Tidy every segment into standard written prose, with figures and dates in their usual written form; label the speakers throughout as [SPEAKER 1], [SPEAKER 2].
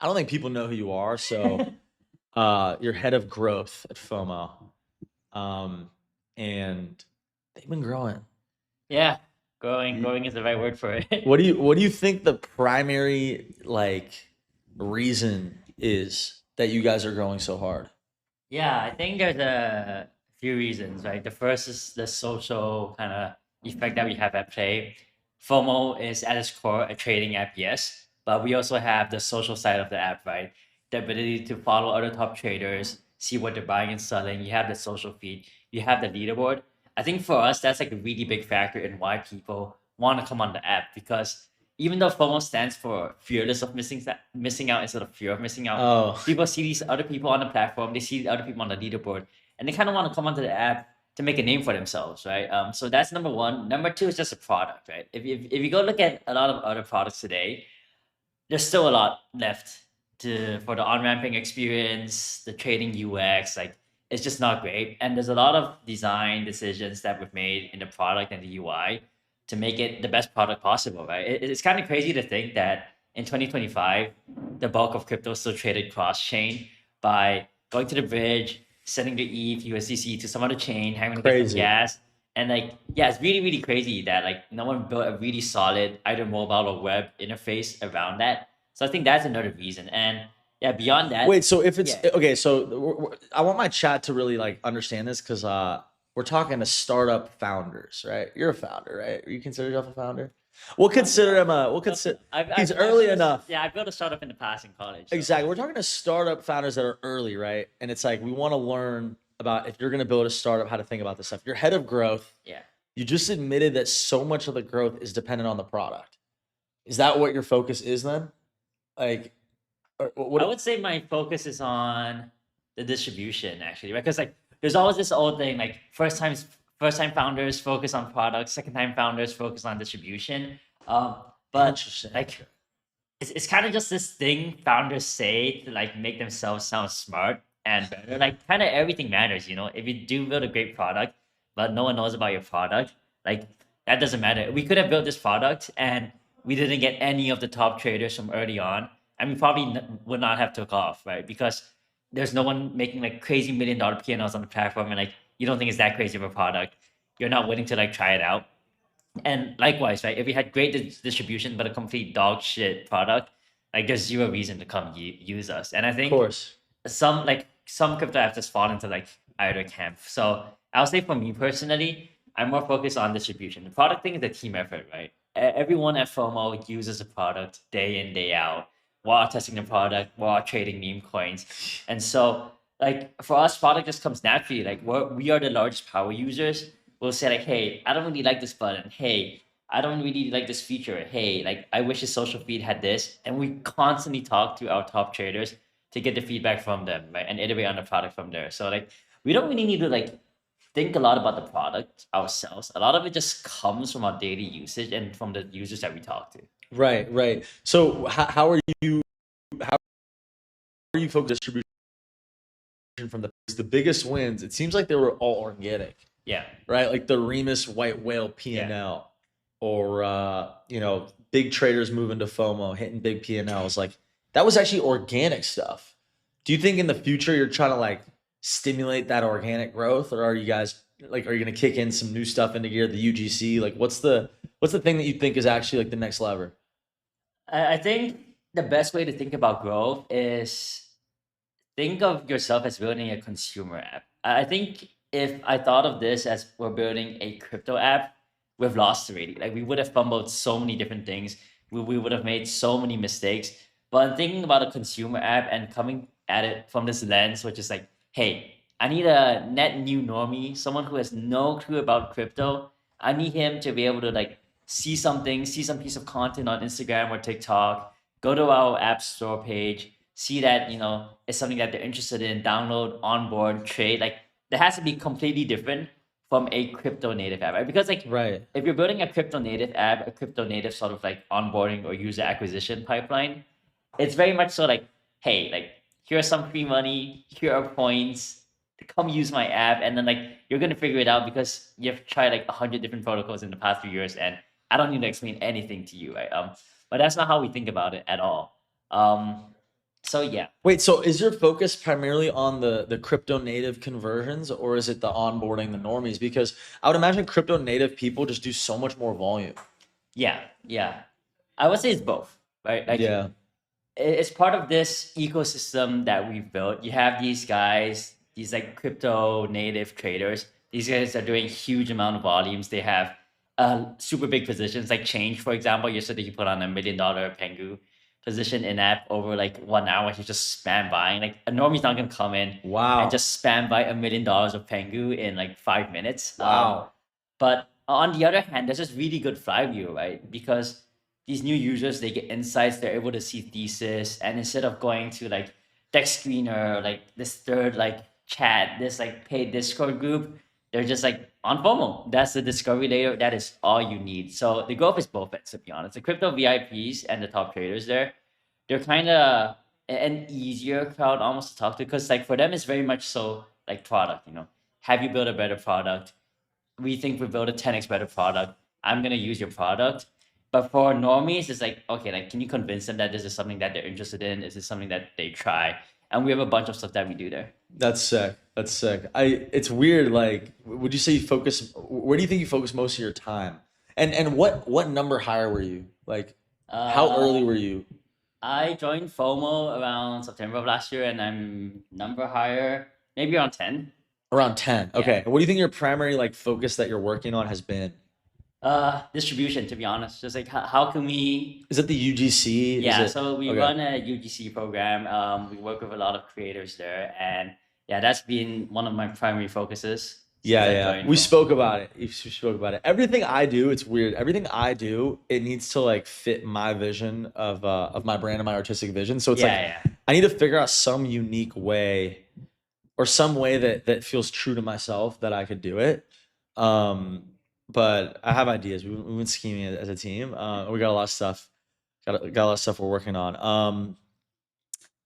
[SPEAKER 1] I don't think people know who you are. So you're head of growth at FOMO. Um, and they've been growing.
[SPEAKER 2] Yeah, growing
[SPEAKER 1] You-
[SPEAKER 2] growing is the right word for it.
[SPEAKER 1] what do you think the primary like reason is that you guys are growing so hard?
[SPEAKER 2] Yeah, I think there's a few reasons, right? The first is the social kind of effect that we have at play. FOMO is at its core a trading app, yes, but we also have the social side of the app, right? The ability to follow other top traders, see what they're buying and selling. You have the social feed, you have the leaderboard. I think for us, that's like a really big factor in why people want to come on the app because even though FOMO stands for fearless of missing out instead of fear of missing out,
[SPEAKER 1] Oh,
[SPEAKER 2] people see these other people on the platform, they see the other people on the leaderboard, and they kind of want to come onto the app to make a name for themselves, right? So that's number one. Number two is just a product, right? If you go look at a lot of other products today, there's still a lot left for the on-ramping experience, the trading UX, like it's just not great. And there's a lot of design decisions that we've made in the product and the UI to make it the best product possible, right? It's kind of crazy to think that in 2025, the bulk of crypto is still traded cross-chain by going to the bridge, sending the ETH, USDC to some other chain, having to get some
[SPEAKER 1] crazy.
[SPEAKER 2] gas. And like, yeah, it's really, really crazy that like no one built a really solid either mobile or web interface around that. So I think that's another reason. And yeah, beyond that,
[SPEAKER 1] Wait, so if it's
[SPEAKER 2] yeah,
[SPEAKER 1] okay, so I want my chat to really like understand this because we're talking to startup founders, right? You're a founder, right? You consider yourself a founder? We'll consider him a we'll consider he's early enough.
[SPEAKER 2] I built a startup in the past in college. So
[SPEAKER 1] Exactly. We're talking to startup founders that are early, right? And it's like we want to learn about if you're going to build a startup, how to think about this stuff. You're head of growth.
[SPEAKER 2] yeah,
[SPEAKER 1] You just admitted that so much of the growth is dependent on the product. Is that what your focus is then? Like,
[SPEAKER 2] I
[SPEAKER 1] what?
[SPEAKER 2] would say my focus is on the distribution actually, right? Because like there's always this old thing like first time founders focus on products, second time founders focus on distribution. Um, but
[SPEAKER 1] Interesting.
[SPEAKER 2] like it's kind of just this thing founders say to like make themselves sound smart and better. Like kind of everything matters, you know. If you do build a great product, but no one knows about your product, like that doesn't matter. We could have built this product and we didn't get any of the top traders from early on, and we probably would not have took off, right? Because there's no one making like crazy $1 million P&Ls on the platform, and like you don't think it's that crazy of a product. You're not willing to like try it out. And likewise, right? If we had great distribution but a complete dog shit product, like there's zero reason to come use us. And I
[SPEAKER 1] Of
[SPEAKER 2] think
[SPEAKER 1] course.
[SPEAKER 2] some crypto apps just fall into like either camp. So I'll say for me personally, I'm more focused on distribution. The product thing is a team effort, right? Everyone at FOMO uses a product day in, day out while testing the product, while trading meme coins. And so like for us, product just comes naturally. Like we are the largest power users. We'll say like, hey, I don't really like this button. Hey, I don't really like this feature. Hey, like I wish the social feed had this. And we constantly talk to our top traders to get the feedback from them, right? And iterate on the product from there. So like we don't really need to like think a lot about the product ourselves. A lot of it just comes from our daily usage and from the users that we talk to.
[SPEAKER 1] Right, right. So how are you focused distribution from the biggest wins? It seems like they were all organic,
[SPEAKER 2] Yeah.
[SPEAKER 1] right? Like the Remus White Whale
[SPEAKER 2] Yeah.
[SPEAKER 1] P&L or big traders moving to FOMO, hitting big P&Ls. Like that was actually organic stuff. Do you think in the future you're trying to like stimulate that organic growth, or are you guys like are you going to kick in some new stuff into gear, the UGC? Like what's the thing that you think is actually like the next lever?
[SPEAKER 2] I think the best way to think about growth is think of yourself as building a consumer app. I think if I thought of this as we're building a crypto app, we've lost already. Like we would have fumbled so many different things. We would have made so many mistakes. But I'm thinking about a consumer app and coming at it from this lens, which is like, hey, I need a net new normie, someone who has no clue about crypto. I need him to be able to like see something, see some piece of content on Instagram or TikTok, go to our app store page, see that it's something that they're interested in, download, onboard, trade. Like that has to be completely different from a crypto native app, right? Because like
[SPEAKER 1] Right.
[SPEAKER 2] if you're building a crypto native app, a crypto native sort of like onboarding or user acquisition pipeline, it's very much so like, hey, like here's some free money, here are points, come use my app, and then like you're gonna figure it out because you've tried like 100 different protocols in the past few years, and I don't need to explain anything to you, right? But that's not how we think about it at all. Um, So yeah,
[SPEAKER 1] Wait, so is your focus primarily on the crypto native conversions, or is it the onboarding the normies? Because I would imagine crypto native people just do so much more volume.
[SPEAKER 2] yeah. I would say it's both, right? Like
[SPEAKER 1] Yeah.
[SPEAKER 2] it's part of this ecosystem that we've built. You have these guys, these like crypto native traders. These guys are doing huge amount of volumes. They have super big positions, like Change, for example. Yesterday he put on $1 million Pengu position in app over like 1 hour. He just spam buying. Like a normie's not gonna come in and
[SPEAKER 1] Wow.
[SPEAKER 2] just spam buy $1 million of Pengu in like 5 minutes.
[SPEAKER 1] Wow.
[SPEAKER 2] But on the other hand, there's this really good flywheel, right? Because these new users, they get insights, they're able to see thesis, and instead of going to like tech screener, like this third like chat, this like paid Discord group, they're just like on FOMO. That's the discovery layer. That is all you need. So the growth is both ends, to be honest. The crypto VIPs and the top traders there, they're kind of an easier crowd almost to talk to because like for them it's very much so like product. Have you built a better product? We think we built a 10x better product. I'm gonna use your product. But for normies, it's like, okay, like can you convince them that this is something that they're interested in? Is this something that they try? And we have a bunch of stuff that we do there.
[SPEAKER 1] That's sick. That's sick. It's weird. Like, would you say you focus? Where do you think you focus most of your time? And what number higher were you? Like, how
[SPEAKER 2] Uh,
[SPEAKER 1] early were you?
[SPEAKER 2] I joined FOMO around September of last year, and I'm number higher, maybe around 10.
[SPEAKER 1] Around 10.
[SPEAKER 2] Yeah.
[SPEAKER 1] Okay. And what do you think your primary like focus that you're working on has been?
[SPEAKER 2] Distribution, to be honest. Just like how can we.
[SPEAKER 1] Is it the UGC? Is
[SPEAKER 2] Yeah,
[SPEAKER 1] it
[SPEAKER 2] so we
[SPEAKER 1] okay?
[SPEAKER 2] run a UGC program. We work with a lot of creators there, and yeah, that's been one of my primary focuses since
[SPEAKER 1] Yeah,
[SPEAKER 2] I
[SPEAKER 1] yeah.
[SPEAKER 2] joined
[SPEAKER 1] We
[SPEAKER 2] FOMO.
[SPEAKER 1] spoke about it. We spoke about it. Everything I do, it's weird. Everything I do, it needs to like fit my vision of my brand and my artistic vision. So it's like
[SPEAKER 2] Yeah,
[SPEAKER 1] I need to figure out some unique way or some way that feels true to myself that I could do it. Um, but I have ideas. We've been scheming as a team. We got a lot of stuff. Got a lot of stuff we're working on.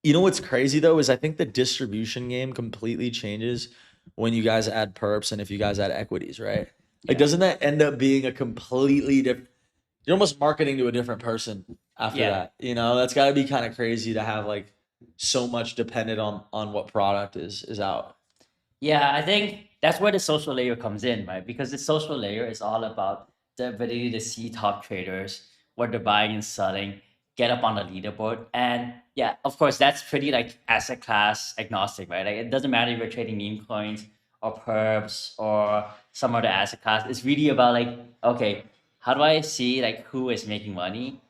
[SPEAKER 1] You know what's crazy though is I think the distribution game completely changes when you guys add perps and if you guys add equities, right? Like,
[SPEAKER 2] yeah,
[SPEAKER 1] doesn't that end up being a completely different? You're almost marketing to a different person after
[SPEAKER 2] yeah.
[SPEAKER 1] that. That's got to be kind of crazy to have like so much dependent on what product is out.
[SPEAKER 2] Yeah, I think that's where the social layer comes in, right? Because the social layer is all about the ability to see top traders, what they're buying and selling, get up on the leaderboard. And yeah, of course, that's pretty like asset class agnostic, right? Like it doesn't matter if you're trading meme coins or perps or some other asset class. It's really about like, okay, how do I see like who is making money?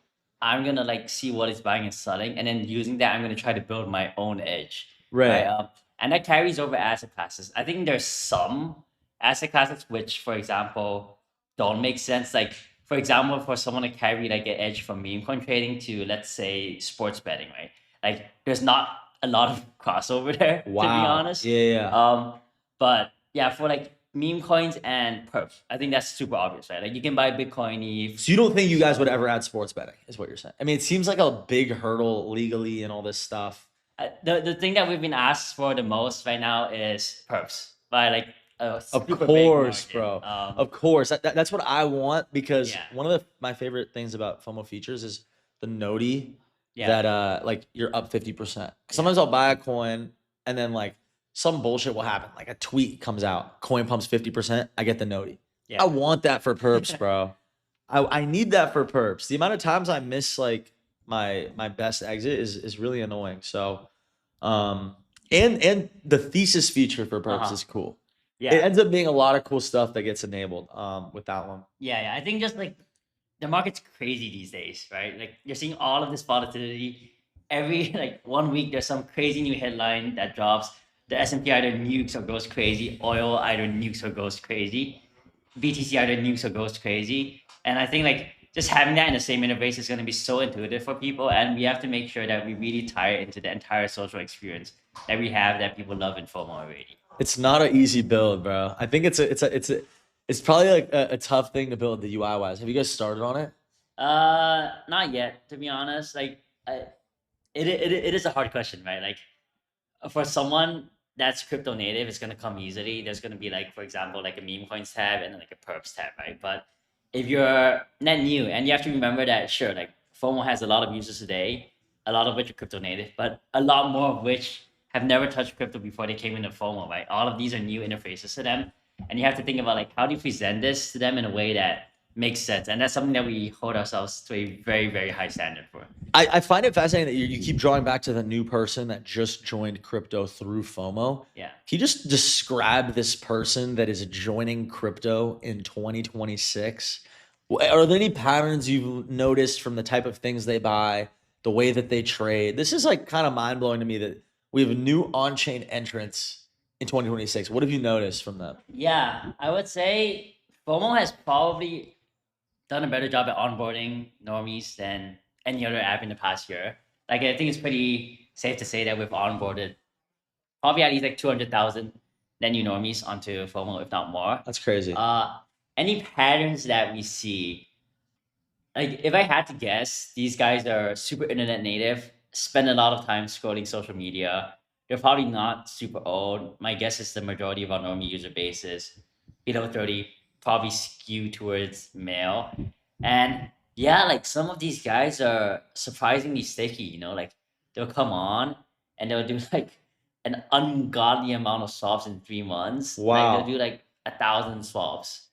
[SPEAKER 2] I'm gonna like see what is buying and selling, and then using that, I'm gonna try to build my own edge, right?
[SPEAKER 1] Right.
[SPEAKER 2] And that carries over asset classes. I think there's some asset classes which, for example, don't make sense. Like, for example, for someone to carry like an edge from meme coin trading to, let's say, sports betting, right? Like, there's not a lot of crossover there, to be
[SPEAKER 1] Wow.
[SPEAKER 2] honest.
[SPEAKER 1] Yeah, yeah.
[SPEAKER 2] But yeah, for like meme coins and perps, I think that's super obvious, right? Like, you can buy Bitcoin ETH.
[SPEAKER 1] So you don't think you guys would ever add sports betting, is what you're saying? I mean, it seems like a big hurdle legally and all this stuff.
[SPEAKER 2] The thing that we've been asked for the most right now is perps by like a
[SPEAKER 1] Of
[SPEAKER 2] super big
[SPEAKER 1] course,
[SPEAKER 2] margin.
[SPEAKER 1] bro. Of course. That's what I want because
[SPEAKER 2] Yeah,
[SPEAKER 1] one of my favorite things about FOMO features is the noti
[SPEAKER 2] yeah,
[SPEAKER 1] that like you're up 50%.
[SPEAKER 2] yeah,
[SPEAKER 1] Sometimes I'll buy a coin and then like some bullshit will happen. Like a tweet comes out, coin pumps 50%, I get the noti. I
[SPEAKER 2] yeah.
[SPEAKER 1] want that for perps, bro. I need that for perps. The amount of times I miss like my best exit is really annoying. So um and the thesis feature for
[SPEAKER 2] Uh
[SPEAKER 1] perps
[SPEAKER 2] huh.
[SPEAKER 1] is cool. It
[SPEAKER 2] Yeah,
[SPEAKER 1] ends up being a lot of cool stuff that gets enabled with that one.
[SPEAKER 2] yeah. I think just like the market's crazy these days, right? Like you're seeing all of this volatility. Every like 1 week, there's some crazy new headline that drops. The S&P either nukes or goes crazy. Oil either nukes or goes crazy. BTC either nukes or goes crazy. And I think like just having that in the same interface is going to be so intuitive for people, and we have to make sure that we really tie it into the entire social experience that we have that people love in FOMO already.
[SPEAKER 1] It's not an easy build, bro. I think it's probably like a tough thing to build the UI wise. Have you guys started on it?
[SPEAKER 2] Not yet, to be honest. Like, it is a hard question, right? Like, for someone that's crypto native, it's gonna come easily. There's gonna be like, for example, like a meme coins tab and then like a perps tab, right? But if you're net new, and you have to remember that, sure, like FOMO has a lot of users today. a lot of which are crypto native, but a lot more of which have never touched crypto before they came into FOMO, right? All of these are new interfaces to them. And you have to think about like how do you present this to them in a way that makes sense. And that's something that we hold ourselves to a very, very high standard for.
[SPEAKER 1] I find it fascinating that you keep drawing back to the new person that just joined crypto through FOMO.
[SPEAKER 2] Yeah.
[SPEAKER 1] Can you just describe this person that is joining crypto in 2026? Are there any patterns you've noticed from the type of things they buy, the way that they trade? This is like kind of mind blowing to me that we have new on chain entrants in 2026. What have you noticed from them?
[SPEAKER 2] Yeah, I would say FOMO has probably done a better job at onboarding normies than any other app in the past year. Like I think it's pretty safe to say that we've onboarded probably at least like 200,000 net new normies onto FOMO, if not more.
[SPEAKER 1] That's crazy.
[SPEAKER 2] Any patterns that we see, like if I had to guess, these guys are super internet native, spend a lot of time scrolling social media. They're probably not super old. My guess is the majority of our normie user base is below 30, probably skew towards male. And yeah, like some of these guys are surprisingly sticky, like they'll come on and they'll do like an ungodly amount of swaps in 3 months. Like they'll
[SPEAKER 1] Wow.
[SPEAKER 2] do like 1,000 swaps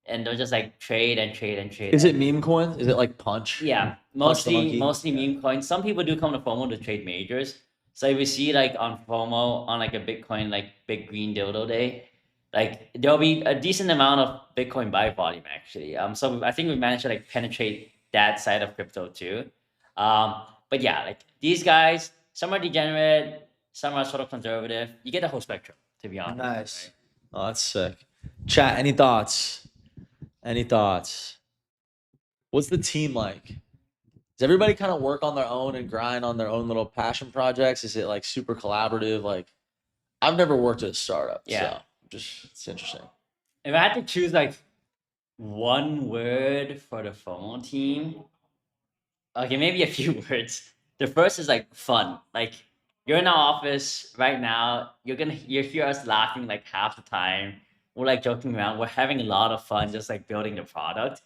[SPEAKER 2] and they'll just like trade and trade and trade.
[SPEAKER 1] Is it meme coins? Is it like Punch?
[SPEAKER 2] Yeah,
[SPEAKER 1] Punch the
[SPEAKER 2] mostly
[SPEAKER 1] monkey?
[SPEAKER 2] mostly
[SPEAKER 1] Yeah.
[SPEAKER 2] meme coins. Some people do come to FOMO to trade majors. So if we see like on FOMO on like a Bitcoin like big green dildo day, like there'll be a decent amount of Bitcoin buy volume actually. So I think we managed to like penetrate that side of crypto too. But yeah, like these guys, some are degenerate, some are sort of conservative. You get the whole spectrum, to be honest.
[SPEAKER 1] Nice. Oh, that's sick. Chat, any thoughts? Any thoughts? What's the team like? Does everybody kind of work on their own and grind on their own little passion projects? Is it like super collaborative? Like, I've never worked at a startup,
[SPEAKER 2] Yeah.
[SPEAKER 1] so just it's interesting.
[SPEAKER 2] If I had to choose like one word for the FOMO team, okay, maybe a few words. The first is like fun. Like you're in our office right now. You hear us laughing like half the time. We're like joking around. We're having a lot of fun just like building the product.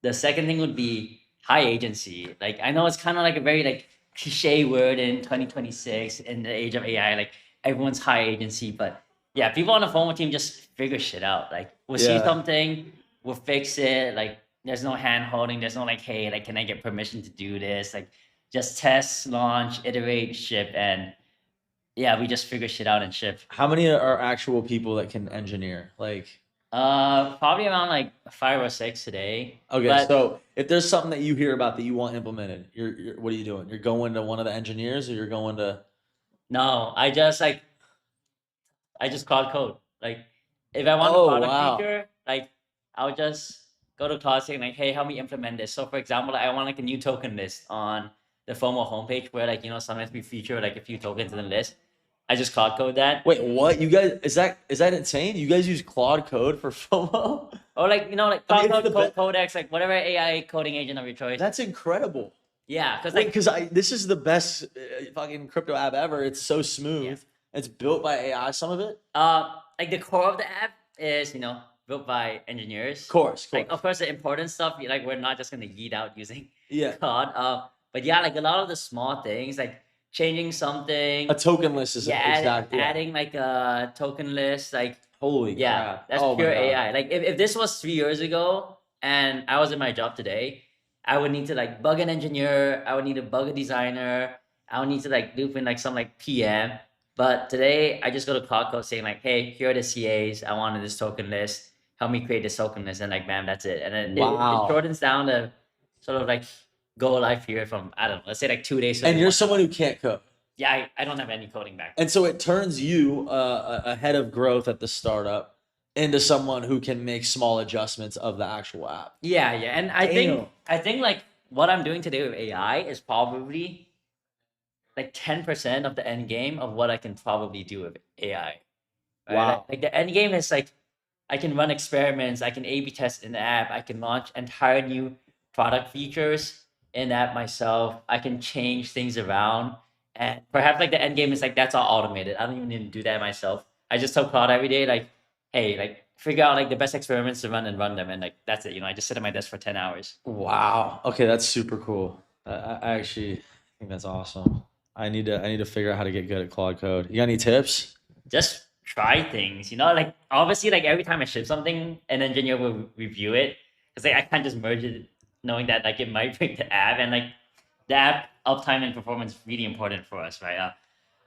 [SPEAKER 2] The second thing would be high agency. Like I know it's kind of like a very like cliche word in 2026 in the age of AI. Like everyone's high agency, but yeah, people on the FOMO team just figure shit out. Like we'll see
[SPEAKER 1] Yeah.
[SPEAKER 2] something, we'll fix it. Like there's no hand holding. There's no like, hey, like, can I get permission to do this? Like, just test, launch, iterate, ship, and yeah, we just figure shit out and ship.
[SPEAKER 1] How many are actual people that can engineer? Like,
[SPEAKER 2] Probably around like 5 or 6 today.
[SPEAKER 1] okay,
[SPEAKER 2] But
[SPEAKER 1] so if there's something that you hear about that you want implemented, you're what are you doing? You're going to one of the engineers, or you're going to?
[SPEAKER 2] no, I just cloud code. Like, if I want a
[SPEAKER 1] Oh
[SPEAKER 2] product
[SPEAKER 1] wow!
[SPEAKER 2] feature, like, I'll just go to Cloud saying like, hey, help me implement this. So, for example, I want like a new token list on the FOMO homepage where like sometimes we feature like a few tokens in the list. I just cloud code that.
[SPEAKER 1] Wait, what? You guys is that insane? You guys use Claude Code for FOMO?
[SPEAKER 2] Or like like
[SPEAKER 1] I mean,
[SPEAKER 2] cloud
[SPEAKER 1] it's
[SPEAKER 2] code,
[SPEAKER 1] the
[SPEAKER 2] Codex, like whatever AI coding agent of your choice.
[SPEAKER 1] That's incredible.
[SPEAKER 2] Yeah, because
[SPEAKER 1] Wait,
[SPEAKER 2] like
[SPEAKER 1] because this is the best fucking crypto app ever. It's so smooth.
[SPEAKER 2] Yeah.
[SPEAKER 1] It's built by AI. Some of it.
[SPEAKER 2] like the core of the app is built by engineers.
[SPEAKER 1] Of course.
[SPEAKER 2] Like of course the important stuff like we're not just gonna yeet out using
[SPEAKER 1] Yeah.
[SPEAKER 2] code. But yeah, like a lot of the small things like changing something.
[SPEAKER 1] A token list is exactly.
[SPEAKER 2] Adding like a token list, like
[SPEAKER 1] Holy
[SPEAKER 2] yeah,
[SPEAKER 1] crap!
[SPEAKER 2] that's
[SPEAKER 1] Oh my
[SPEAKER 2] pure
[SPEAKER 1] God.
[SPEAKER 2] AI. Like if this was 3 years ago and I was in my job today, I would need to like bug an engineer, I would need to bug a designer, I would need to like loop in like some like PM. But today I just go to Cloud Code saying like, hey, here are the CAs, I wanted this token list, help me create this token list, and like bam, that's it. And then
[SPEAKER 1] Wow.
[SPEAKER 2] it shortens down the sort of like go live period from I don't know, let's say like 2 days.
[SPEAKER 1] And you're someone who can't code.
[SPEAKER 2] Yeah, I don't have any coding background.
[SPEAKER 1] And so it turns you ahead of growth at the startup into someone who can make small adjustments of the actual app.
[SPEAKER 2] Yeah, and I think like what I'm doing today with AI is probably like 10% of the end game of what I can probably do with AI. Right?
[SPEAKER 1] Wow.
[SPEAKER 2] Like the end game is like I can run experiments, I can A/B test in the app, I can launch entire new product features in the app myself. I can change things around, and perhaps like the end game is like that's all automated. I don't even need to do that myself. I just tell Cloud every day like, hey, like figure out like the best experiments to run and run them, and like that's it. I just sit at my desk for 10 hours.
[SPEAKER 1] Wow. Okay, that's super cool. I actually think think that's awesome. I need to figure out how to get good at Claude Code. You got any tips?
[SPEAKER 2] Just try things, like obviously, like every time I ship something, an engineer will review it because like I can't just merge it knowing that like it might break the app, and like the app uptime and performance is really important for us, right?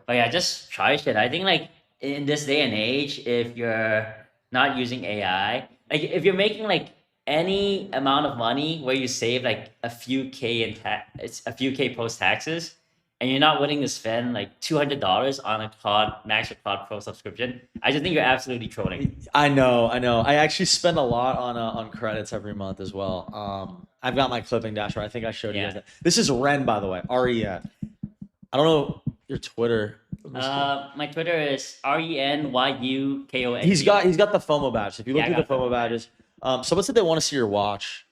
[SPEAKER 2] But yeah, just try shit. I think like in this day and age, if you're not using AI, like if you're making like any amount of money where you save like a few K in it's a few K post taxes, and you're not willing to spend like $200 on a Cloud Max or Cloud Pro subscription, I just think you're absolutely trolling.
[SPEAKER 1] I know, I know. I actually spend a lot on credits every month as well. I've got my clipping dashboard. I think I showed you guys
[SPEAKER 2] Yeah.
[SPEAKER 1] that. This is Ren, by the way. REN. I don't know your Twitter.
[SPEAKER 2] My Twitter is RENYUKONG.
[SPEAKER 1] He's got the FOMO badge. If you look
[SPEAKER 2] Yeah, I
[SPEAKER 1] through the
[SPEAKER 2] got
[SPEAKER 1] FOMO
[SPEAKER 2] FOMO badge.
[SPEAKER 1] badges, someone said they want to see your watch.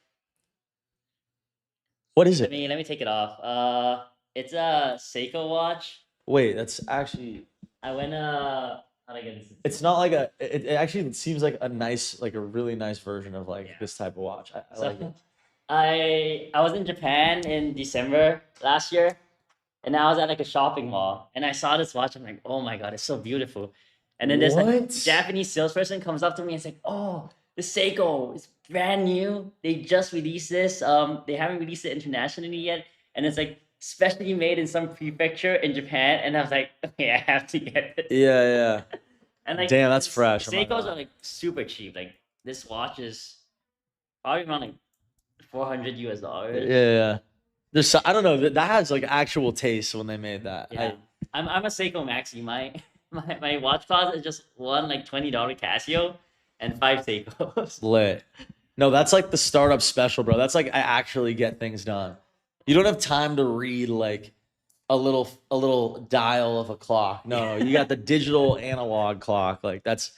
[SPEAKER 1] What is
[SPEAKER 2] Let
[SPEAKER 1] it?
[SPEAKER 2] me let me take it off. It's a Seiko watch.
[SPEAKER 1] Wait, that's actually.
[SPEAKER 2] I went how do I get this?
[SPEAKER 1] It's not like a. It actually seems like a nice, like a really nice version of like
[SPEAKER 2] Yeah.
[SPEAKER 1] this type of watch. I
[SPEAKER 2] So
[SPEAKER 1] like it.
[SPEAKER 2] I was in Japan in December last year, and I was at like a shopping mall, and I saw this watch. I'm like, oh my god, it's so beautiful. And then this like
[SPEAKER 1] What?
[SPEAKER 2] Japanese salesperson comes up to me and says, "Oh, the Seiko, it's brand new. They just released this. They haven't released it internationally yet, and it's like specially made in some prefecture in Japan." And I was like, "Okay, I have to get it."
[SPEAKER 1] Yeah, yeah.
[SPEAKER 2] And like,
[SPEAKER 1] Damn, that's fresh. Oh my
[SPEAKER 2] Seikos
[SPEAKER 1] God.
[SPEAKER 2] are like super cheap. Like this watch is probably around like 400 US
[SPEAKER 1] Yeah,
[SPEAKER 2] dollars.
[SPEAKER 1] yeah. I don't know. That has like actual taste when they made that.
[SPEAKER 2] Yeah, I'm a Seiko Maxi. My watch closet is just one like $20 Casio and five Seikos.
[SPEAKER 1] Lit. No, that's like the startup special, bro. That's like I actually get things done. You don't have time to read like a little dial of a clock. No, you got the digital analog clock. Like that's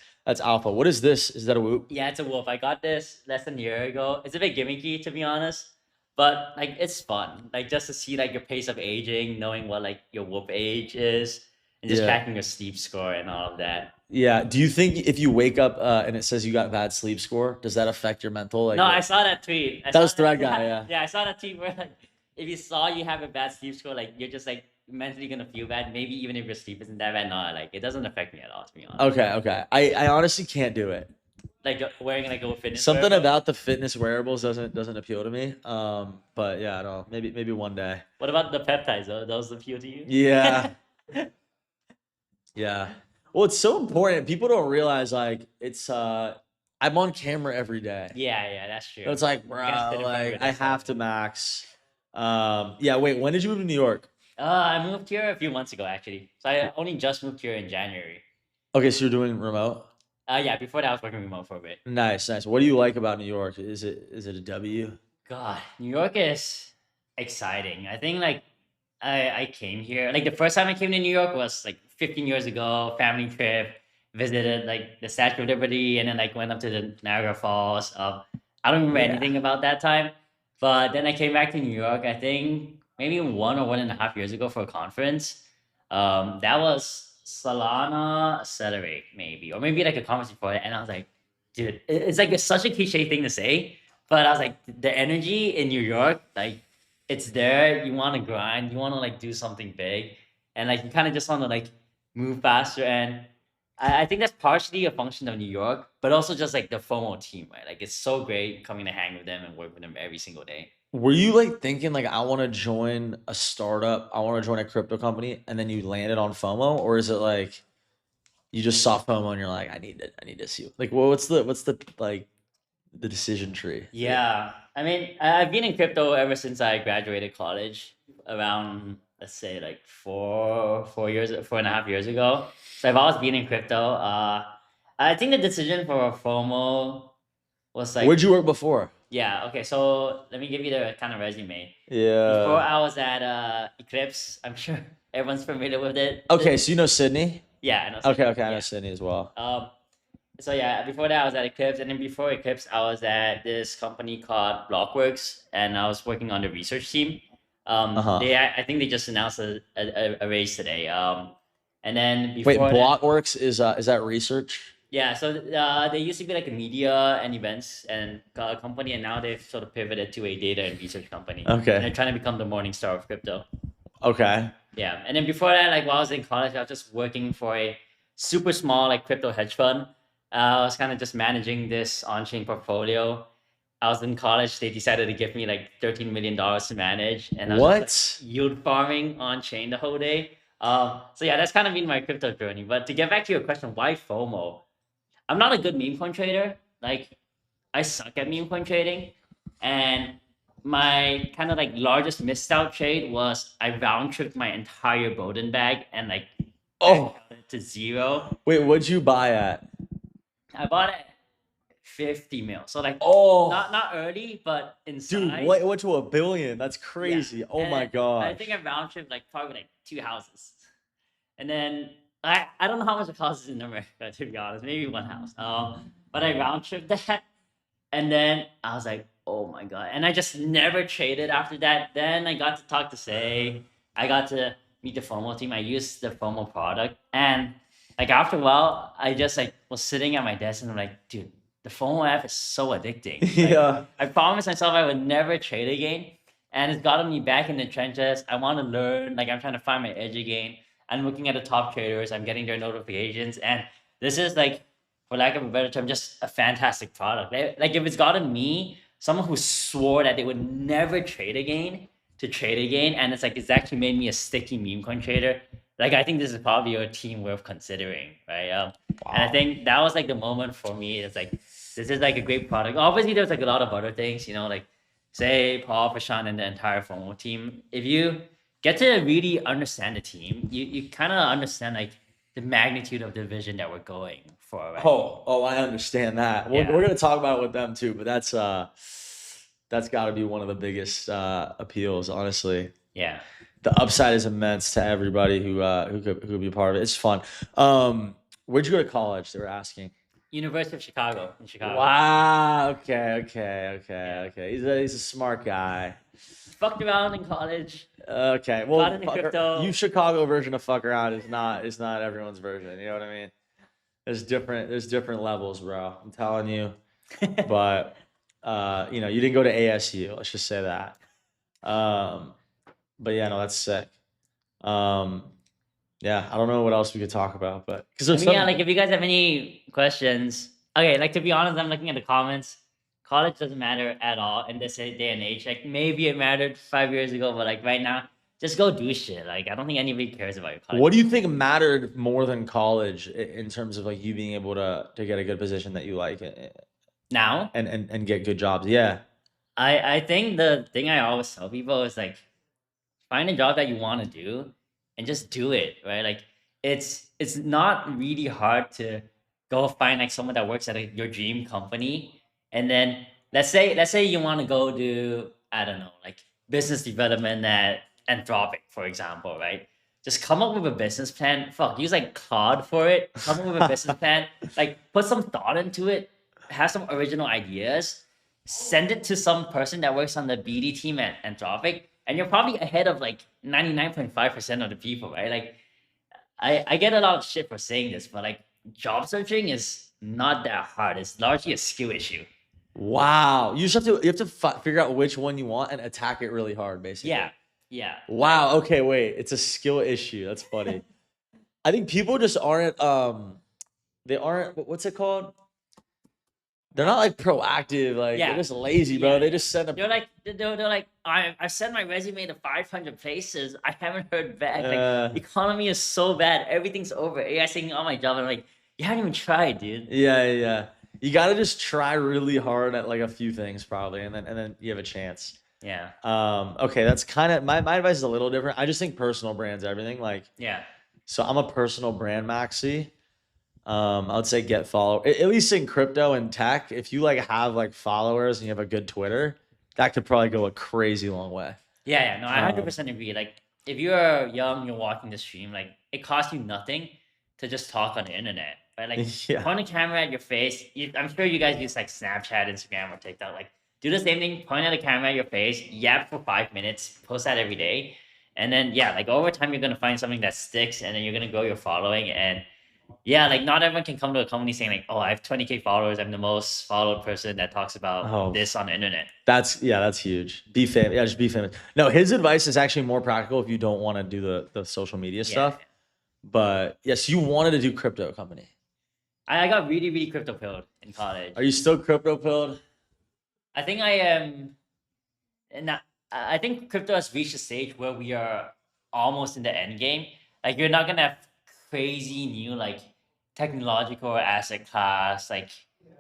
[SPEAKER 1] alpha. What is this? Is that a whoop?
[SPEAKER 2] Yeah, it's a wolf. I got this less than a year ago. It's a bit gimmicky to be honest, but like it's fun. Like just to see like your pace of aging, knowing what like your whoop age is, and just
[SPEAKER 1] Yeah.
[SPEAKER 2] tracking your sleep score and all of that.
[SPEAKER 1] Yeah. Do you think if you wake up and it says you got bad sleep score, does that affect your mental? Like,
[SPEAKER 2] No, I saw that tweet.
[SPEAKER 1] That was Thread Guy, yeah.
[SPEAKER 2] Yeah, I saw that tweet where like if you saw you have a bad sleep score, like you're just like mentally gonna feel bad. Maybe even if your sleep isn't that bad, no, like it doesn't affect me at all, to be honest.
[SPEAKER 1] okay, okay. I honestly can't do it.
[SPEAKER 2] Like wearing like a fitness.
[SPEAKER 1] Something
[SPEAKER 2] wearable.
[SPEAKER 1] about the fitness wearables doesn't appeal to me. But yeah, I don't know. Maybe one day.
[SPEAKER 2] What about the peptides? Those appeal to you?
[SPEAKER 1] Yeah. Yeah. Well, it's so important. People don't realize like it's I'm on camera every day.
[SPEAKER 2] Yeah, that's true.
[SPEAKER 1] So it's like,
[SPEAKER 2] You
[SPEAKER 1] bro,
[SPEAKER 2] gotta sit in front of
[SPEAKER 1] like
[SPEAKER 2] it,
[SPEAKER 1] I
[SPEAKER 2] that's
[SPEAKER 1] have
[SPEAKER 2] all.
[SPEAKER 1] to max. Yeah, wait, when did you move to New York?
[SPEAKER 2] I moved here a few months ago actually. So I only just moved here in January.
[SPEAKER 1] Okay, so you're doing remote?
[SPEAKER 2] Yeah, before that I was working remote for a bit.
[SPEAKER 1] Nice, nice. What do you like about New York? Is it a W?
[SPEAKER 2] God, New York is exciting. I think like I came here like the first time I came to New York was like 15 years ago, family trip, visited like the Statue of Liberty, and then like went up to the Niagara Falls. I don't remember
[SPEAKER 1] Yeah.
[SPEAKER 2] anything about that time, but then I came back to New York. I think maybe 1 or 1.5 years ago for a conference. That was Solana Accelerate maybe, or maybe like a conference before it, and I was like, dude, it's like such a cliche thing to say, but I was like, the energy in New York, like it's there. You want to grind. You want to like do something big, and like you kind of just want to like move faster. And I think that's partially a function of New York, but also just like the FOMO team, right? Like it's so great coming to hang with them and work with them every single day.
[SPEAKER 1] Were you like thinking like I want to join a startup, I want to join a crypto company, and then you landed on FOMO, or is it like you just saw FOMO and you're like, I need to see like what's the like the decision tree?
[SPEAKER 2] Yeah, I mean, I've been in crypto ever since I graduated college, around let's say like 4.5 years ago. So I've always been in crypto. I think the decision for FOMO was like,
[SPEAKER 1] Where'd you work before?
[SPEAKER 2] yeah, okay. So let me give you the kind of resume. Before
[SPEAKER 1] Yeah.
[SPEAKER 2] I was at Eclipse, I'm sure everyone's familiar with it.
[SPEAKER 1] Okay, so you know Sydney?
[SPEAKER 2] Yeah, I know.
[SPEAKER 1] Okay,
[SPEAKER 2] Sydney,
[SPEAKER 1] okay, I know
[SPEAKER 2] yeah.
[SPEAKER 1] Sydney as well.
[SPEAKER 2] So yeah, before that I was at Eclipse, and then before Eclipse I was at this company called Blockworks, and I was working on the research team.
[SPEAKER 1] Uh-huh.
[SPEAKER 2] I think they just announced a raise today. And then
[SPEAKER 1] Wait,
[SPEAKER 2] before that,
[SPEAKER 1] Blockworks is that research?
[SPEAKER 2] yeah, so they used to be like a media and events and company, and now they've sort of pivoted to a data and research company. And
[SPEAKER 1] Okay.
[SPEAKER 2] they're trying to become the morning star of crypto.
[SPEAKER 1] Okay.
[SPEAKER 2] Yeah, and then before that, like while I was in college, I was just working for a super small like crypto hedge fund. I was kind of just managing this on-chain portfolio. I was in college. They decided to give me like $13 million to manage, and I was just like
[SPEAKER 1] What?
[SPEAKER 2] yield farming on chain the whole day. So yeah, that's kind of been my crypto journey. But to get back to your question, why FOMO? I'm not a good meme coin trader. Like I suck at meme coin trading, and my kind of like largest missed out trade was I round tripped my entire Bowden bag and like back
[SPEAKER 1] Oh,
[SPEAKER 2] it to zero.
[SPEAKER 1] wait, what'd you buy at?
[SPEAKER 2] I bought it at 50 mil, so like
[SPEAKER 1] Oh,
[SPEAKER 2] not early, but in
[SPEAKER 1] dude,
[SPEAKER 2] size.
[SPEAKER 1] what? It went to 1 billion. That's
[SPEAKER 2] Yeah,
[SPEAKER 1] crazy. Oh my
[SPEAKER 2] and I think
[SPEAKER 1] gosh.
[SPEAKER 2] I round tripped like probably like two houses, and then I don't know how much it costs in America to be honest, maybe one house. But I round tripped that. And then I was like, oh my God. And I just never traded after that. Then I got to talk to Say. I got to meet the FOMO team. I used the FOMO product. And like after a while, I just like was sitting at my desk and I'm like, dude, the FOMO app is so addicting. Like
[SPEAKER 1] Yeah.
[SPEAKER 2] I promised myself I would never trade again. And it's gotten me back in the trenches. I want to learn. Like I'm trying to find my edge again. I'm looking at the top traders. I'm getting their notifications. And this is like for lack of a better term, just a fantastic product. Like if it's gotten me, someone who swore that they would never trade again to trade again, and it's actually made me a sticky meme coin trader. Like I think this is probably a team worth considering, right? And I
[SPEAKER 1] Wow.
[SPEAKER 2] think that was like the moment for me. It's like this is like a great product. Obviously, there's like a lot of other things, like say Paul, Prashant, and the entire FOMO team. If you get to really understand the team, you kind of understand like the magnitude of the vision that we're going for, right?
[SPEAKER 1] Oh, I understand that. We're
[SPEAKER 2] Yeah,
[SPEAKER 1] gonna talk about it with them too, but that's got to be one of the biggest appeals, honestly.
[SPEAKER 2] yeah.
[SPEAKER 1] The upside is immense to everybody who could be a part of it. It's fun. Where'd you go to college? They were asking.
[SPEAKER 2] University of Chicago in Chicago.
[SPEAKER 1] Wow. Okay.
[SPEAKER 2] Yeah,
[SPEAKER 1] Okay. He's a smart guy.
[SPEAKER 2] fucked around in college,
[SPEAKER 1] Okay.
[SPEAKER 2] got
[SPEAKER 1] Well,
[SPEAKER 2] into crypto.
[SPEAKER 1] you Chicago version of fuck around is not everyone's version. You know what I mean? There's different levels, bro. I'm telling you. But you didn't go to ASU. Let's just say that. Um, but yeah, no, that's sick. Um, yeah, I don't know what else we could talk about, but because
[SPEAKER 2] I
[SPEAKER 1] there's
[SPEAKER 2] mean, yeah,
[SPEAKER 1] some.
[SPEAKER 2] like if you guys have any questions, okay, like to be honest, I'm looking at the comments. College doesn't matter at all in this day and age. Like maybe it mattered 5 years ago, but like right now, just go do shit. Like I don't think anybody cares about your college.
[SPEAKER 1] What do you think mattered more than college in terms of like you being able to get a good position that you like
[SPEAKER 2] Now,
[SPEAKER 1] and get good jobs? Yeah.
[SPEAKER 2] I think the thing I always tell people is like find a job that you want to do and just do it, right? Like it's not really hard to go find like someone that works at your dream company, and then let's say you want to go do, I don't know, like business development at Anthropic, for example, right? Just come up with a business plan. Fuck, use like Claude for it. Come up with a business plan. Like put some thought into it. Have some original ideas. Send it to some person that works on the BD team at Anthropic, and you're probably ahead of like 99.5% of the people, right? Like I get a lot of shit for saying this, but like job searching is not that hard. It's largely a skill issue.
[SPEAKER 1] Wow. You have to figure out which one you want and attack it really hard,
[SPEAKER 2] Yeah,
[SPEAKER 1] basically.
[SPEAKER 2] yeah.
[SPEAKER 1] Wow. Okay, wait. It's a skill issue. That's funny. I think people just aren't they aren't what's it called? They're not like proactive, like they're
[SPEAKER 2] Yeah,
[SPEAKER 1] just lazy, bro.
[SPEAKER 2] yeah,
[SPEAKER 1] They
[SPEAKER 2] yeah.
[SPEAKER 1] just send a
[SPEAKER 2] They're like I sent my resume to 500 places. I haven't heard back. Like
[SPEAKER 1] uh
[SPEAKER 2] the economy is so bad. Everything's over. AI taking all my job. I'm like, you haven't even tried, dude.
[SPEAKER 1] yeah. You gotta just try really hard at like a few things probably, and then you have a chance.
[SPEAKER 2] Yeah,
[SPEAKER 1] Okay, that's kind of my advice is a little different. I just think personal brands everything. Like,
[SPEAKER 2] yeah.
[SPEAKER 1] so I'm a personal brand maxi. I would say get follow at least in crypto and tech. If you like have like followers and you have a good Twitter, that could probably go a crazy long way.
[SPEAKER 2] Yeah. No, I hundred
[SPEAKER 1] Um,
[SPEAKER 2] percent agree. Like, if you're young, you're watching the stream, like it costs you nothing to just talk on the internet, right? Like,
[SPEAKER 1] yeah,
[SPEAKER 2] point a camera at your face. I'm sure you guys use like Snapchat, Instagram, or TikTok. Like, do the same thing. Point at a camera at your face. Yap for 5 minutes. Post that every day, and then yeah, like over time, you're gonna find something that sticks, and then you're gonna grow your following. And Yeah, like not everyone can come to a company saying like, "Oh, I have 20K followers. I'm the most followed person that talks about
[SPEAKER 1] Oh,
[SPEAKER 2] this on the internet."
[SPEAKER 1] that's huge. Be famous. Yeah, just be famous. No, his advice is actually more practical if you don't want to do the social media
[SPEAKER 2] Yeah,
[SPEAKER 1] stuff. But yes, you wanted to do crypto company.
[SPEAKER 2] I got really, really crypto pilled in college.
[SPEAKER 1] Are you still crypto pilled?
[SPEAKER 2] I think I am. And I think crypto has reached a stage where we are almost in the end game. Like you're not gonna have crazy new like technological or asset class like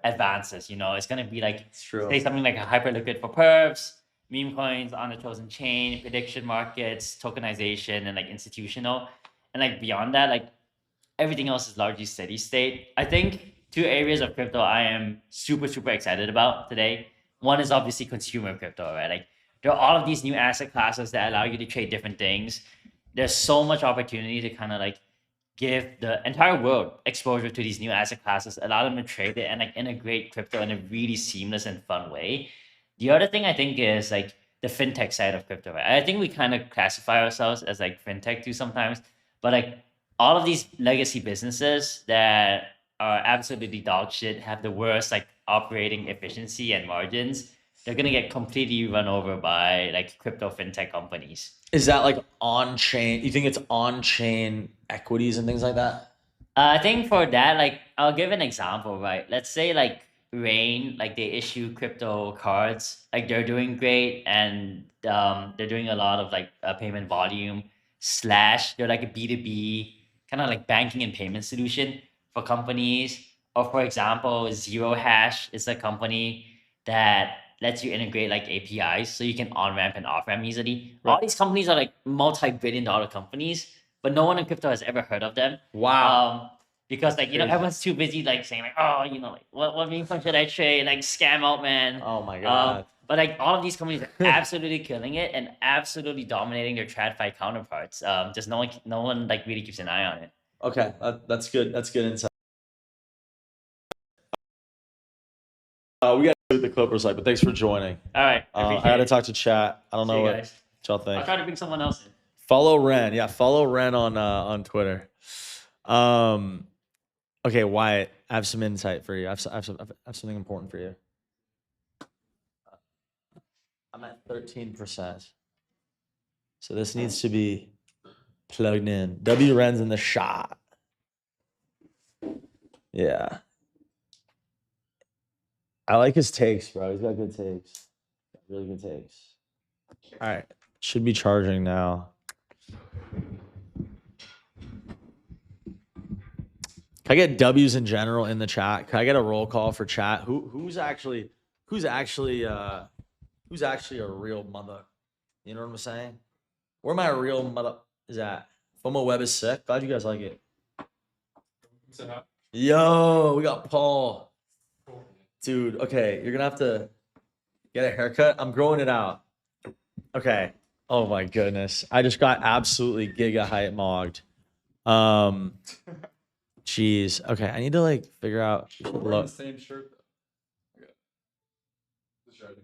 [SPEAKER 2] advances. You know, it's gonna be like
[SPEAKER 1] It's true.
[SPEAKER 2] say something like a hyperliquid for perps, meme coins on the chosen chain, prediction markets, tokenization, and like institutional. And like beyond that, like everything else is largely steady state. I think two areas of crypto I am super, super excited about today. One is obviously consumer crypto, right? Like there are all of these new asset classes that allow you to trade different things. There's so much opportunity to kind of like give the entire world exposure to these new asset classes, allow them to trade it and like integrate crypto in a really seamless and fun way. The other thing I think is like the fintech side of crypto, right? I think we kind of classify ourselves as like fintech too sometimes, but like all of these legacy businesses that are absolutely dog shit have the worst like operating efficiency and margins. They're gonna get completely run over by like crypto fintech companies.
[SPEAKER 1] Is that like on chain? You think it's on chain equities and things like that?
[SPEAKER 2] I think for that, like I'll give an example, right? Let's say like Rain, like they issue crypto cards, like they're doing great, and they're doing a lot of like payment volume. Slash, they're like a B2B kind of like banking and payment solution for companies. Or for example, Zero Hash is a company that lets you integrate like APIs so you can on ramp and off ramp easily. All
[SPEAKER 1] Right.
[SPEAKER 2] these companies are like multi-billion-dollar companies, but no one in crypto has ever heard of them.
[SPEAKER 1] Wow.
[SPEAKER 2] Um, because like
[SPEAKER 1] Crazy.
[SPEAKER 2] everyone's too busy like saying like, oh, like what meme coin should I trade, like scam out, man.
[SPEAKER 1] Oh my god.
[SPEAKER 2] But like all of these companies are absolutely killing it and absolutely dominating their TradFi counterparts. Just no one like really keeps an eye on it.
[SPEAKER 1] Okay, that's good. That's good insight. We got to do the Clippers like, but thanks for joining.
[SPEAKER 2] All right, I
[SPEAKER 1] I
[SPEAKER 2] appreciate
[SPEAKER 1] got to
[SPEAKER 2] it.
[SPEAKER 1] talk to chat. I don't
[SPEAKER 2] See
[SPEAKER 1] know
[SPEAKER 2] you
[SPEAKER 1] what
[SPEAKER 2] guys.
[SPEAKER 1] y'all
[SPEAKER 2] I'll
[SPEAKER 1] think.
[SPEAKER 2] try to bring someone else in.
[SPEAKER 1] Follow Ren. Yeah, follow Ren on Twitter. Okay, Wyatt, I have some insight for you. I have something important for you. I'm at 13%. So this needs to be plugged in. W Ren's in the shot. Yeah. I like his takes, bro. He's got good takes. Really good takes. All right. Should be charging now. Can I get W's in general in the chat? Can I get a roll call for chat? Who's actually a real mother? You know what I'm saying? Where my real mother is at? FOMO web is sick. Glad you guys like it. Yo, we got Paul. Dude, okay, you're gonna have to get a haircut. I'm growing it out. Okay. Oh my goodness. I just got absolutely giga height mogged. Jeez. Okay, I need to like figure out.
[SPEAKER 3] We're wearing the same shirt though. Okay. It's charging.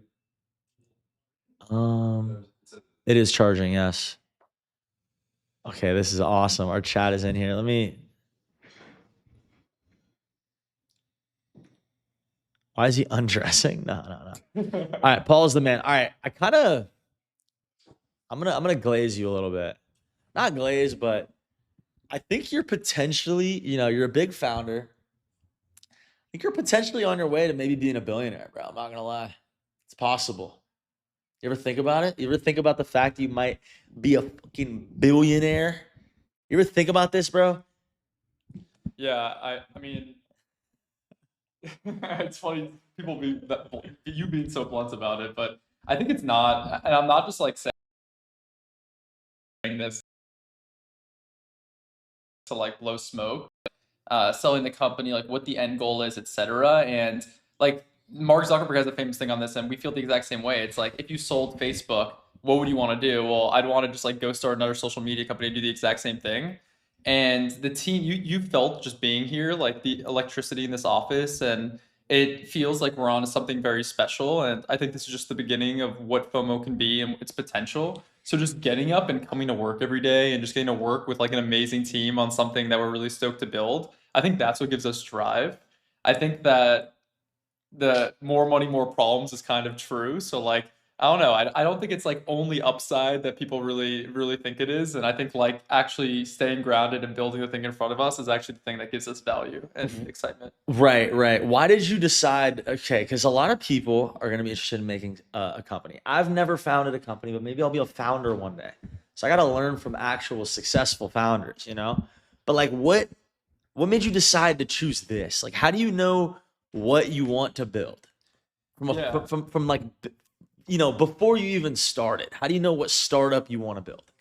[SPEAKER 1] It is charging. Yes. Okay, this is awesome. Our chat is in here. Let me. Why is he undressing? No. All right, Paul's the man. All right, I'm gonna glaze you a little bit. Not glaze, but I think you're potentially, you're a big founder. I think you're potentially on your way to maybe being a billionaire, bro. I'm not gonna lie. It's possible. You ever think about it? You ever think about the fact you might be a fucking billionaire? You ever think about this, bro?
[SPEAKER 3] Yeah, I mean, it's funny people you being so blunt about it, but I think it's not, and I'm not just like saying this to like blow smoke, selling the company, like what the end goal is, etc. And like Mark Zuckerberg has a famous thing on this, and we feel the exact same way. It's like if you sold Facebook, what would you want to do? Well, I'd want to just like go start another social media company and do the exact same thing. And the team, you felt just being here, like the electricity in this office, and it feels like we're on to something very special. And I think this is just the beginning of what FOMO can be and its potential. So just getting up and coming to work every day and just getting to work with like an amazing team on something that we're really stoked to build. I think that's what gives us drive. I think that the more money, more problems is kind of true. So like, I don't know. I don't think it's like only upside that people really think it is. And I think like actually staying grounded and building the thing in front of us is actually the thing that gives us value and excitement.
[SPEAKER 1] Right, right. Why did you decide? Okay, because a lot of people are going to be interested in making a company. I've never founded a company, but maybe I'll be a founder one day. So I got to learn from actual successful founders, you know? But like, what made you decide to choose this? Like, how do you know what you want to build
[SPEAKER 3] Yeah.
[SPEAKER 1] from like, before you even started? How do you know what startup you want to build?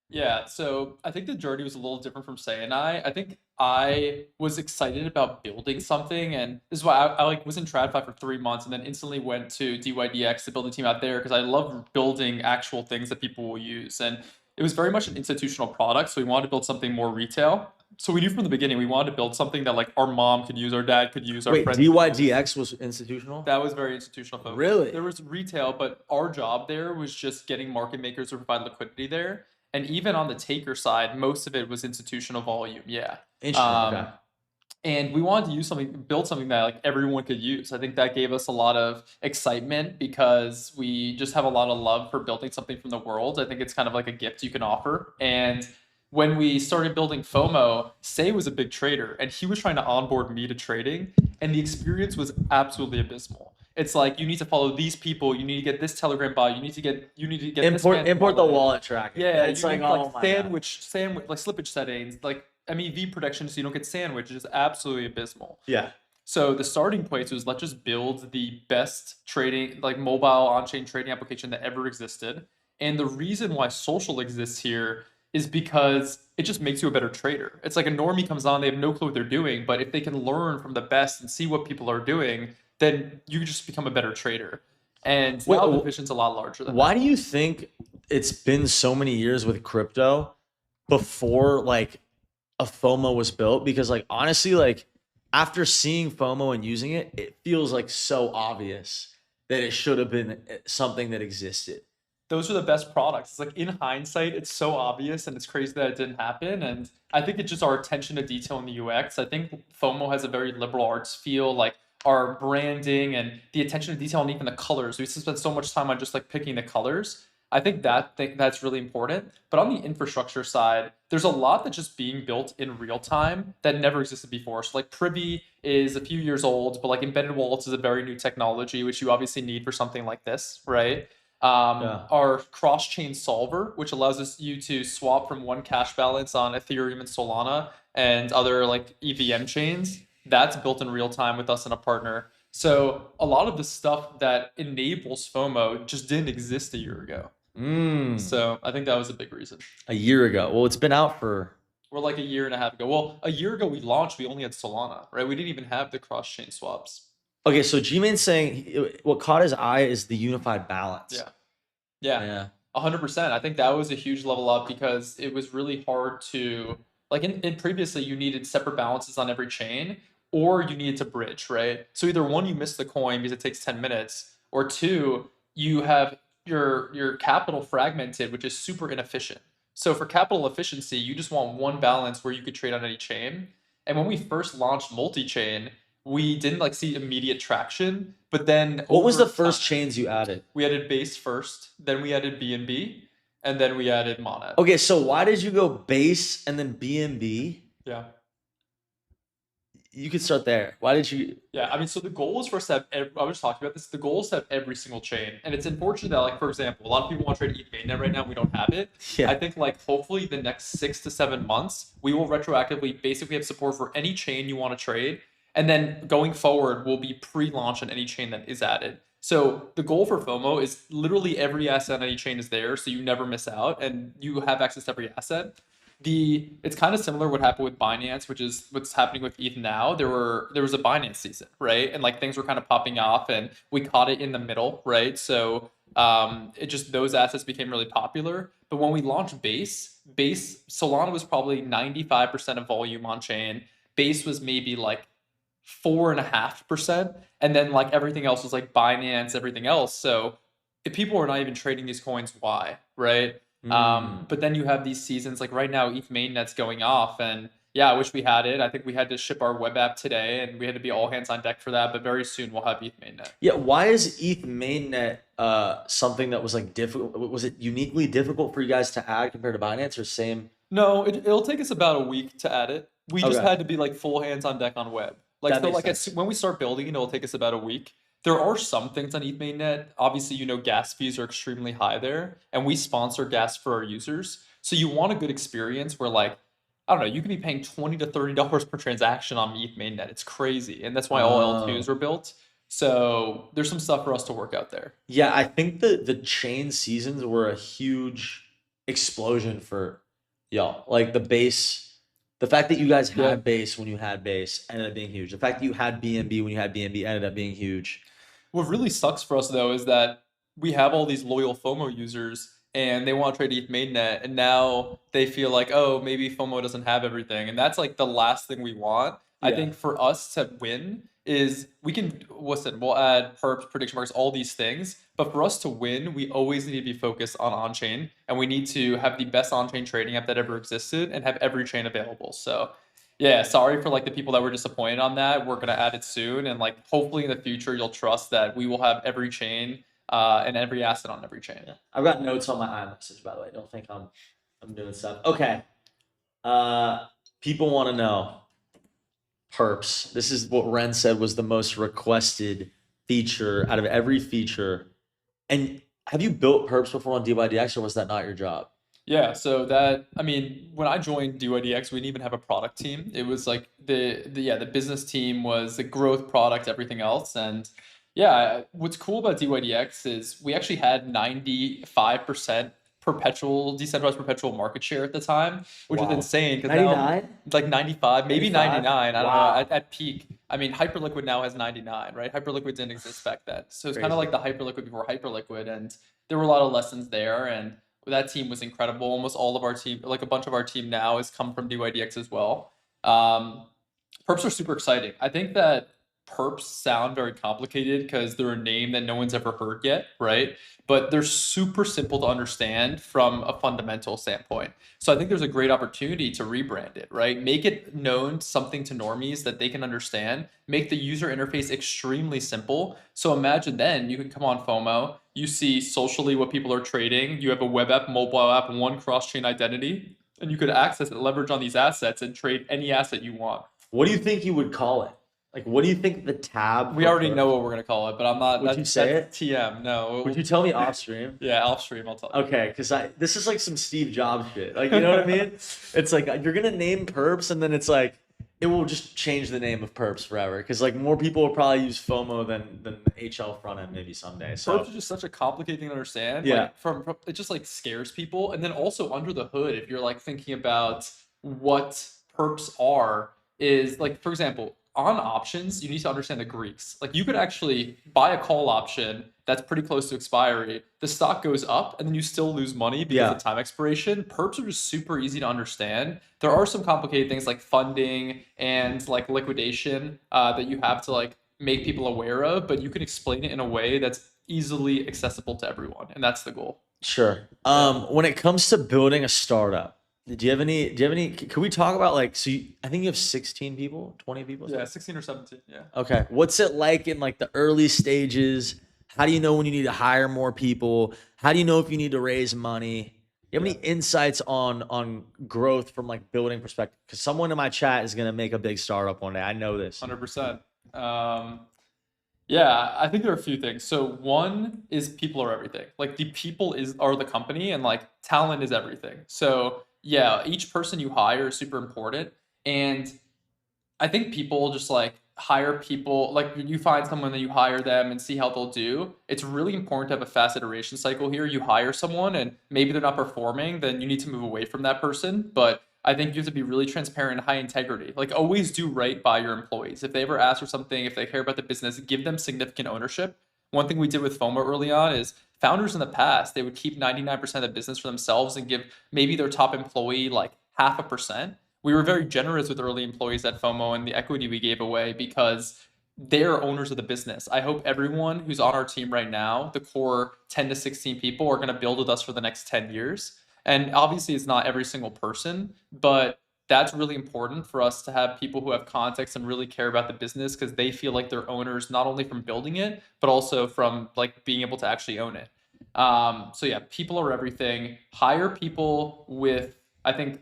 [SPEAKER 3] Yeah, so I think the journey was a little different from Say and I. I think I was excited about building something, and this is why I like was in TradFi for 3 months, and then instantly went to DYDX to build a team out there because I love building actual things that people will use, and it was very much an institutional product. So we wanted to build something more retail. So we knew from the beginning we wanted to build something that like our mom could use, our dad could use, our
[SPEAKER 1] Wait,
[SPEAKER 3] friends could use.
[SPEAKER 1] DYDX was institutional?
[SPEAKER 3] That was very institutional focused.
[SPEAKER 1] Really?
[SPEAKER 3] There was retail, but our job there was just getting market makers to provide liquidity there. And even on the taker side, most of it was institutional volume. Yeah.
[SPEAKER 1] Interesting. Okay.
[SPEAKER 3] And we wanted to use something, build something that like everyone could use. I think that gave us a lot of excitement because we just have a lot of love for building something from the world. I think it's kind of like a gift you can offer. And when we started building FOMO, Say was a big trader and he was trying to onboard me to trading, and the experience was absolutely abysmal. It's like you need to follow these people, you need to get this Telegram bot, you need to get this
[SPEAKER 1] Import the wallet tracking.
[SPEAKER 3] yeah,
[SPEAKER 1] It's
[SPEAKER 3] you
[SPEAKER 1] like,
[SPEAKER 3] make
[SPEAKER 1] oh
[SPEAKER 3] like
[SPEAKER 1] my God.
[SPEAKER 3] sandwich, like slippage settings, like MEV protection, so you don't get sandwiched. Is absolutely abysmal.
[SPEAKER 1] Yeah.
[SPEAKER 3] So the starting point was let's just build the best trading, like mobile on-chain trading application that ever existed. And the reason why social exists here is because it just makes you a better trader. It's like a normie comes on, they have no clue what they're doing, but if they can learn from the best and see what people are doing, then you just become a better trader. And
[SPEAKER 1] Wait,
[SPEAKER 3] now the vision's a lot larger than
[SPEAKER 1] Why
[SPEAKER 3] that.
[SPEAKER 1] do you think it's been so many years with crypto before like a FOMO was built? Because like honestly, like after seeing FOMO and using it, it feels like so obvious that it should have been something that existed.
[SPEAKER 3] Those are the best products. It's like in hindsight, it's so obvious and it's crazy that it didn't happen. And I think it's just our attention to detail in the UX. I think FOMO has a very liberal arts feel, like our branding and the attention to detail and even the colors. We used to spend so much time on just like picking the colors. I think that's really important. But on the infrastructure side, there's a lot that's just being built in real time that never existed before. So like Privy is a few years old, but like embedded wallets is a very new technology, which you obviously need for something like this, right?
[SPEAKER 1] Yeah.
[SPEAKER 3] Our cross-chain solver, which allows you to swap from one cash balance on Ethereum and Solana and other like EVM chains, that's built in real time with us and a partner. So a lot of the stuff that enables FOMO just didn't exist a year ago. So I think that was a big reason.
[SPEAKER 1] A year ago. Well, it's been out for
[SPEAKER 3] We're like a year and a half ago. Well, a year ago we launched, we only had Solana, right? We didn't even have the cross-chain swaps.
[SPEAKER 1] okay. So G-Main's saying what caught his eye is the unified balance.
[SPEAKER 3] Yeah. Yeah.
[SPEAKER 1] Yeah.
[SPEAKER 3] 100%. I think that was a huge level up because it was really hard to like in previously you needed separate balances on every chain, or you needed to bridge, right? So either one, you miss the coin because it takes 10 minutes, or two, you have your capital fragmented, which is super inefficient. So for capital efficiency, you just want one balance where you could trade on any chain. And when we first launched multi-chain, we didn't like see immediate traction, but then
[SPEAKER 1] What was the
[SPEAKER 3] over
[SPEAKER 1] first
[SPEAKER 3] time-
[SPEAKER 1] chains you added?
[SPEAKER 3] We added Base first, then we added BNB, and then we added Monet.
[SPEAKER 1] Okay, so why did you go base and then BNB?
[SPEAKER 3] Yeah.
[SPEAKER 1] You could start there. Why did you?
[SPEAKER 3] Yeah, I mean, so the goal is for us to have, I was talking about this, the goal is to have every single chain. And it's unfortunate that, like, for example, a lot of people want to trade ETH mainnet right now, we don't have it.
[SPEAKER 1] Yeah.
[SPEAKER 3] I think, like, hopefully the next 6 to 7 months, we will retroactively basically have support for any chain you want to trade. And then going forward, we'll be pre-launch on any chain that is added. So the goal for FOMO is literally every asset on any chain is there, so you never miss out and you have access to every asset. It's kind of similar what happened with Binance, which is what's happening with ETH now. There was a Binance season, right? And like things were kind of popping off and we caught it in the middle, right? So it just those assets became really popular. But when we launched Base, Solana was probably 95% of volume on chain. Base was maybe like 4.5%, and then like everything else was like Binance, everything else. So if people are not even trading these coins, why, right? But then you have these seasons like right now, ETH mainnet's going off, and yeah, I wish we had it. I think we had to ship our web app today, and we had to be all hands on deck for that. But very soon we'll have ETH mainnet.
[SPEAKER 1] Yeah, why is ETH mainnet something that was like difficult? Was it uniquely difficult for you guys to add compared to Binance, or same?
[SPEAKER 3] No, it'll take us about a week to add it. We just
[SPEAKER 1] Okay.
[SPEAKER 3] had to be like full hands on deck on web. Like
[SPEAKER 1] That
[SPEAKER 3] so,
[SPEAKER 1] makes
[SPEAKER 3] like
[SPEAKER 1] sense.
[SPEAKER 3] when we start building, it'll take us about a week. There are some things on ETH mainnet. Obviously, gas fees are extremely high there, and we sponsor gas for our users. So you want a good experience where like I don't know, you could be paying $20 to $30 per transaction on ETH mainnet. It's crazy, and that's why all L2s
[SPEAKER 1] Oh.
[SPEAKER 3] are built. So there's some stuff for us to work out there.
[SPEAKER 1] Yeah, I think the chain seasons were a huge explosion for y'all. Like the fact that you guys
[SPEAKER 3] Yeah.
[SPEAKER 1] had base when you had base ended up being huge. The fact that you had BNB when you had BNB ended up being huge.
[SPEAKER 3] What really sucks for us though is that we have all these loyal FOMO users and they want to trade ETH mainnet, and now they feel like, oh, maybe FOMO doesn't have everything, and that's like the last thing we want. I
[SPEAKER 1] Yeah.
[SPEAKER 3] think for us to win is we can listen, we'll add perps, prediction marks, all these things, but for us to win, we always need to be focused on chain, and we need to have the best on chain trading app that ever existed and have every chain available. So yeah, sorry for like the people that were disappointed on that. We're gonna add it soon, and like hopefully in the future you'll trust that we will have every chain and every asset on every chain.
[SPEAKER 1] Yeah. I've got notes on my iMessage, by the way. Don't think I'm doing stuff. Okay. People want to know perps. This is what Ren said was the most requested feature out of every feature. And have you built perps before on DYDX, or was that not your job?
[SPEAKER 3] Yeah, so that I mean, when I joined DYDX, we didn't even have a product team. It was like the business team was the growth product, everything else. And yeah, what's cool about DYDX is we actually had 95% decentralized perpetual market share at the time, which is
[SPEAKER 1] Wow.
[SPEAKER 3] insane because now
[SPEAKER 1] 99?
[SPEAKER 3] like 95, maybe
[SPEAKER 1] 95?
[SPEAKER 3] 99. I don't know.
[SPEAKER 1] Wow.
[SPEAKER 3] At peak, I mean, Hyperliquid now has 99, right? Hyperliquid didn't exist back then, so it's kind of
[SPEAKER 1] Crazy.
[SPEAKER 3] like the Hyperliquid before Hyperliquid, and there were a lot of lessons there. And that team was incredible. Almost all of our team, like a bunch of our team now, has come from DYDX as well. Perps are super exciting. I think that perps sound very complicated because they're a name that no one's ever heard yet, right? But they're super simple to understand from a fundamental standpoint. So I think there's a great opportunity to rebrand it, right? Make it known something to normies that they can understand, make the user interface extremely simple. So imagine then you can come on FOMO, you see socially what people are trading, you have a web app, mobile app, one cross-chain identity, and you could access and leverage on these assets and trade any asset you want.
[SPEAKER 1] What do you think you would call it? Like, what do you think the tab?
[SPEAKER 3] We
[SPEAKER 1] for
[SPEAKER 3] already
[SPEAKER 1] perps-
[SPEAKER 3] know what we're gonna call it, but I'm not.
[SPEAKER 1] Would you say
[SPEAKER 3] that's TM. No.
[SPEAKER 1] Would you tell me off stream?
[SPEAKER 3] Yeah, off stream. I'll tell you.
[SPEAKER 1] Okay, because this is like some Steve Jobs shit. Like, you know what I mean? It's like you're gonna name perps, and then it's like it will just change the name of perps forever. Because like more people will probably use FOMO than the HL front end maybe someday. So
[SPEAKER 3] Perps is just such a complicated thing to understand.
[SPEAKER 1] Yeah.
[SPEAKER 3] Like from it just like scares people, and then also under the hood, if you're like thinking about what perps are, is like for example, on options, you need to understand the Greeks. Like you could actually buy a call option that's pretty close to expiry. The stock goes up and then you still lose money because
[SPEAKER 1] Yeah.
[SPEAKER 3] of time expiration. Perps are just super easy to understand. There are some complicated things like funding and like liquidation that you have to like make people aware of, but you can explain it in a way that's easily accessible to everyone, and that's the goal.
[SPEAKER 1] sure. When it comes to building a startup, do you have any? Can we talk about like? So I think you have 16 people, 20 people.
[SPEAKER 3] Yeah, 16 or 17. Yeah.
[SPEAKER 1] Okay. What's it like in like the early stages? How do you know when you need to hire more people? How do you know if you need to raise money? Do you have any insights on growth from like building perspective? Because someone in my chat is gonna make a big startup one day. I know this.
[SPEAKER 3] 100%. Yeah, I think there are a few things. So one is people are everything. Like the people are the company, and like talent is everything. So yeah, each person you hire is super important. And I think people just like hire people, like you find someone that you hire them and see how they'll do. It's really important to have a fast iteration cycle here. You hire someone and maybe they're not performing, then you need to move away from that person. But I think you have to be really transparent and high integrity. Like always do right by your employees. If they ever ask for something, if they care about the business, give them significant ownership. One thing we did with FOMO early on is founders in the past, they would keep 99% of the business for themselves and give maybe their top employee like 0.5%. We were very generous with early employees at FOMO and the equity we gave away because they're owners of the business. I hope everyone who's on our team right now, the core 10 to 16 people, are going to build with us for the next 10 years. And obviously, it's not every single person, but that's really important for us to have people who have context and really care about the business because they feel like they're owners not only from building it but also from like being able to actually own it. So yeah, people are everything. Hire people with, I think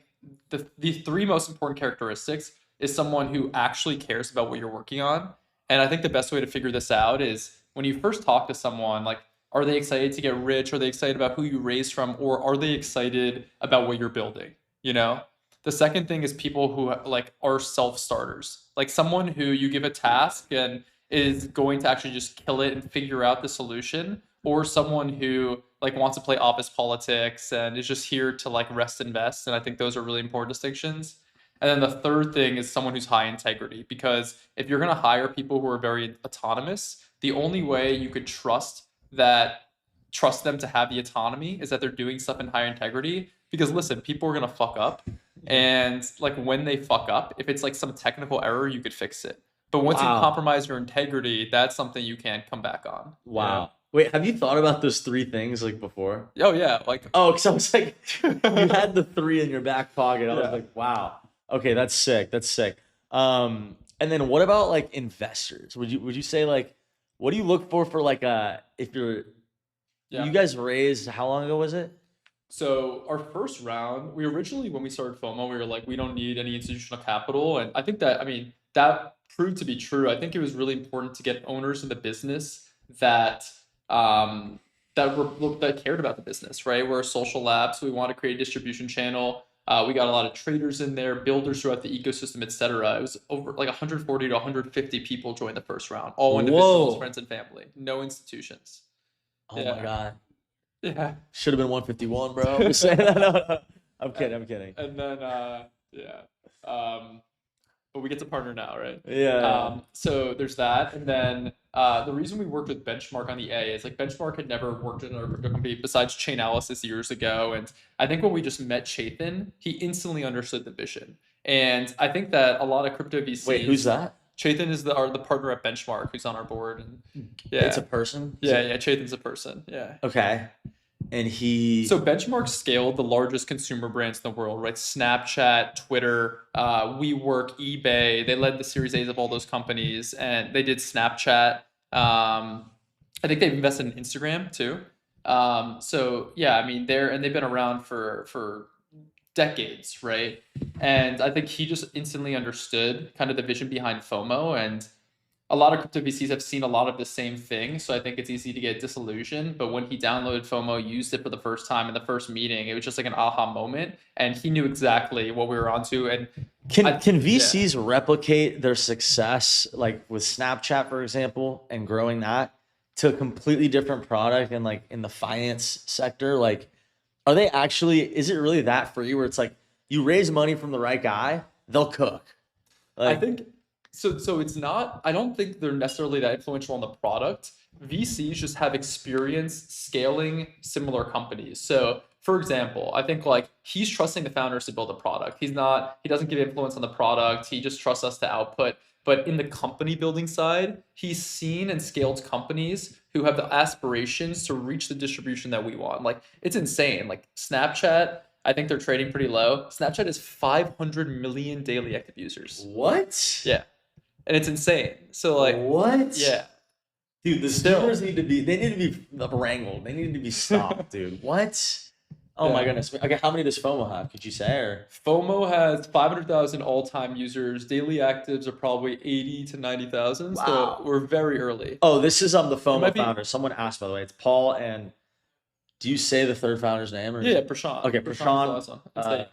[SPEAKER 3] the three most important characteristics is someone who actually cares about what you're working on. And I think the best way to figure this out is when you first talk to someone, like, are they excited to get rich? Are they excited about who you raised from? Or are they excited about what you're building? You know? The second thing is people who like are self-starters, like someone who you give a task and is going to actually just kill it and figure out the solution, or someone who like wants to play office politics and is just here to like rest and vest. And I think those are really important distinctions. And then the third thing is someone who's high integrity, because if you're going to hire people who are very autonomous, the only way you could trust them to have the autonomy is that they're doing stuff in high integrity. Because listen, people are going to fuck up. And like when they fuck up, if it's like some technical error, you could fix it. But once you
[SPEAKER 1] Wow.
[SPEAKER 3] compromise your integrity, that's something you can't come back on.
[SPEAKER 1] Wow. Wait, have you thought about those three things like before?
[SPEAKER 3] Oh yeah, like
[SPEAKER 1] Oh, because I was like, you had the three in your back pocket. I was
[SPEAKER 3] Yeah.
[SPEAKER 1] like, wow. Okay, that's sick. That's sick. And then what about like investors? Would you say like, what do you look for like if you're
[SPEAKER 3] yeah.
[SPEAKER 1] you guys raised how long ago was it?
[SPEAKER 3] So our first round, we originally, when we started FOMO, we were like, we don't need any institutional capital. And I think that, I mean, that proved to be true. I think it was really important to get owners in the business that that cared about the business, right? We're a social lab, so we want to create a distribution channel. We got a lot of traders in there, builders throughout the ecosystem, etc. It was over like 140 to 150 people joined the first round, all individuals,
[SPEAKER 1] Whoa.
[SPEAKER 3] friends, and family, no institutions.
[SPEAKER 1] Oh
[SPEAKER 3] Yeah.
[SPEAKER 1] my god.
[SPEAKER 3] Yeah.
[SPEAKER 1] Should have been 151, bro. I'm just saying that. No. I'm kidding. I'm kidding.
[SPEAKER 3] And then yeah. But we get to partner now, right?
[SPEAKER 1] Yeah.
[SPEAKER 3] So there's that. And then the reason we worked with Benchmark on the A is like Benchmark had never worked in our crypto company besides Chainalysis years ago. And I think when we just met Chaitin, he instantly understood the vision. And I think that a lot of crypto VCs.
[SPEAKER 1] Wait, who's that?
[SPEAKER 3] Chaitin is the partner at Benchmark who's on our board. And yeah.
[SPEAKER 1] It's a person?
[SPEAKER 3] Yeah, Chaitin's a person. Yeah.
[SPEAKER 1] Okay. And he
[SPEAKER 3] So Benchmark scaled the largest consumer brands in the world, right? Snapchat, Twitter, WeWork, eBay. They led the Series A's of all those companies, and they did Snapchat. I think they've invested in Instagram too. So yeah, I mean they've been around for decades, right? And I think he just instantly understood kind of the vision behind FOMO, and a lot of crypto VCs have seen a lot of the same thing, so I think it's easy to get disillusioned. But when he downloaded FOMO, used it for the first time in the first meeting, it was just like an aha moment, and he knew exactly what we were onto. And
[SPEAKER 1] can VCs replicate their success like with Snapchat, for example, and growing that to a completely different product and like in the finance sector? Like, are they actually? Is it really that free where it's like you raise money from the right guy, they'll cook? Like,
[SPEAKER 3] I think. So it's not, I don't think they're necessarily that influential on the product. VCs just have experience scaling similar companies. So for example, I think like he's trusting the founders to build a product. He doesn't give influence on the product. He just trusts us to output. But in the company building side, he's seen and scaled companies who have the aspirations to reach the distribution that we want. Like it's insane. Like Snapchat, I think they're trading pretty low. Snapchat is 500 million daily active users.
[SPEAKER 1] what?
[SPEAKER 3] Yeah. And it's insane. So like
[SPEAKER 1] what?
[SPEAKER 3] yeah.
[SPEAKER 1] Dude, the
[SPEAKER 3] Still.
[SPEAKER 1] steamers need to be wrangled. They need to be stopped, dude. What? Oh my
[SPEAKER 3] Yeah.
[SPEAKER 1] goodness. Okay, how many does FOMO have? Could you say? Or
[SPEAKER 3] FOMO has 500,000 all-time users. Daily actives are probably 80 to 90,000.
[SPEAKER 1] Wow.
[SPEAKER 3] So we're very early.
[SPEAKER 1] oh, this is the FOMO
[SPEAKER 3] might be-
[SPEAKER 1] founder. Someone asked, by the way. It's Paul and do you say the third founder's name? Or
[SPEAKER 3] Yeah, Prashant.
[SPEAKER 1] Okay,
[SPEAKER 3] Prashant's the
[SPEAKER 1] Prashant,
[SPEAKER 3] last one. That's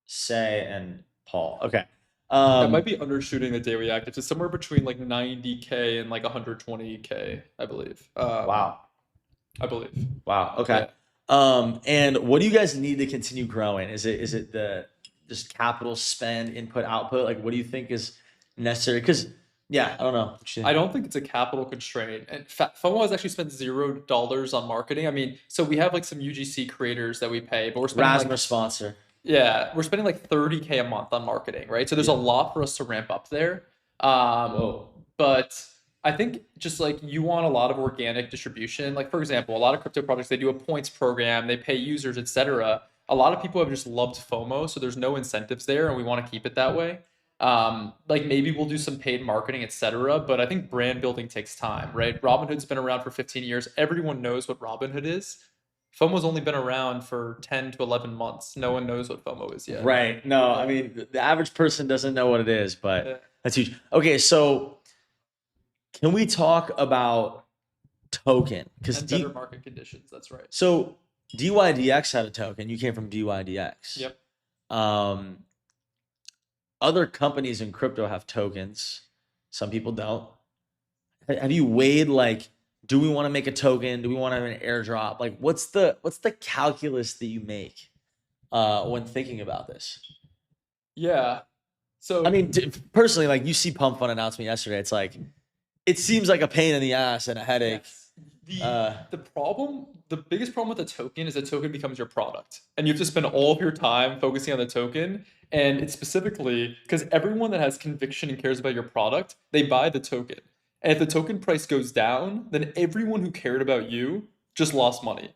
[SPEAKER 1] Say and Paul. Okay.
[SPEAKER 3] I might be undershooting the daily actives. It's somewhere between like 90K and like 120K, I believe.
[SPEAKER 1] Wow.
[SPEAKER 3] I believe.
[SPEAKER 1] Wow. Okay. And what do you guys need to continue growing? Is it the just capital spend, input, output? Like, what do you think is necessary? Because yeah, I don't know.
[SPEAKER 3] I don't think it's a capital constraint. In fact, FOMO has actually spent $0 on marketing. I mean, so we have like some UGC creators that we pay, but we're spending
[SPEAKER 1] Rasmus sponsor.
[SPEAKER 3] yeah, we're spending like 30K a month on marketing, right? So there's a lot for us to ramp up there.
[SPEAKER 1] Whoa.
[SPEAKER 3] But I think just like you want a lot of organic distribution. Like for example, a lot of crypto projects, they do a points program, they pay users, etc. a lot of people have just loved FOMO, so there's no incentives there, and we want to keep it that way. Like maybe we'll do some paid marketing, etc. But I think brand building takes time, right? Robinhood's been around for 15 years. Everyone knows what Robinhood is. FOMO's only been around for 10 to 11 months. No one knows what FOMO is yet.
[SPEAKER 1] Right. No, I mean, the average person doesn't know what it is,
[SPEAKER 3] Yeah.
[SPEAKER 1] but that's huge. Okay, so can we talk about token? Because
[SPEAKER 3] And better market conditions. That's right.
[SPEAKER 1] so DYDX had a token. You came from DYDX.
[SPEAKER 3] Yep.
[SPEAKER 1] Other companies in crypto have tokens. Some people don't. Have you weighed like, do we want to make a token? Do we want to have an airdrop? Like, what's the calculus that you make when thinking about this?
[SPEAKER 3] Yeah. So
[SPEAKER 1] I mean, personally, like you see Pump Fund announcement yesterday. It's like, it seems like a pain in the ass and a headache.
[SPEAKER 3] yes. The biggest problem with a token is the token becomes your product, and you have to spend all of your time focusing on the token. And it's specifically because everyone that has conviction and cares about your product, they buy the token. And if the token price goes down, then everyone who cared about you just lost money.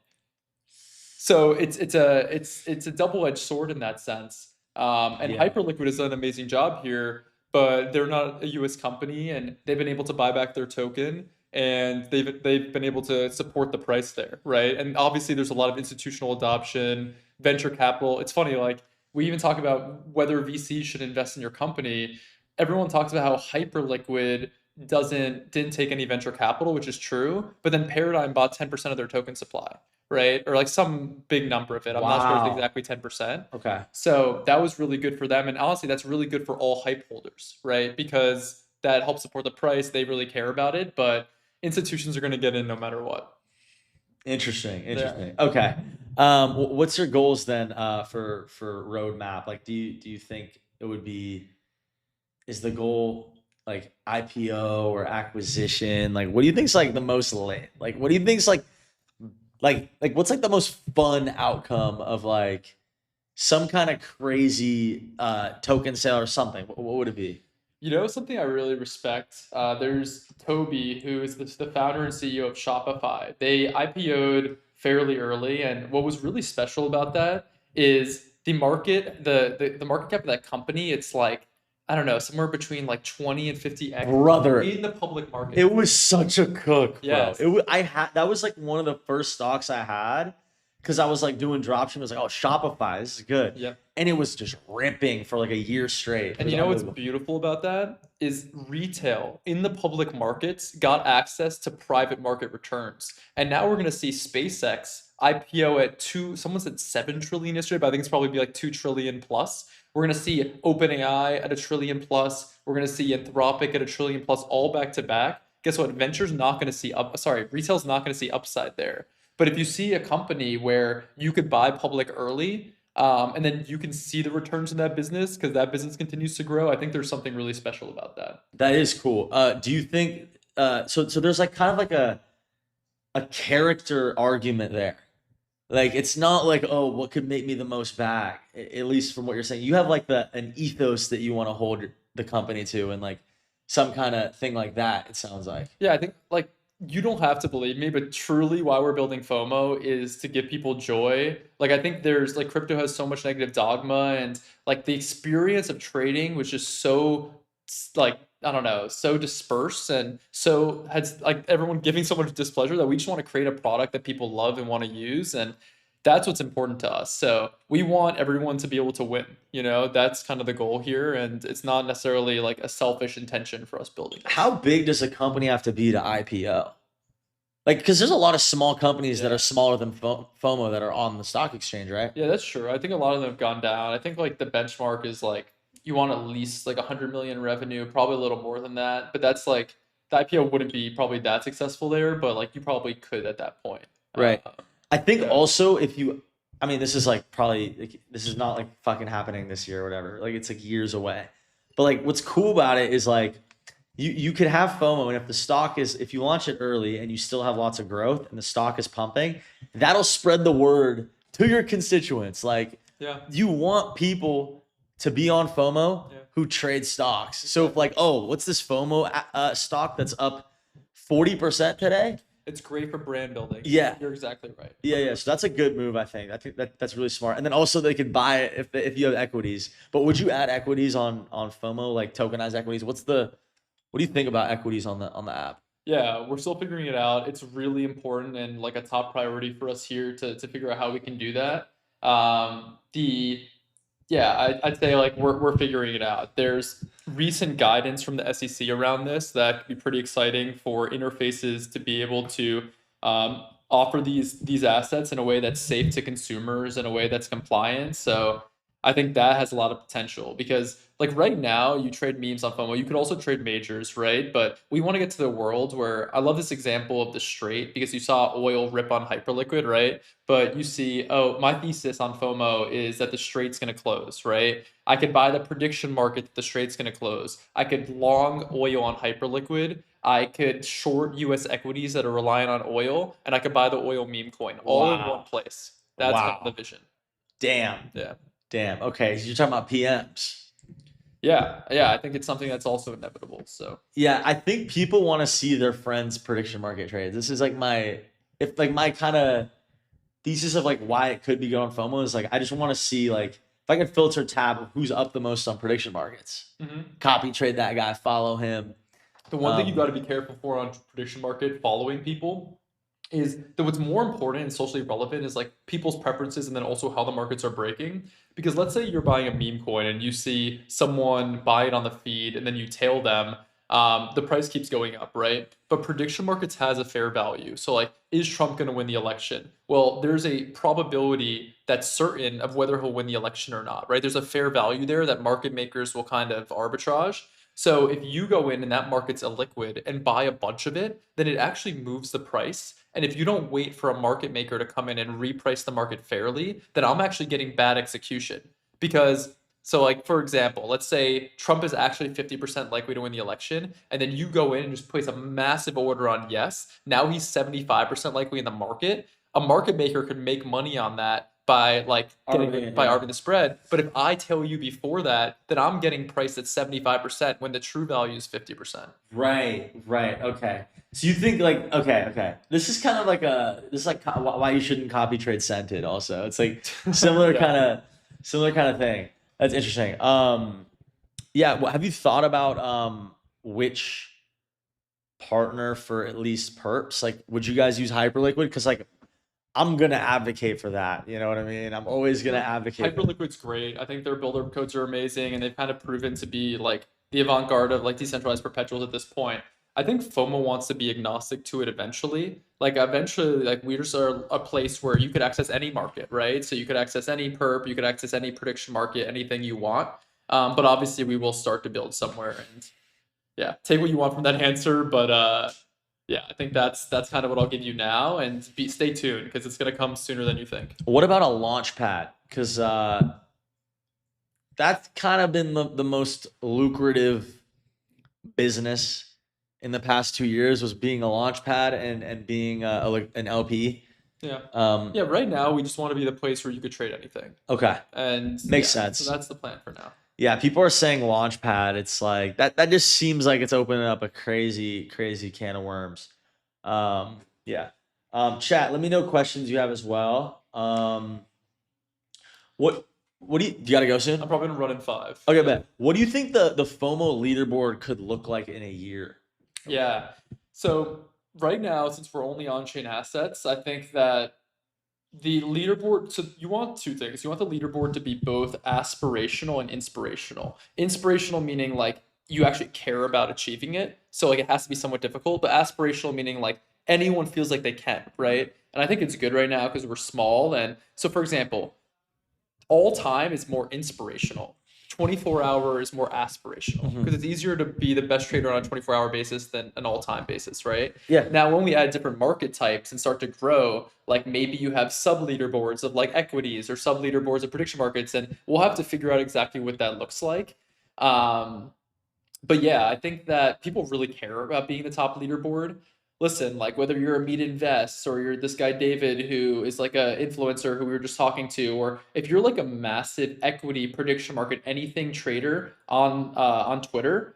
[SPEAKER 3] So it's a double-edged sword in that sense. And
[SPEAKER 1] Yeah.
[SPEAKER 3] Hyperliquid has done an amazing job here, but they're not a US company, and they've been able to buy back their token, and they've been able to support the price there, right? And obviously there's a lot of institutional adoption, venture capital. It's funny, like we even talk about whether VCs should invest in your company. Everyone talks about how Hyperliquid didn't take any venture capital, which is true, but then Paradigm bought 10% of their token supply, right? Or like some big number of it. I'm not sure
[SPEAKER 1] Wow.
[SPEAKER 3] it's exactly 10%.
[SPEAKER 1] Okay.
[SPEAKER 3] So that was really good for them. And honestly, that's really good for all hype holders, right? Because that helps support the price. They really care about it, but institutions are going to get in no matter what.
[SPEAKER 1] Interesting. Okay. What's your goals then for roadmap? Like, do you think it would be, is the goal like IPO or acquisition? Like, what do you think's like the most lit? Like, what do you think's like what's like the most fun outcome of like some kind of crazy token sale or something? What would it be?
[SPEAKER 3] You know, something I really respect. There's Toby, who is the founder and CEO of Shopify. They IPO'd fairly early, and what was really special about that is the market, the market cap of that company. It's like, I don't know, somewhere between like 20 and 50x
[SPEAKER 1] Brother,
[SPEAKER 3] in the public market.
[SPEAKER 1] it was such a cook, bro.
[SPEAKER 3] Yes.
[SPEAKER 1] That was like one of the first stocks I had because I was like doing dropshipping. I was like, oh, Shopify, this is good.
[SPEAKER 3] Yep.
[SPEAKER 1] And it was just ripping for like a year straight.
[SPEAKER 3] And you know what's beautiful about that is retail in the public markets got access to private market returns. And now we're going to see SpaceX IPO at someone said 7 trillion yesterday, but I think it's probably be like 2 trillion plus. We're going to see OpenAI at 1 trillion plus. We're going to see Anthropic at 1 trillion plus, all back to back. Guess what? Retail's not going to see upside there. But if you see a company where you could buy public early, and then you can see the returns in that business because that business continues to grow, I think there's something really special about that.
[SPEAKER 1] That is cool. Do you think so there's like kind of like a character argument there. Like it's not like, oh, what could make me the most back? At least from what you're saying. You have like an ethos that you want to hold the company to, and like some kind of thing like that, it sounds like.
[SPEAKER 3] Yeah, I think like you don't have to believe me, but truly why we're building FOMO is to give people joy. Like I think there's like crypto has so much negative dogma, and like the experience of trading was just so like, I don't know, so dispersed, and so has like everyone giving so much displeasure that we just want to create a product that people love and want to use. And that's what's important to us. So we want everyone to be able to win. You know, that's kind of the goal here. And it's not necessarily like a selfish intention for us building this.
[SPEAKER 1] How big does a company have to be to IPO? Like, because there's a lot of small companies that are smaller than FOMO that are on the stock exchange, right?
[SPEAKER 3] Yeah, that's true. I think a lot of them have gone down. I think like the benchmark is like, you want at least like 100 million revenue, probably a little more than that. But that's like, the IPO wouldn't be probably that successful there, but like you probably could at that point.
[SPEAKER 1] Right. I think also if you, I mean, this is like probably, like, this is not like fucking happening this year or whatever. Like it's like years away. But like what's cool about it is like you could have FOMO, and if the stock is, if you launch it early and you still have lots of growth and the stock is pumping, that'll spread the word to your constituents. Like you want people to be on FOMO who trade stocks. So if like, oh, what's this FOMO stock that's up 40% today?
[SPEAKER 3] It's great for brand building.
[SPEAKER 1] Yeah.
[SPEAKER 3] You're exactly right.
[SPEAKER 1] Yeah. So that's a good move, I think. I think that's really smart. And then also they could buy it if you have equities. But would you add equities on FOMO, like tokenized equities? What do you think about equities on the app?
[SPEAKER 3] Yeah, we're still figuring it out. It's really important and like a top priority for us here to figure out how we can do that. The Yeah, I'd say like we're figuring it out. There's recent guidance from the SEC around this that could be pretty exciting for interfaces to be able to offer these assets in a way that's safe to consumers, in a way that's compliant. So I think that has a lot of potential because like right now you trade memes on FOMO. You could also trade majors, right? But we want to get to the world where I love this example of the straight because you saw oil rip on hyperliquid, right? But you see, oh, my thesis on FOMO is that the straight's going to close, right? I could buy the prediction market that the straight's going to close. I could long oil on hyperliquid. I could short US equities that are reliant on oil, and I could buy the oil meme coin all in one
[SPEAKER 1] Wow.
[SPEAKER 3] place. That's kind of
[SPEAKER 1] Wow.
[SPEAKER 3] the vision.
[SPEAKER 1] Damn.
[SPEAKER 3] Yeah.
[SPEAKER 1] Damn. Okay. So you're talking about PMs.
[SPEAKER 3] Yeah, I think it's something that's also inevitable. So
[SPEAKER 1] Yeah, I think people want to see their friends' prediction market trades. This is like my kind of thesis of like why it could be going FOMO is like I just want to see like if I could filter tab of who's up the most on prediction markets. Copy trade that guy, follow him.
[SPEAKER 3] the one thing you got to be careful for on prediction market following people is that what's more important and socially relevant is like people's preferences and then also how the markets are breaking. Because let's say you're buying a meme coin and you see someone buy it on the feed and then you tail them, the price keeps going up, right? But prediction markets has a fair value. So like, is Trump going to win the election? Well, there's a probability that's certain of whether he'll win the election or not, right? There's a fair value there that market makers will kind of arbitrage. So if you go in and that market's illiquid and buy a bunch of it, then it actually moves the price. And if you don't wait for a market maker to come in and reprice the market fairly, then I'm actually getting bad execution. Because, so like, for example, let's say Trump is actually 50% likely to win the election, and then you go in and just place a massive order on yes. Now he's 75% likely in the market. A market maker could make money on that by like arbing the spread. But if I tell you before that, then I'm getting priced at 75% when the true value is 50%.
[SPEAKER 1] Right. Okay. So you think like okay. This is kind of like why you shouldn't copy trade scented. Also, it's like similar
[SPEAKER 3] Yeah.
[SPEAKER 1] kind of thing. That's interesting. Yeah. Well, have you thought about which partner for at least perps? Like, would you guys use Hyperliquid? Because like I'm gonna advocate for that. You know what I mean? I'm always gonna advocate.
[SPEAKER 3] Hyperliquid's great. I think their builder codes are amazing, and they've kind of proven to be like the avant-garde of like decentralized perpetuals at this point. I think FOMO wants to be agnostic to it eventually. Like eventually, like we just are a place where you could access any market, right? So you could access any perp, you could access any prediction market, anything you want. But obviously, we will start to build somewhere, and yeah, take what you want from that answer. But yeah, I think that's kind of what I'll give you now, and stay tuned because it's gonna come sooner than you think.
[SPEAKER 1] What about a launch pad? Because that's kind of been the most lucrative business in the past 2 years was being a launch pad and being an LP.
[SPEAKER 3] Yeah.
[SPEAKER 1] Um,
[SPEAKER 3] Yeah, right now we just want to be the place where you could trade anything.
[SPEAKER 1] okay.
[SPEAKER 3] And
[SPEAKER 1] Makes
[SPEAKER 3] yeah,
[SPEAKER 1] sense.
[SPEAKER 3] So that's the plan for now.
[SPEAKER 1] Yeah, people are saying launch pad. It's like that just seems like it's opening up a crazy can of worms. Yeah. Chat, let me know questions you have as well. What do you gotta go soon?
[SPEAKER 3] I'm probably gonna run in 5.
[SPEAKER 1] Okay, bet. What do you think the FOMO leaderboard could look like in a year?
[SPEAKER 3] Yeah. So right now, since we're only on-chain assets, I think that the leaderboard, so you want two things. You want the leaderboard to be both aspirational and inspirational. Inspirational meaning like you actually care about achieving it. So like it has to be somewhat difficult, but aspirational meaning like anyone feels like they can, right? And I think it's good right now because we're small. And so for example, all time is more inspirational. 24-hour is more aspirational because it's easier to be the best trader on a 24-hour basis than an all-time basis, right?
[SPEAKER 1] Yeah.
[SPEAKER 3] Now, when we add different market types and start to grow, like maybe you have sub leaderboards of like equities or sub leaderboards of prediction markets, and we'll have to figure out exactly what that looks like. But yeah, I think that people really care about being the top leaderboard. Listen, like whether you're a Meet Invest or you're this guy David who is like a influencer who we were just talking to, or if you're like a massive equity prediction market anything trader on Twitter,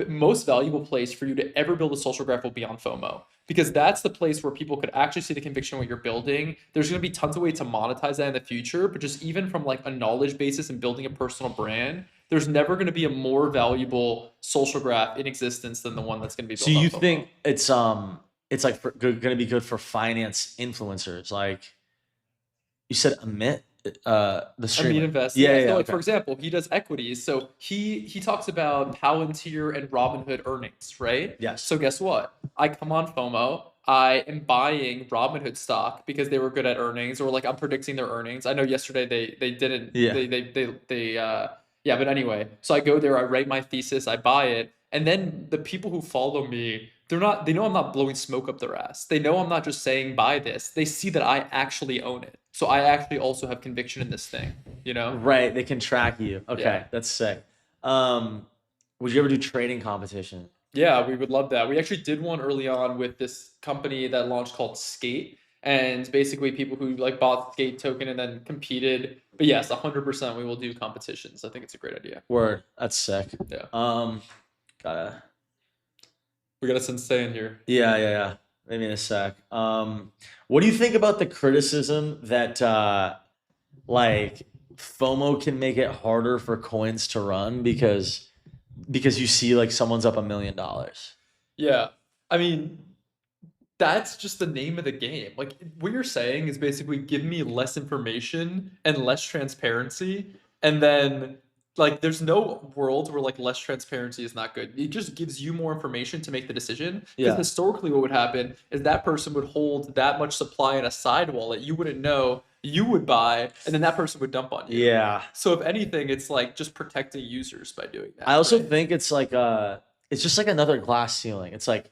[SPEAKER 3] most valuable place for you to ever build a social graph will be on FOMO, because that's the place where people could actually see the conviction in what you're building. There's going to be tons of ways to monetize that in the future, but just even from like a knowledge basis and building a personal brand, there's never going to be a more valuable social graph in existence than the one that's going to be built
[SPEAKER 1] So
[SPEAKER 3] on
[SPEAKER 1] you
[SPEAKER 3] FOMO.
[SPEAKER 1] think it's like going to be good for finance influencers? Like you said, Amit, the streamer.
[SPEAKER 3] Invest.
[SPEAKER 1] Yeah,
[SPEAKER 3] Yeah.
[SPEAKER 1] yeah,
[SPEAKER 3] So like
[SPEAKER 1] okay.
[SPEAKER 3] for example, he does equities. So he talks about Palantir and Robinhood earnings, right?
[SPEAKER 1] Yes.
[SPEAKER 3] So guess what? I come on FOMO. I am buying Robinhood stock because they were good at earnings, or like I'm predicting their earnings. I know yesterday they didn't.
[SPEAKER 1] Yeah.
[SPEAKER 3] They yeah. But anyway, so I go there. I write my thesis. I buy it, and then the people who follow me, they know I'm not blowing smoke up their ass. They know I'm not just saying buy this. They see that I actually own it. So I actually also have conviction in this thing, you know?
[SPEAKER 1] Right, they can track you. Okay,
[SPEAKER 3] Yeah.
[SPEAKER 1] that's sick. Would you ever do trading competition?
[SPEAKER 3] Yeah, we would love that. We actually did one early on with this company that launched called Skate. And basically people who like bought Skate token and then competed. But yes, 100% we will do competitions. I think it's a great idea.
[SPEAKER 1] Word, that's sick.
[SPEAKER 3] Yeah.
[SPEAKER 1] Gotta.
[SPEAKER 3] We got a sensei in here.
[SPEAKER 1] Yeah. Maybe in a sec. What do you think about the criticism that like FOMO can make it harder for coins to run because you see like someone's up $1 million?
[SPEAKER 3] Yeah. I mean, that's just the name of the game. Like what you're saying is basically give me less information and less transparency, and then like there's no world where like less transparency is not good. It just gives you more information to make the decision. Because
[SPEAKER 1] Yeah.
[SPEAKER 3] historically, what would happen is that person would hold that much supply in a side wallet. You wouldn't know. You would buy, and then that person would dump on you.
[SPEAKER 1] Yeah.
[SPEAKER 3] So if anything, it's like just protecting users by doing that.
[SPEAKER 1] I also
[SPEAKER 3] right?
[SPEAKER 1] think it's like it's just like another glass ceiling. It's like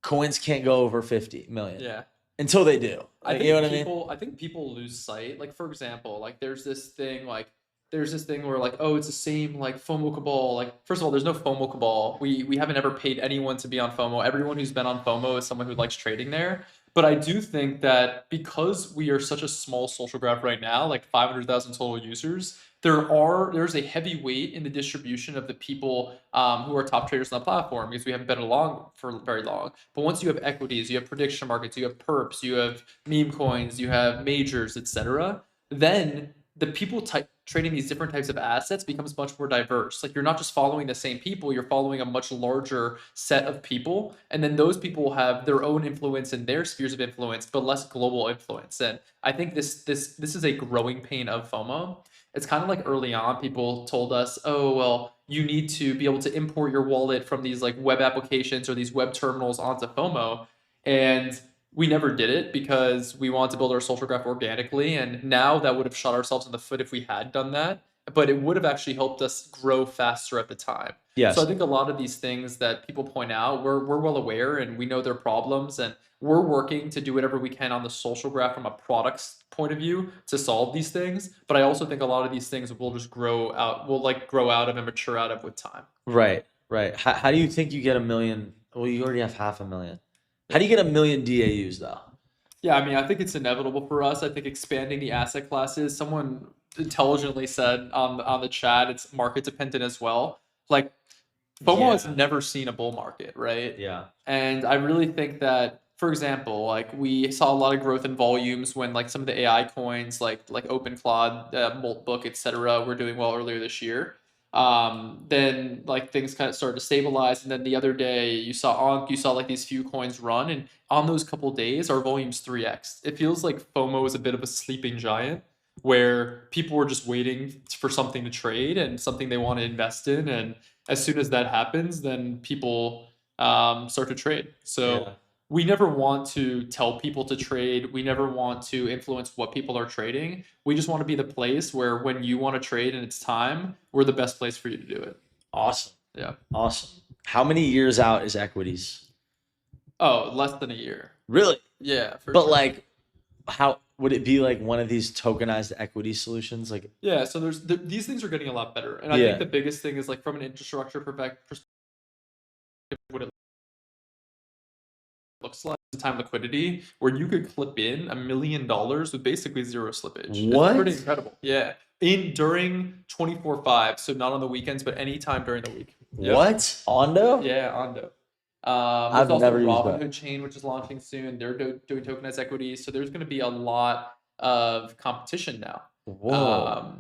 [SPEAKER 1] coins can't go over 50 million
[SPEAKER 3] Yeah.
[SPEAKER 1] until they do.
[SPEAKER 3] I
[SPEAKER 1] Like,
[SPEAKER 3] think
[SPEAKER 1] you know what I mean?
[SPEAKER 3] I think people lose sight. Like for example, like there's this thing where like, oh, it's the same like FOMO cabal. Like first of all, there's no FOMO cabal. We haven't ever paid anyone to be on FOMO. Everyone who's been on FOMO is someone who likes trading there. But I do think that because we are such a small social graph right now, like 500,000 total users, there's a heavy weight in the distribution of the people who are top traders on the platform, because we haven't been along for very long. But once you have equities, you have prediction markets, you have perps, you have meme coins, you have majors, etc., then the people trading these different types of assets becomes much more diverse. Like you're not just following the same people, you're following a much larger set of people, and then those people will have their own influence in their spheres of influence, but less global influence. And I think this is a growing pain of FOMO. It's kind of like early on, people told us, oh, well, you need to be able to import your wallet from these like web applications or these web terminals onto FOMO. And we never did it because we wanted to build our social graph organically. And now that would have shot ourselves in the foot if we had done that. But it would have actually helped us grow faster at the time.
[SPEAKER 1] Yes.
[SPEAKER 3] So I think a lot of these things that people point out, we're well aware and we know their problems, and we're working to do whatever we can on the social graph from a product's point of view to solve these things. But I also think a lot of these things will just grow out of and mature out of with time.
[SPEAKER 1] Right. How do you think you get 1 million? Well, you already have 500,000. How do you get 1 million DAUs though?
[SPEAKER 3] Yeah, I mean, I think it's inevitable for us. I think expanding the asset classes, someone intelligently said on the chat, it's market dependent as well. Like FOMO has never seen a bull market, right?
[SPEAKER 1] Yeah.
[SPEAKER 3] And I really think that, for example, like we saw a lot of growth in volumes when like some of the AI coins like OpenCloud, Moltbook, etc., were doing well earlier this year. Then like things kind of started to stabilize, and then the other day you saw like these few coins run, and on those couple days our volume's 3x. It feels like FOMO is a bit of a sleeping giant where people were just waiting for something to trade and something they want to invest in, and as soon as that happens, then people start to trade. So
[SPEAKER 1] Yeah.
[SPEAKER 3] we never want to tell people to trade. We never want to influence what people are trading. We just want to be the place where when you want to trade and it's time, we're the best place for you to do it.
[SPEAKER 1] Awesome.
[SPEAKER 3] Yeah.
[SPEAKER 1] Awesome. How many years out is equities?
[SPEAKER 3] Oh, less than a year.
[SPEAKER 1] Really?
[SPEAKER 3] Yeah.
[SPEAKER 1] But
[SPEAKER 3] sure.
[SPEAKER 1] like, how would it be like one of these tokenized equity solutions? Like,
[SPEAKER 3] yeah, so these things are getting a lot better. And I
[SPEAKER 1] Yeah.
[SPEAKER 3] think the biggest thing is like from an infrastructure perspective, what it looks like time liquidity, where you could clip in $1 million with basically zero slippage.
[SPEAKER 1] What?
[SPEAKER 3] It's pretty incredible. Yeah. During 24/5, so not on the weekends, but anytime during the week. Yep.
[SPEAKER 1] What? Ondo?
[SPEAKER 3] Yeah, Ondo.
[SPEAKER 1] I've
[SPEAKER 3] There's also
[SPEAKER 1] never used that.
[SPEAKER 3] Robinhood chain, which is launching soon. They're doing tokenized equities, so there's going to be a lot of competition now.
[SPEAKER 1] Whoa.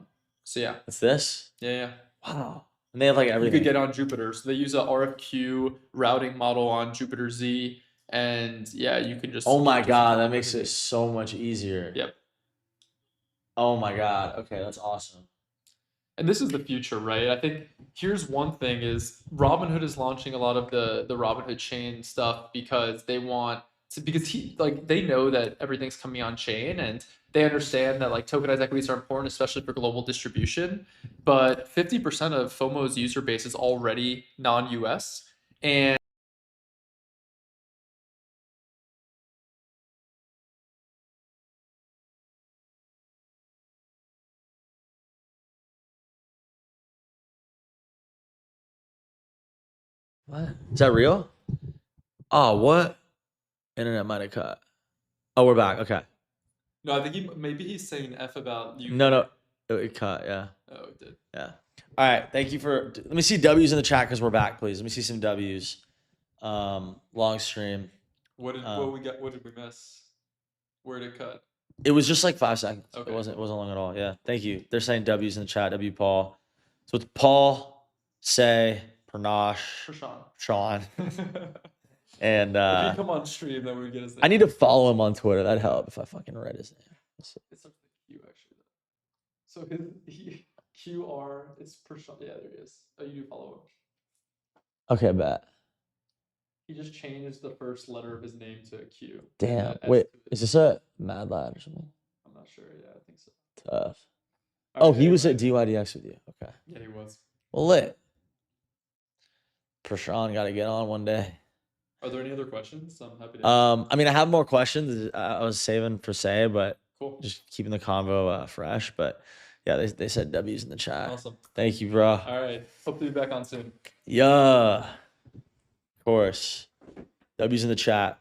[SPEAKER 3] So yeah,
[SPEAKER 1] It's this?
[SPEAKER 3] yeah.
[SPEAKER 1] Wow. And they have like
[SPEAKER 3] You
[SPEAKER 1] everything.
[SPEAKER 3] could get on Jupiter. So they use a RFQ routing model on Jupiter Z, and yeah, you can just.
[SPEAKER 1] Oh my
[SPEAKER 3] just
[SPEAKER 1] god,
[SPEAKER 3] become
[SPEAKER 1] that
[SPEAKER 3] a
[SPEAKER 1] makes it
[SPEAKER 3] liquidity.
[SPEAKER 1] so much easier.
[SPEAKER 3] Yep.
[SPEAKER 1] Oh my god. Okay, that's awesome.
[SPEAKER 3] And this is the future, right? I think here's one thing is Robinhood is launching a lot of the Robinhood chain stuff because they want to, because they know that everything's coming on chain, and they understand that like tokenized equities are important, especially for global distribution. But 50% of FOMO's user base is already non-US, and
[SPEAKER 1] What? Is that real? Oh, what? Internet might have cut. Oh, we're back. Okay.
[SPEAKER 3] no, I think maybe he's saying F about you.
[SPEAKER 1] No. It cut, yeah.
[SPEAKER 3] Oh, it did.
[SPEAKER 1] Yeah. All right. Thank you for. Let me see W's in the chat because we're back, please. Let me see some W's. Long stream.
[SPEAKER 3] What did What did we miss? Where did it cut?
[SPEAKER 1] It was just like 5 seconds.
[SPEAKER 3] Okay.
[SPEAKER 1] It wasn't long at all. Yeah. Thank you. They're saying W's in the chat. W Paul. So it's Paul, Say, Pranash,
[SPEAKER 3] For Sean.
[SPEAKER 1] Sean, and
[SPEAKER 3] If you come on stream, then we would get his name.
[SPEAKER 1] I need to follow him on Twitter. That'd help if I fucking read his name.
[SPEAKER 3] It's something Q actually. So his QR is Prashant. Yeah, there he is. Oh, you do follow him.
[SPEAKER 1] Okay, bet.
[SPEAKER 3] He just changed the first letter of his name to a Q.
[SPEAKER 1] Damn.
[SPEAKER 3] S
[SPEAKER 1] Wait,
[SPEAKER 3] to
[SPEAKER 1] is this a Mad Lad or something?
[SPEAKER 3] I'm not sure. Yeah, I think so.
[SPEAKER 1] Tough.
[SPEAKER 3] All
[SPEAKER 1] Oh,
[SPEAKER 3] right,
[SPEAKER 1] he was at
[SPEAKER 3] anyway.
[SPEAKER 1] DYDX with you. Okay.
[SPEAKER 3] Yeah, he was.
[SPEAKER 1] Well, lit. Prashant got to get on one day.
[SPEAKER 3] Are there any other questions? I'm happy to.
[SPEAKER 1] I mean, I have more questions. I was saving for Say, but
[SPEAKER 3] Cool.
[SPEAKER 1] just keeping the convo fresh. But yeah, they said W's in the chat.
[SPEAKER 3] Awesome.
[SPEAKER 1] Thank you, bro.
[SPEAKER 3] All right. Hope to be back on soon.
[SPEAKER 1] Yeah. Of course. W's in the chat.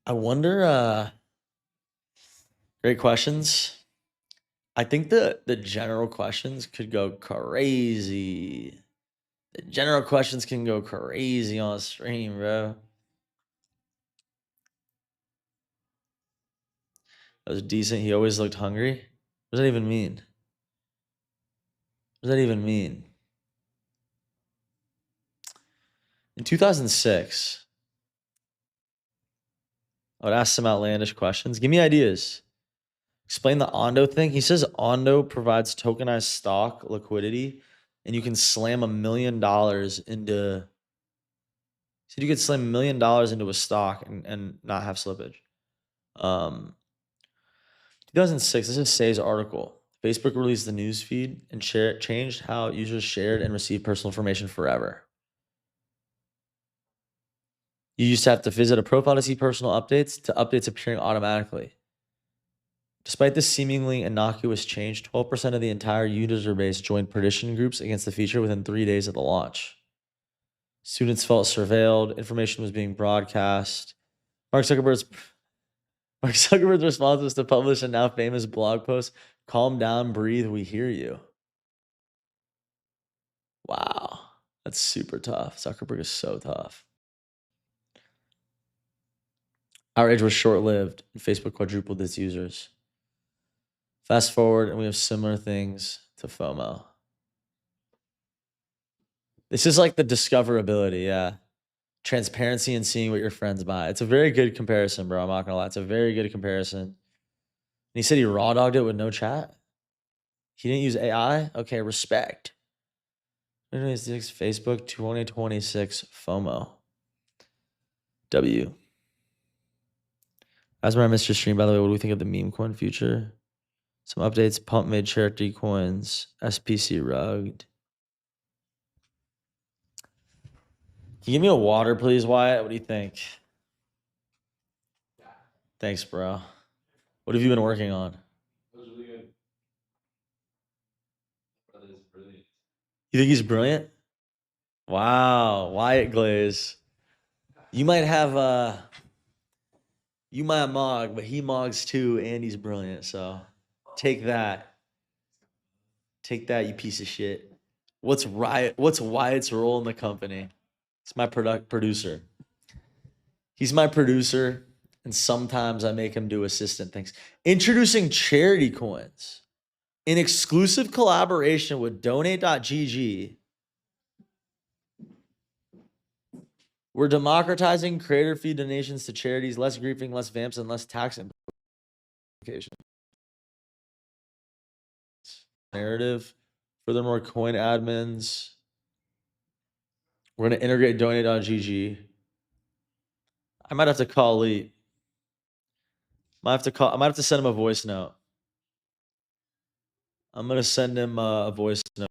[SPEAKER 1] I wonder, great questions. I think the general questions could go crazy. The general questions can go crazy on stream, bro. That was decent. He always looked hungry. What does that even mean? What does that even mean? In 2006, I would ask some outlandish questions. Give me ideas. Explain the Ondo thing. He says Ondo provides tokenized stock liquidity, and you can slam $1 million into. He said you could slam $1 million into a stock and not have slippage. 2006. This is Say's article. Facebook released the news feed and changed how users shared and received personal information forever. You used to have to visit a profile to see personal updates to updates appearing automatically. Despite this seemingly innocuous change, 12% of the entire user base joined petition groups against the feature within 3 days of the launch. Students felt surveilled, information was being broadcast. Mark Zuckerberg's response was to publish a now famous blog post, "Calm down, breathe, we hear you." Wow, that's super tough. Zuckerberg is so tough. Outrage was short-lived, and Facebook quadrupled its users. Fast forward, and we have similar things to FOMO. This is like the discoverability, yeah. Transparency and seeing what your friends buy. It's a very good comparison, bro. I'm not gonna lie. It's a very good comparison. And he said he raw dogged it with no chat. He didn't use AI. Okay, respect. 2026 Facebook 2026 FOMO. W. As I missed your stream, by the way, what do we think of the meme coin future? Some updates. Pump made charity coins. SPC rugged. Can you give me a water, please, Wyatt? What do you think? Thanks, bro. What have you been working on?
[SPEAKER 4] It was really good. Brother is brilliant.
[SPEAKER 1] You think he's brilliant? Wow, Wyatt Glaze. You might have you might mog, but he mogs too, and he's brilliant. So take that. Take that, you piece of shit. What's Wyatt's role in the company? He's my producer. He's my producer, and sometimes I make him do assistant things. Introducing charity coins in exclusive collaboration with donate.gg. We're democratizing creator fee donations to charities, less griefing, less vamps, and less tax implications. Narrative. Furthermore, coin admins. We're going to integrate donate.gg. I might have to call Lee. I might have to send him a voice note. I'm going to send him a voice note.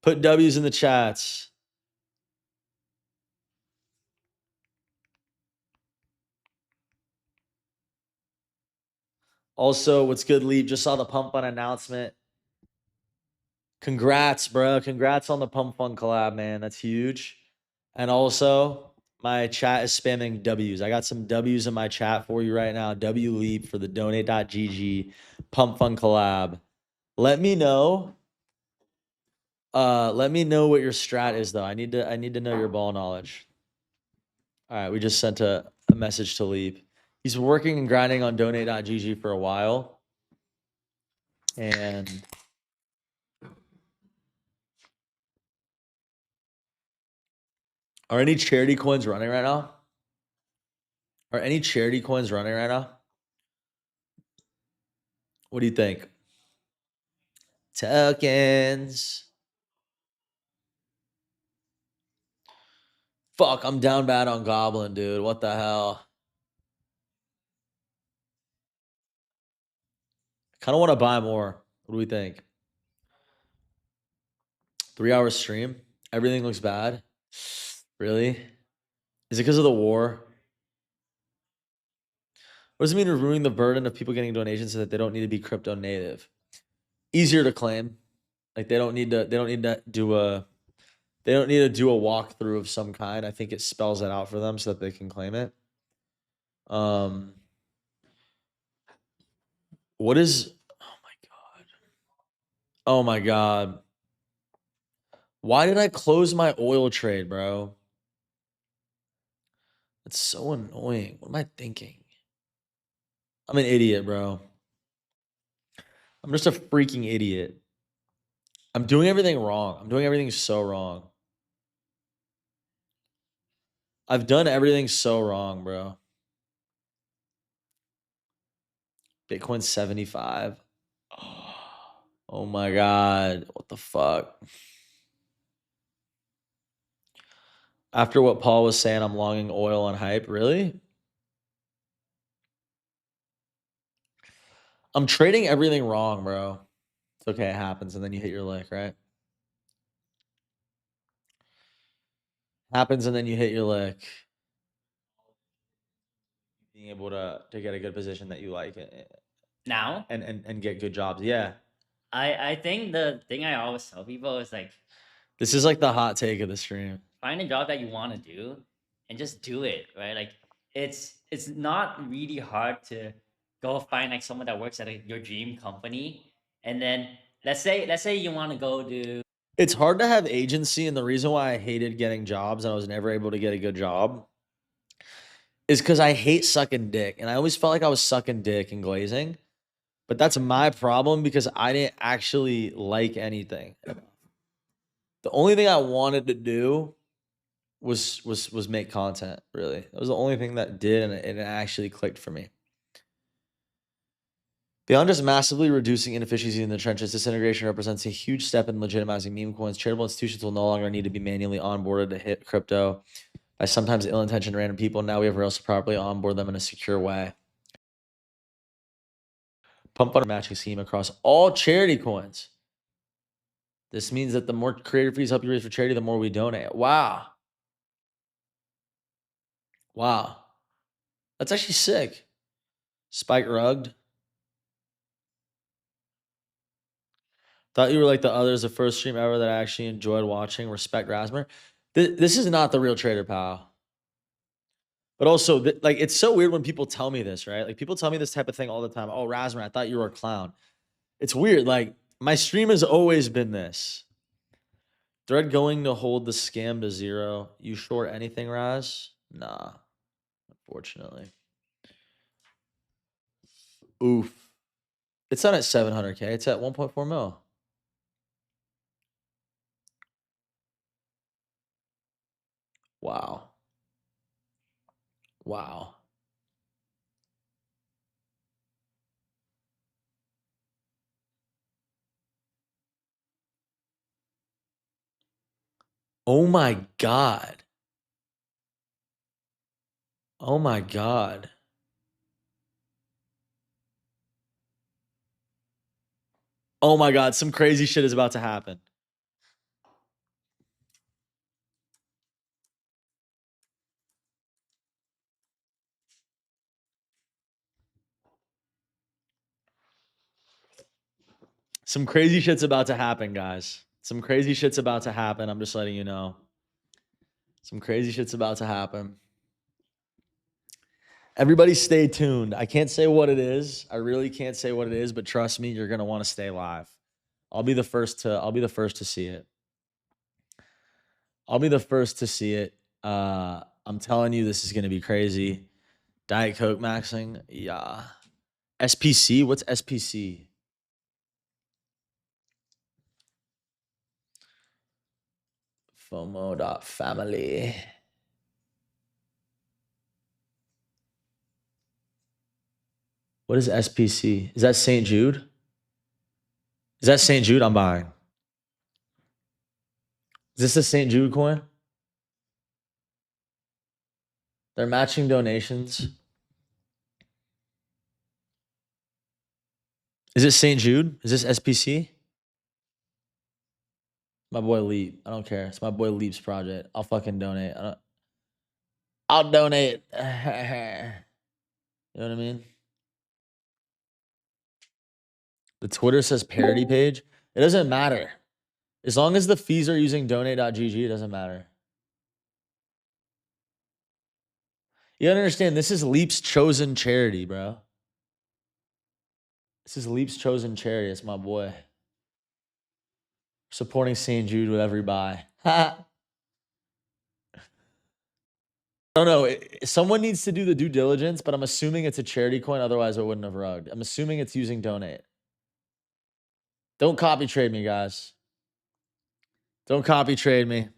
[SPEAKER 1] Put W's in the chats. Also, what's good, Leap? Just saw the Pump Fun announcement. Congrats, bro. Congrats on the Pump Fun collab, man. That's huge. And also, my chat is spamming W's. I got some W's in my chat for you right now. W Leap for the donate.gg Pump Fun collab. Let me know. Let me know what your strat is, though. I need to know your ball knowledge. All right, we just sent a message to Leap. He's working and grinding on donate.gg for a while. And are any charity coins running right now? Are any charity coins running right now? What do you think? Tokens. Fuck, I'm down bad on Goblin, dude. What the hell? Kind of want to buy more. What do we think? 3-hour stream. Everything looks bad. Really? Is it because of the war? What does it mean removing the burden of people getting donations so that they don't need to be crypto native? Easier to claim. Like they don't need to do a walkthrough of some kind. I think it spells it out for them so that they can claim it. What is oh my god. Why did I close my oil trade, bro? That's so annoying. What am I thinking? I'm an idiot, bro. I'm just a freaking idiot. I'm doing everything wrong. I'm doing everything so wrong. I've done everything so wrong, bro. Bitcoin 75. Oh my god. What the fuck? After what Paul was saying, I'm longing oil on hype. Really? I'm trading everything wrong, bro. It's okay, it happens, and then you hit your lick, right? Happens and then you hit your lick. Being able to get a good position that you like
[SPEAKER 2] Now,
[SPEAKER 1] and get good jobs. Yeah.
[SPEAKER 2] I think the thing I always tell people is like,
[SPEAKER 1] This is like the hot take of the stream.
[SPEAKER 2] find a job that you want to do and just do it, right? Like it's not really hard to go find like someone that works at your dream company, and then let's say you want to go do.
[SPEAKER 1] It's hard to have agency, and the reason why I hated getting jobs and I was never able to get a good job is because I hate sucking dick. And I always felt like I was sucking dick and glazing. But that's my problem because I didn't actually like anything. The only thing I wanted to do was make content, really. That was the only thing that did, and it actually clicked for me. Beyond just massively reducing inefficiency in the trenches, this integration represents a huge step in legitimizing meme coins. Charitable institutions will no longer need to be manually onboarded to hit crypto by sometimes ill-intentioned random people. Now we have rails to properly onboard them in a secure way. Pump fund matching scheme across all charity coins. This means that the more creator fees help you raise for charity, the more we donate. Wow. Wow. That's actually sick. Spike rugged. Thought you were like the others, the first stream ever that I actually enjoyed watching. Respect Rasmer. This is not the real Trader Pal. But also, like, it's so weird when people tell me this, right? Like, people tell me this type of thing all the time. Oh, Rasmer, I thought you were a clown. It's weird. Like, my stream has always been this. Thread going to hold the scam to 0. You short anything, Raz? Nah, unfortunately. Oof. It's not at 700K. It's at 1.4 mil. Wow. Wow. Oh my God. Oh my God. Oh my God. Some crazy shit is about to happen. Some crazy shit's about to happen, guys. Some crazy shit's about to happen. I'm just letting you know. Some crazy shit's about to happen. Everybody stay tuned. I can't say what it is. I really can't say what it is, but trust me, you're going to want to stay live. I'll be the first to see it. I'll be the first to see it. I'm telling you, this is going to be crazy. Diet Coke maxing. Yeah. SPC? What's SPC? FOMO.family. What is SPC? Is that St. Jude? Is that St. Jude? I'm buying. Is this a St. Jude coin? They're matching donations. Is it St. Jude? Is this SPC? My boy Leap. I don't care. It's my boy Leap's project. I'll fucking donate. I'll donate. You know what I mean? The Twitter says parody page. It doesn't matter. As long as the fees are using donate.gg, it doesn't matter. You gotta understand, this is Leap's chosen charity, bro. This is Leap's chosen charity. It's my boy. Supporting St. Jude with every buy. I don't know. Someone needs to do the due diligence, but I'm assuming it's a charity coin. Otherwise, I wouldn't have rugged. I'm assuming it's using donate. Don't copy trade me, guys. Don't copy trade me.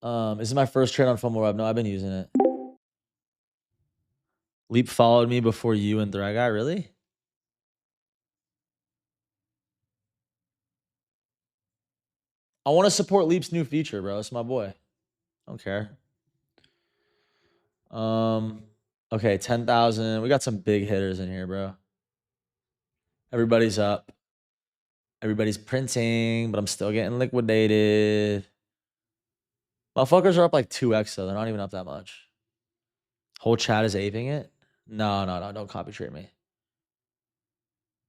[SPEAKER 1] This is my first trade on FOMO Web. No, I've been using it. Leap followed me before you and Thread Guy. Really? I want to support Leap's new feature, bro. It's my boy. I don't care. Okay, 10,000. We got some big hitters in here, bro. Everybody's up. Everybody's printing, but I'm still getting liquidated. Motherfuckers are up like 2x though. They're not even up that much. Whole chat is aping it. No. Don't copy trade me.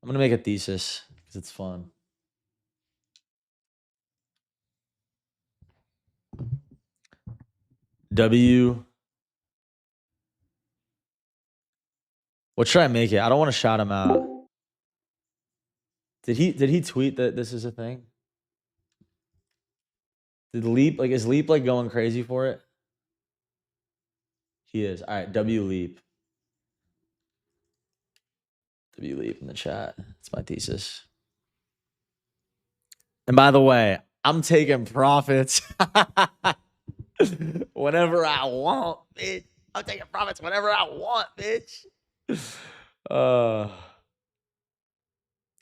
[SPEAKER 1] I'm gonna make a thesis because it's fun. W. What should I make it? I don't want to shout him out. Did he tweet that this is a thing? Did Leap is Leap like going crazy for it? He is. All right, W Leap. W Leap in the chat. It's my thesis. And by the way, I'm taking profits whenever I want, bitch. I'm taking profits whenever I want, bitch.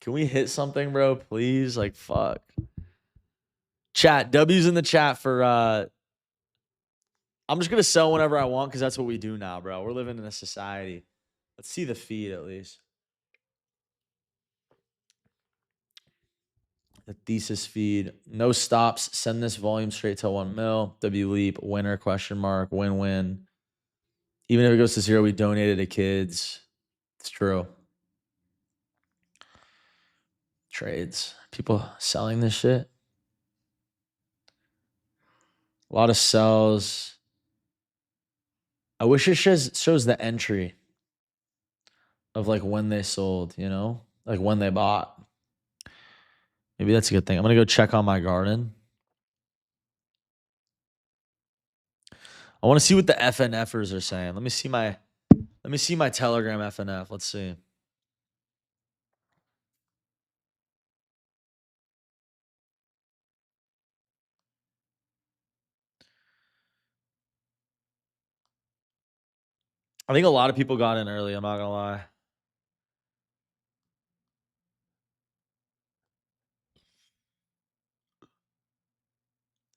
[SPEAKER 1] Can we hit something, bro? Please? Like, fuck. Chat. W's in the chat for I'm just gonna sell whenever I want because that's what we do now, bro. We're living in a society. Let's see the feed at least. The thesis feed. No stops. Send this volume straight to 1 mil. W Leap. Winner question mark. Win-win. Even if it goes to 0, we donated to kids. It's true. Trades. People selling this shit. A lot of sells. I wish it shows the entry of like when they sold, you know, like when they bought. Maybe that's a good thing. I'm gonna go check on my garden. I want to see what the FNFers are saying. Let me see my Telegram FNF. Let's see. I think a lot of people got in early. I'm not gonna lie.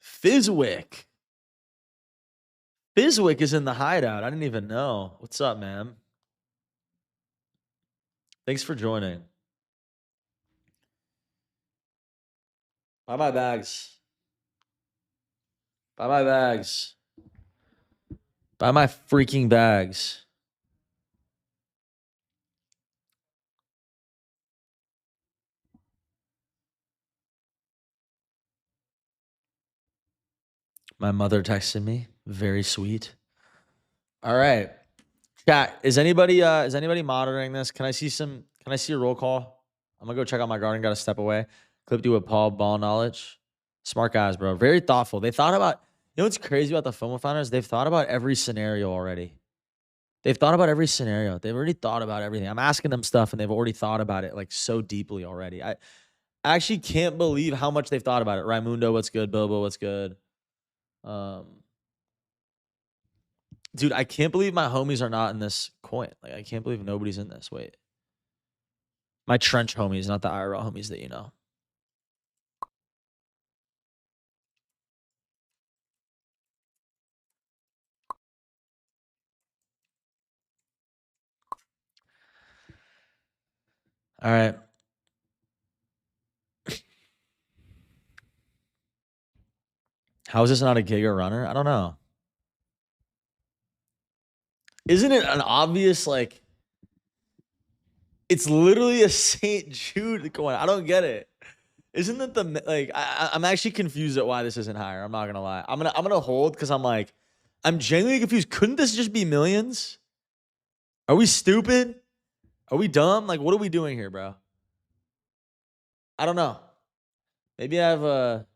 [SPEAKER 1] Fizwick. Fizwick is in the hideout. I didn't even know. What's up, man? Thanks for joining. Buy my bags. Buy my bags. Buy my freaking bags. My mother texted me. Very sweet. All right. Chat. Is anybody monitoring this? Can I see a roll call? I'm gonna go check out my garden. Gotta step away. Clip to with Paul, ball knowledge. Smart guys, bro. Very thoughtful. They thought about, you know what's crazy about the FOMO founders? They've thought about every scenario already. They've thought about every scenario. They've already thought about everything. I'm asking them stuff and they've already thought about it like so deeply already. I actually can't believe how much they've thought about it. Raimundo, what's good? Bobo, what's good? Dude, I can't believe my homies are not in this coin. Like, I can't believe nobody's in this. Wait. My trench homies, not the IRL homies that you know. All right. How is this not a Giga runner? I don't know. Isn't it an obvious, like, it's literally a St. Jude coin. I don't get it. Isn't it the, like, I'm actually confused at why this isn't higher. I'm not gonna lie. I'm gonna hold because I'm genuinely confused. Couldn't this just be millions? Are we stupid? Are we dumb? Like, what are we doing here, bro? I don't know. Maybe I have a.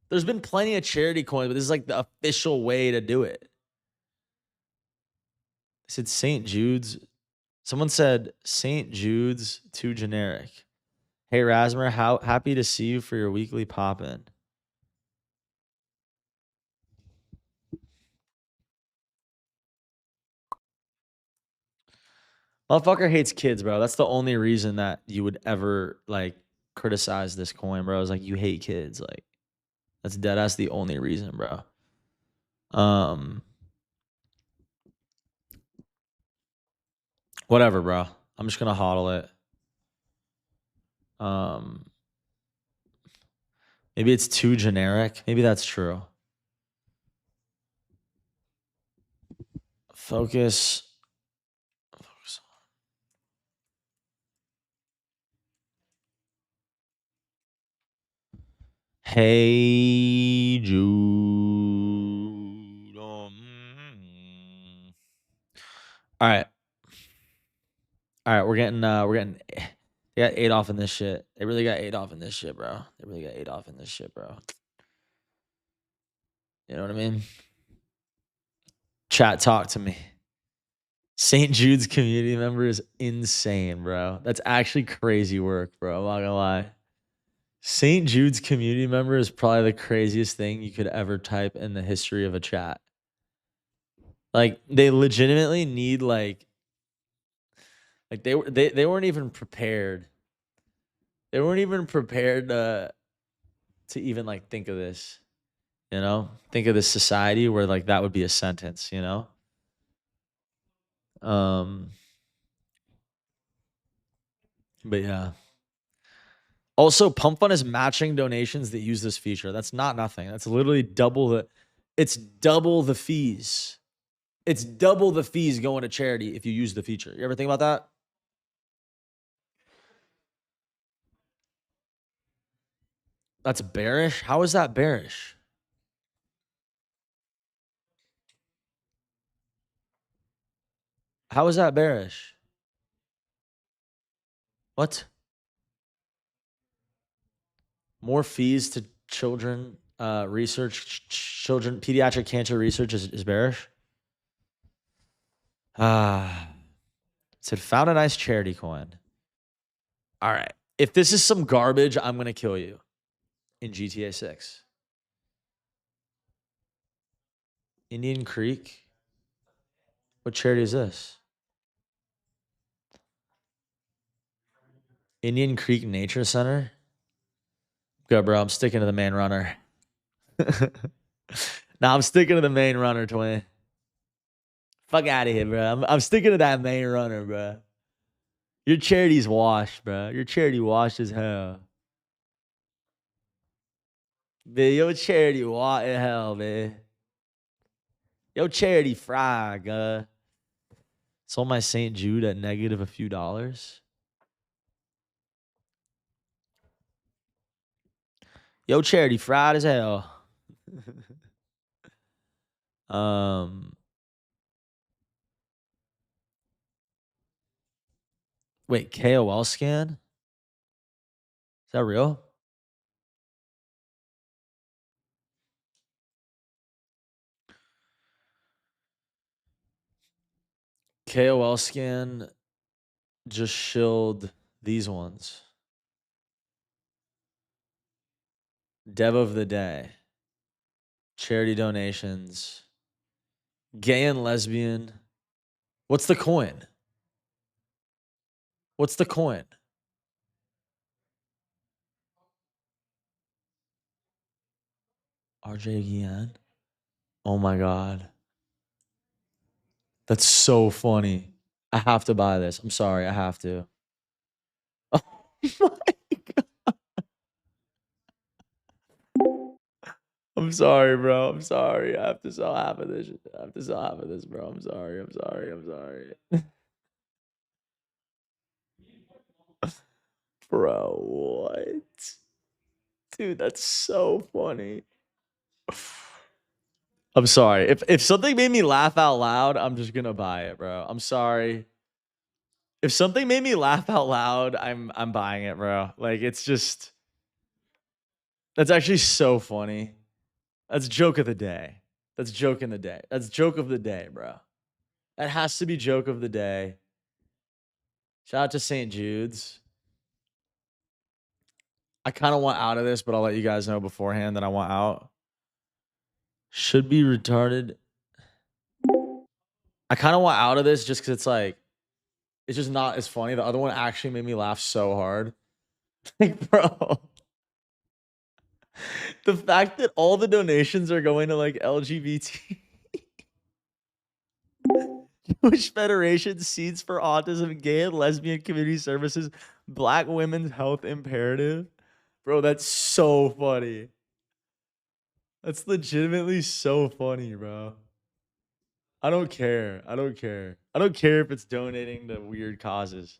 [SPEAKER 1] There's been plenty of charity coins, but this is like the official way to do it. I said St. Jude's. Someone said St. Jude's too generic. Hey Rasmer, how happy to see you for your weekly pop-in. Motherfucker hates kids, bro. That's the only reason that you would ever like criticize this coin, bro. Is like you hate kids. Like that's dead ass the only reason, bro. Whatever, bro. I'm just gonna hodl it. Maybe it's too generic. Maybe that's true. Focus. Hey Jude. All right. All right, we're getting they got 8 off in this shit. They really got 8 off in this shit, bro. They really got 8 off in this shit, bro. You know what I mean? Chat, talk to me. St. Jude's community member is insane, bro. That's actually crazy work, bro. I'm not gonna lie. St. Jude's community member is probably the craziest thing you could ever type in the history of a chat. Like they legitimately need like they weren't even prepared. They weren't even prepared to even like think of this. You know? Think of this society where like that would be a sentence, you know? But yeah. Also, Pump Fund is matching donations that use this feature. That's not nothing. That's literally double the fees. It's double the fees going to charity if you use the feature. You ever think about that? That's bearish. How is that bearish? How is that bearish? What? More fees to children research, children pediatric cancer research is bearish. Said found a nice charity coin. All right. If this is some garbage, I'm gonna kill you in GTA 6. Indian Creek. What charity is this? Indian Creek Nature Center. Go, bro. I'm sticking to the main runner. Nah, I'm sticking to the main runner, twin. Fuck out of here, bro. I'm sticking to that main runner, bro. Your charity's washed, bro. Your charity washed as hell. Man, your charity washed as hell, man. Your charity fried, Sold my St. Jude at negative a few dollars. Yo, charity fried as hell. Wait, KOL scan? Is that real? KOL scan just shilled these ones. Dev of the day. Charity donations. Gay and lesbian. What's the coin? What's the coin? RJ Guillen? Oh my God. That's so funny. I have to buy this. I'm sorry. I have to. Oh my God. I'm sorry, bro. I'm sorry. I have to sell half of this. I have to sell half of this, bro. I'm sorry. I'm sorry. I'm sorry. Bro, what? Dude, that's so funny. I'm sorry. If something made me laugh out loud, I'm just gonna buy it, bro. I'm sorry. If something made me laugh out loud, I'm buying it, bro. Like it's just that's actually so funny. That's joke of the day. That's joke in the day. That's joke of the day, bro. That has to be joke of the day. Shout out to St. Jude's. I kind of want out of this, but I'll let you guys know beforehand that I want out. Should be retarded. I kind of want out of this just because it's like, it's just not as funny. The other one actually made me laugh so hard. Like, bro, the fact that all the donations are going to like LGBT Jewish Federation, Seeds for Autism, Gay and Lesbian Community Services, Black Women's Health Imperative. Bro, that's so funny. That's legitimately so funny, bro. I don't care. I don't care. I don't care if it's donating to weird causes.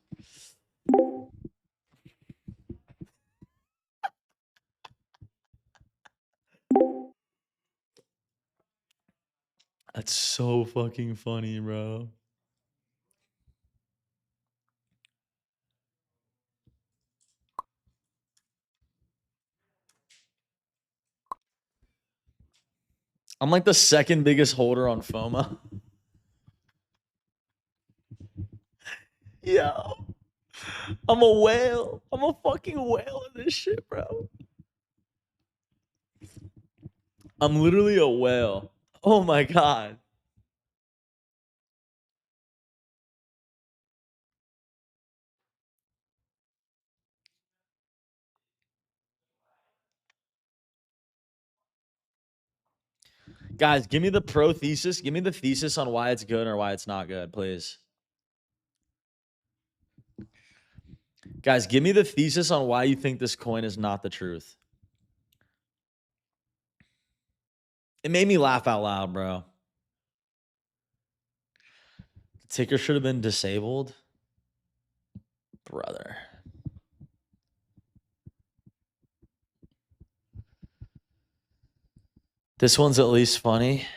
[SPEAKER 1] That's so fucking funny, bro. I'm like the second biggest holder on FOMO. Yo, I'm a whale. I'm a fucking whale in this shit, bro. I'm literally a whale. Oh my God. Guys, give me the pro thesis. Give me the thesis on why it's good or why it's not good, please. Guys, give me the thesis on why you think this coin is not the truth. It made me laugh out loud, bro. The ticker should have been disabled. Brother. This one's at least funny.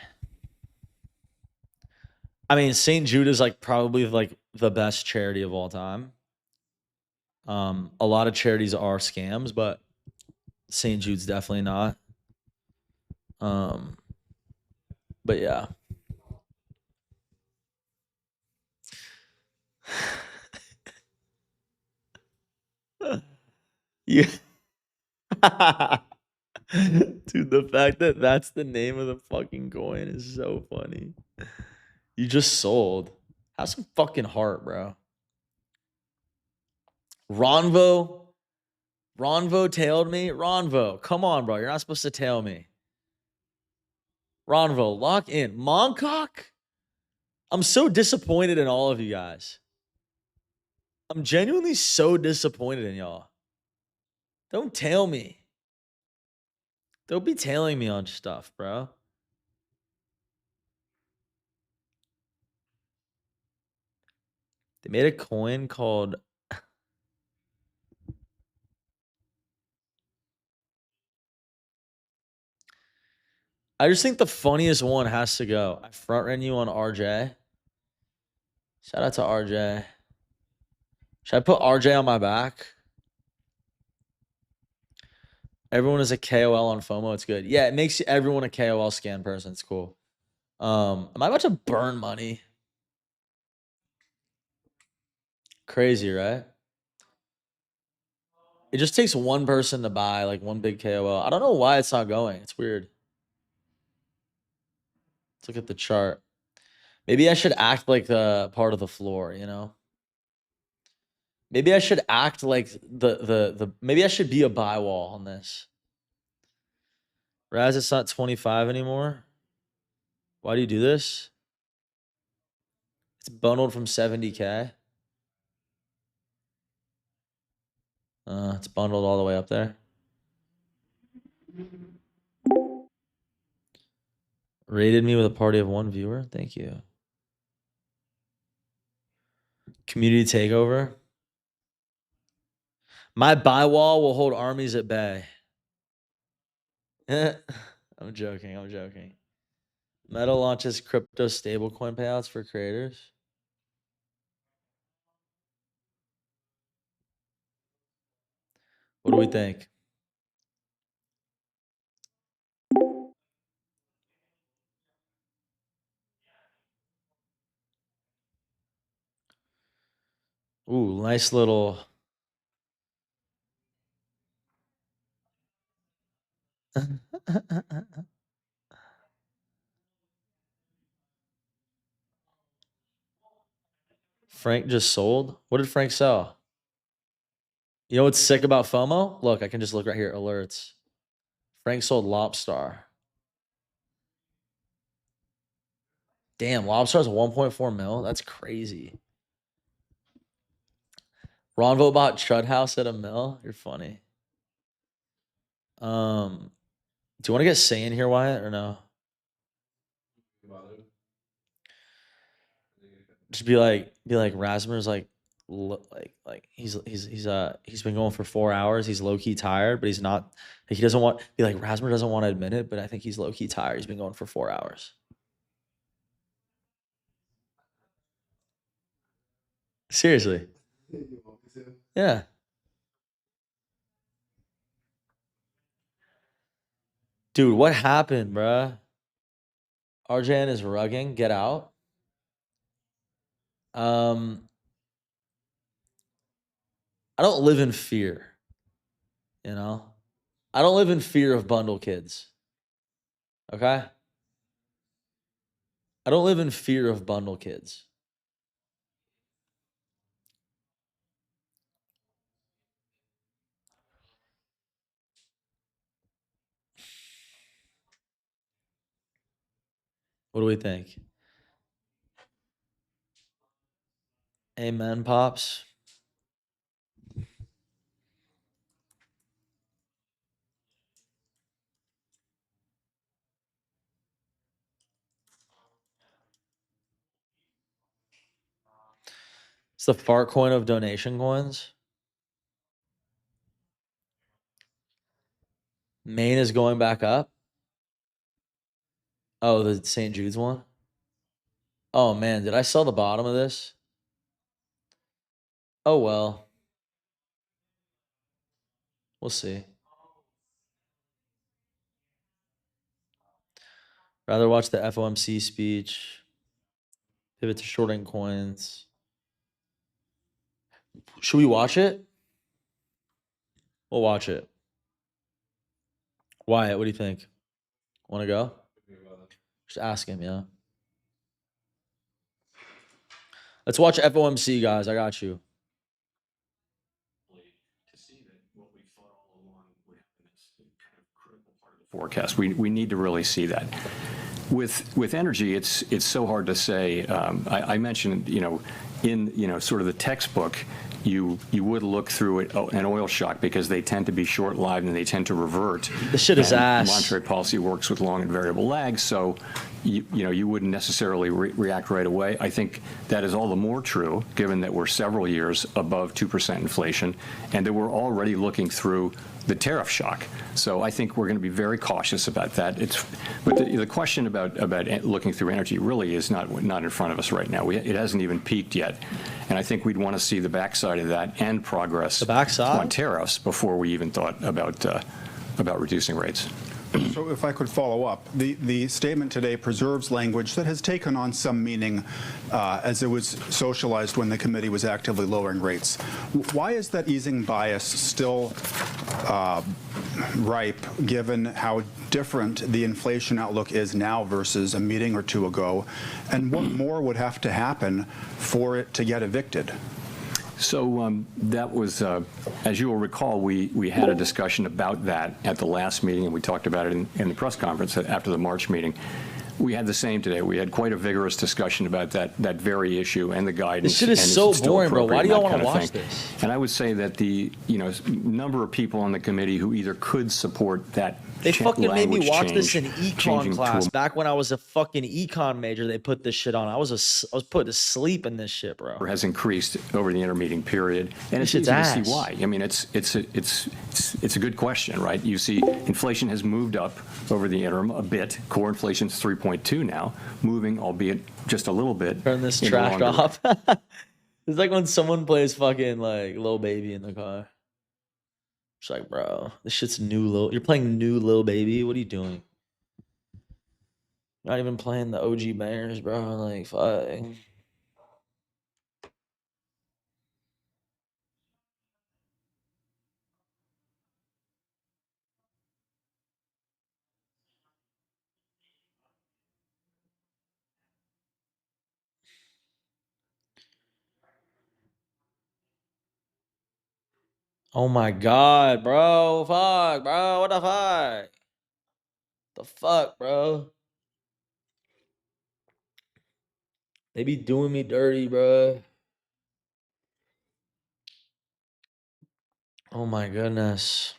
[SPEAKER 1] I mean, St. Jude is like probably like the best charity of all time. A lot of charities are scams, but St. Jude's definitely not. But yeah. Yeah. Dude, the fact that that's the name of the fucking coin is so funny. You just sold. Have some fucking heart, bro. Ronvo. Ronvo tailed me. Ronvo, come on, bro. You're not supposed to tail me. Ronvo, lock in. Moncock? I'm so disappointed in all of you guys. I'm genuinely so disappointed in y'all. Don't tail me. Don't be tailing me on stuff, bro. They made a coin called I just think the funniest one has to go. I front ran you on RJ. Shout out to RJ. Should I put RJ on my back? Everyone is a KOL on FOMO. It's good. Yeah, it makes everyone a KOL scan person. It's cool. Am I about to burn money? Crazy, right? It just takes one person to buy, like one big KOL. I don't know why it's not going. It's weird. Let's look at the chart. Maybe I should act like the part of the floor, you know? Maybe I should act like the maybe I should be a buy wall on this. Raz, it's not 25 anymore. Why do you do this? It's bundled from 70K. It's bundled all the way up there. Rated me with a party of one viewer. Thank you. Community takeover. My buy wall will hold armies at bay. I'm joking. I'm joking. Meta launches crypto stablecoin payouts for creators. What do we think? Ooh, nice little. Frank just sold. What did Frank sell? You know what's sick about FOMO? Look, I can just look right here. Alerts. Frank sold Lobstar. Damn, Lobstar's 1.4 mil. That's crazy. Ronvo bought Chud House at a mil. You're funny. Do you want to get Say in here, Wyatt, or no? Just be like Rasmer's like he's been going for 4 hours. He's low key tired, but he's not. Like, he doesn't want. Be like Rasmer doesn't want to admit it, but I think he's low key tired. He's been going for 4 hours. Seriously. Yeah. Dude, what happened, bruh? RJN is rugging. Get out. I don't live in fear. You know? I don't live in fear of bundle kids. Okay? I don't live in fear of bundle kids. What do we think? Amen, Pops. It's the fart coin of donation coins. Maine is going back up. Oh, the St. Jude's one? Oh man, did I sell the bottom of this? Oh well. We'll see. Rather watch the FOMC speech. Pivot to shorting coins. Should we watch it? We'll watch it. Wyatt, what do you think? Want to go? Just ask him, yeah. Let's watch FOMC, guys. I got you.
[SPEAKER 5] Forecast. We need to really see that. With energy, it's so hard to say. I mentioned, in sort of the textbook, you would look through an oil shock because they tend to be short-lived and they tend to revert.
[SPEAKER 1] This shit is ass.
[SPEAKER 5] Monetary policy works with long and variable lags, so you wouldn't necessarily react right away. I think that is all the more true given that we're several years above 2% inflation and that we're already looking through the tariff shock. So I think we're going to be very cautious about that. But the question about looking through energy really is not in front of us right now. It hasn't even peaked yet, and I think we'd want to see the backside of that and progress on tariffs before we even thought about reducing rates.
[SPEAKER 6] So if I could follow up, the statement today preserves language that has taken on some meaning as it was socialized when the committee was actively lowering rates. Why is that easing bias still ripe, given how different the inflation outlook is now versus a meeting or two ago? And what more would have to happen for it to get evicted?
[SPEAKER 5] So that was, as you will recall, we had a discussion about that at the last meeting, and we talked about it in the press conference after the March meeting. We had the same today. We had quite a vigorous discussion about that very issue and the guidance.
[SPEAKER 1] This shit is so boring, bro. Why do y'all want to watch this?
[SPEAKER 5] And I would say that the number of people on the committee who either could support that.
[SPEAKER 1] They fucking made me watch this in econ class. Back when I was a fucking econ major, they put this shit on. I was put to sleep in this shit, bro.
[SPEAKER 5] Has increased over the intermeeting period, and it's easy to see why. I mean, it's a good question, right? You see, inflation has moved up over the interim a bit. Core inflation's 3.2 now, moving, albeit just a little bit.
[SPEAKER 1] Turn this trash off. It's like when someone plays fucking like Lil Baby in the car. It's like, bro, this shit's you're playing new Lil Baby. What are you doing? Not even playing the OG bangers, bro. Like, fuck. Oh my god, bro. Fuck, bro. What the fuck? The fuck, bro? They be doing me dirty, bro. Oh my goodness.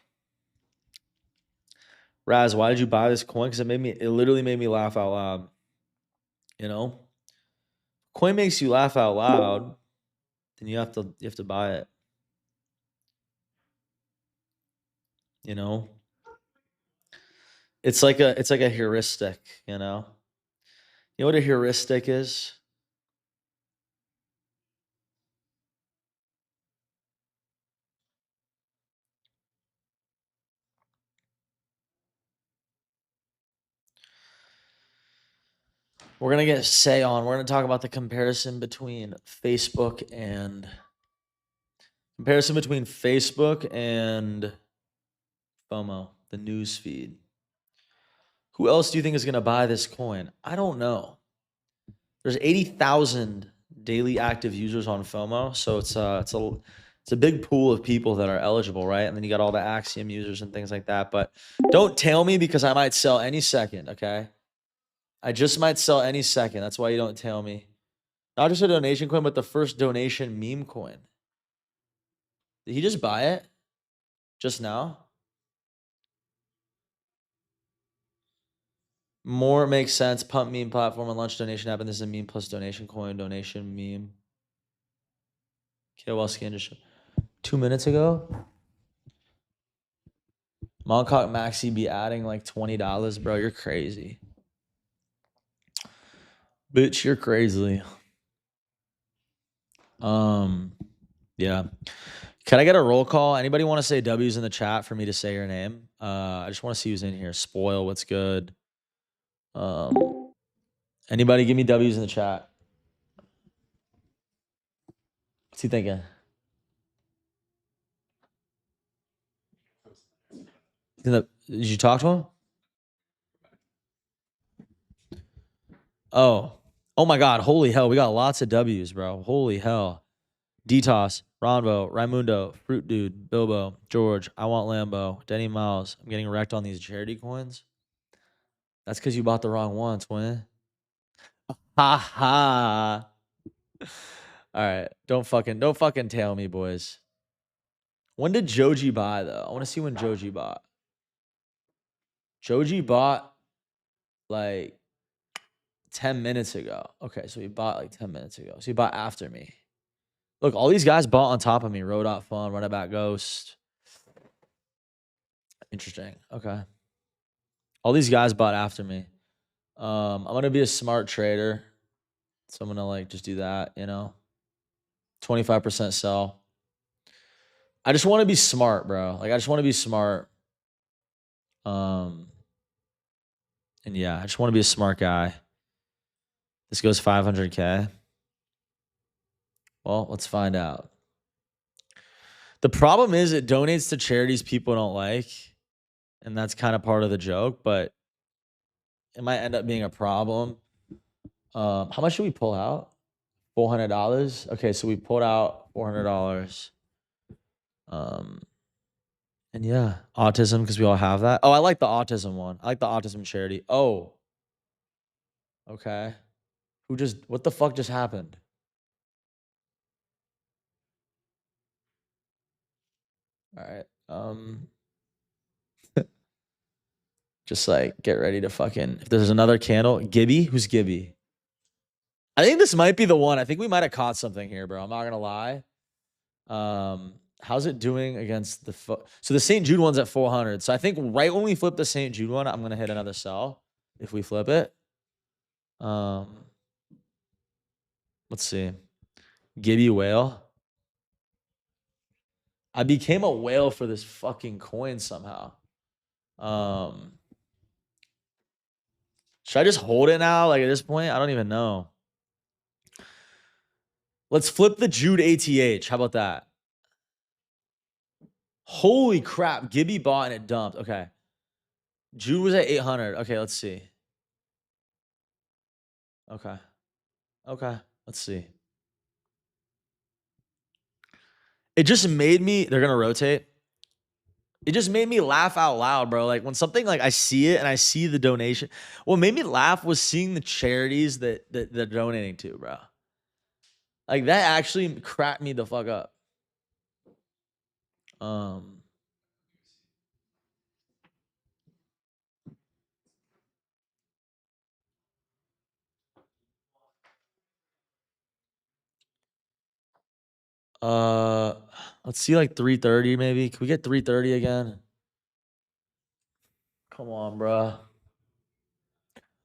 [SPEAKER 1] Raz, why did you buy this coin? Because it literally made me laugh out loud. You know? Coin makes you laugh out loud, then you have to buy it. You know? It's like a heuristic, you know? You know what a heuristic is? We're gonna get Say on. We're gonna talk about the comparison between Facebook and FOMO, the news feed. Who else do you think is gonna buy this coin? I don't know. There's 80,000 daily active users on FOMO, so it's a big pool of people that are eligible, right? And then you got all the Axiom users and things like that. But don't tail me because I might sell any second, okay? I just might sell any second. That's why you don't tail me. Not just a donation coin, but the first donation meme coin. Did he just buy it? Just now? More makes sense. Pump meme platform and lunch donation app. And this is a meme plus donation coin, donation meme. KOL scan just 2 minutes ago. Moncock Maxi be adding like $20, bro. You're crazy. Bitch, you're crazy. Yeah. Can I get a roll call? Anybody want to say W's in the chat for me to say your name? I just want to see who's in here. Spoil, what's good? Anybody give me W's in the chat? What's he thinking? Did you talk to him? Oh my God. Holy hell. We got lots of W's, bro. Holy hell. Detoss, Ronvo, Raimundo, Fruit Dude, Bilbo, George, I Want Lambo, Denny Miles. I'm getting wrecked on these charity coins. That's because you bought the wrong one, twin. Ha ha. All right. Don't fucking tail me, boys. When did Joji buy though? I want to see when Joji bought. Joji bought like 10 minutes ago. Okay, so he bought like 10 minutes ago. So he bought after me. Look, all these guys bought on top of me. Road.fun, Run It Back Ghost. Interesting. Okay. All these guys bought after me. I'm gonna be a smart trader. So I'm gonna like just do that, 25% sell. I just want to be smart, bro. Like I just want to be smart. And yeah, I just want to be a smart guy. This goes 500K. Well, let's find out. The problem is it donates to charities people don't like. And that's kind of part of the joke, but it might end up being a problem. How much should we pull out? $400. Okay, so we pulled out $400. And yeah, autism because we all have that. Oh, I like the autism one. I like the autism charity. Oh, okay. What the fuck just happened? All right. Just like get ready to fucking. If there's another candle, Gibby. Who's Gibby? I think this might be the one. I think we might have caught something here, bro. I'm not gonna lie. How's it doing against the so the St. Jude one's at 400. So I think right when we flip the St. Jude one, I'm gonna hit another sell if we flip it. Let's see. Gibby whale. I became a whale for this fucking coin somehow. Should I just hold it now? Like at this point, I don't even know. Let's flip the Jude ATH. How about that? Holy crap. Gibby bought and it dumped. Okay. Jude was at 800. Okay, let's see. Okay. Okay. Let's see. It just made me, they're going to rotate. It just made me laugh out loud, bro. Like when something like I see it and I see the donation. What made me laugh was seeing the charities that they're donating to, bro. Like that actually cracked me the fuck up. Let's see like 330 maybe. Can we get 330 again? Come on, bro.